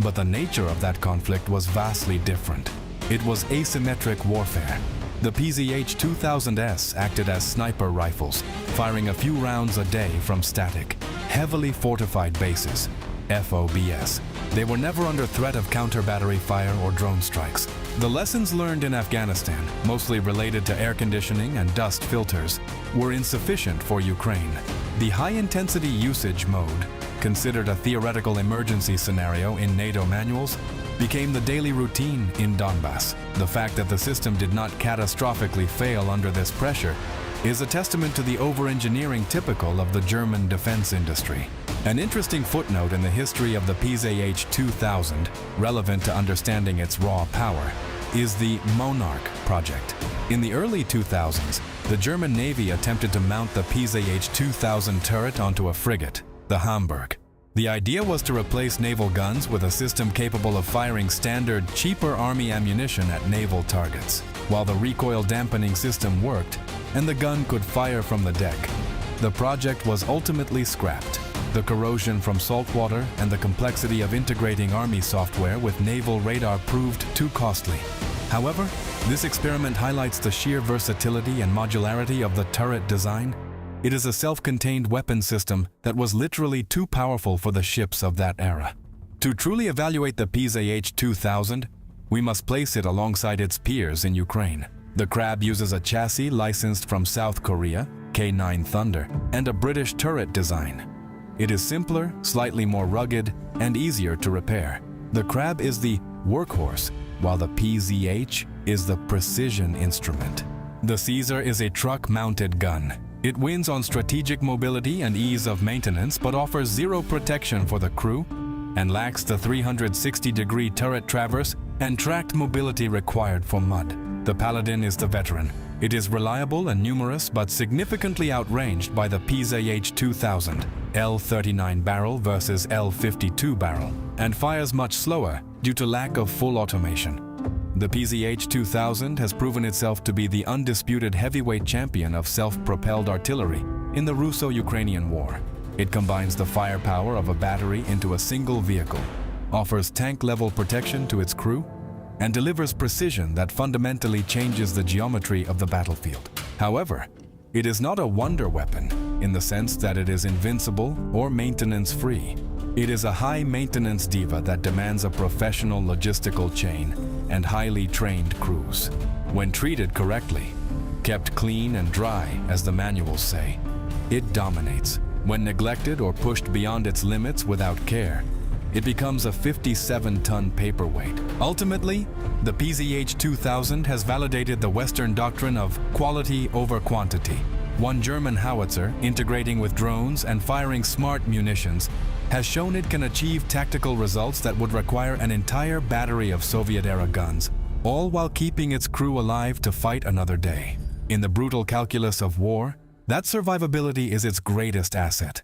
But the nature of that conflict was vastly different. It was asymmetric warfare. The PZH-2000S acted as sniper rifles, firing a few rounds a day from static, heavily fortified bases, FOBS. They were never under threat of counter-battery fire or drone strikes. The lessons learned in Afghanistan, mostly related to air conditioning and dust filters, were insufficient for Ukraine. The high-intensity usage mode, considered a theoretical emergency scenario in NATO manuals, became the daily routine in Donbass. The fact that the system did not catastrophically fail under this pressure is a testament to the over-engineering typical of the German defense industry. An interesting footnote in the history of the PZH-2000, relevant to understanding its raw power, is the Monarch project. In the early 2000s, the German Navy attempted to mount the PZH-2000 turret onto a frigate, the Hamburg. The idea was to replace naval guns with a system capable of firing standard, cheaper Army ammunition at naval targets, while the recoil dampening system worked and the gun could fire from the deck. The project was ultimately scrapped. The corrosion from salt water and the complexity of integrating Army software with naval radar proved too costly. However, this experiment highlights the sheer versatility and modularity of the turret design. It is a self-contained weapon system that was literally too powerful for the ships of that era. To truly evaluate the PZH-2000, we must place it alongside its peers in Ukraine. The Crab uses a chassis licensed from South Korea, K9 Thunder, and a British turret design. It is simpler, slightly more rugged, and easier to repair. The Crab is the workhorse, while the PZH is the precision instrument. The Caesar is a truck-mounted gun. It wins on strategic mobility and ease of maintenance, but offers zero protection for the crew and lacks the 360-degree turret traverse and tracked mobility required for mud. The Paladin is the veteran. It is reliable and numerous, but significantly outranged by the PZH-2000, L39 barrel versus L52 barrel, and fires much slower due to lack of full automation. The PZH-2000 has proven itself to be the undisputed heavyweight champion of self-propelled artillery in the Russo-Ukrainian War. It combines the firepower of a battery into a single vehicle, offers tank-level protection to its crew, and delivers precision that fundamentally changes the geometry of the battlefield. However, it is not a wonder weapon in the sense that it is invincible or maintenance-free. It is a high-maintenance diva that demands a professional logistical chain and highly trained crews. When treated correctly, kept clean and dry, as the manuals say, it dominates. When neglected or pushed beyond its limits without care, it becomes a 57-ton paperweight. Ultimately, the PZH-2000 has validated the Western doctrine of quality over quantity. One German howitzer, integrating with drones and firing smart munitions, has shown it can achieve tactical results that would require an entire battery of Soviet-era guns, all while keeping its crew alive to fight another day. In the brutal calculus of war, that survivability is its greatest asset.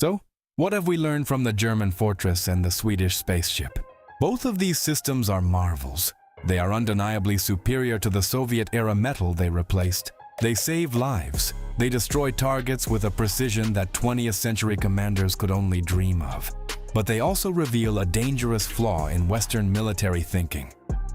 So, what have we learned from the German fortress and the Swedish spaceship? Both of these systems are marvels. They are undeniably superior to the Soviet-era metal they replaced. They save lives. They destroy targets with a precision that 20th century commanders could only dream of. But they also reveal a dangerous flaw in Western military thinking.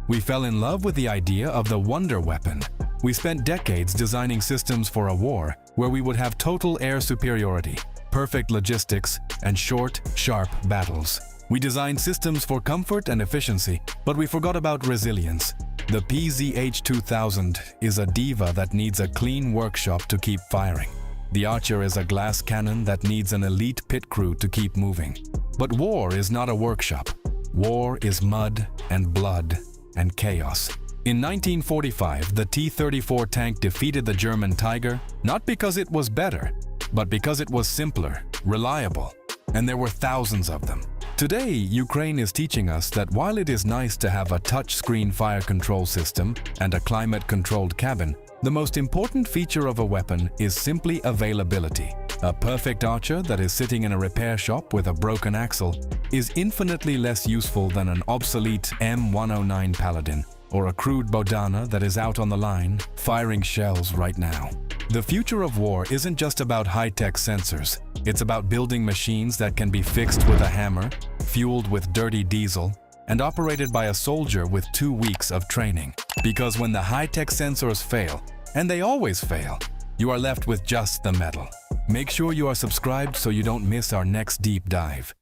We fell in love with the idea of the wonder weapon. We spent decades designing systems for a war where we would have total air superiority, perfect logistics, and short, sharp battles. We designed systems for comfort and efficiency, but we forgot about resilience. The PZH-2000 is a diva that needs a clean workshop to keep firing. The Archer is a glass cannon that needs an elite pit crew to keep moving. But war is not a workshop. War is mud and blood and chaos. In 1945, the T-34 tank defeated the German Tiger not because it was better, but because it was simpler, reliable, and there were thousands of them. Today, Ukraine is teaching us that while it is nice to have a touchscreen fire control system and a climate-controlled cabin, the most important feature of a weapon is simply availability. A perfect Archer that is sitting in a repair shop with a broken axle is infinitely less useful than an obsolete M109 Paladin or a crude Bodana that is out on the line firing shells right now. The future of war isn't just about high-tech sensors. It's about building machines that can be fixed with a hammer, fueled with dirty diesel, and operated by a soldier with 2 weeks of training. Because when the high-tech sensors fail, and they always fail, you are left with just the metal. Make sure you are subscribed so you don't miss our next deep dive.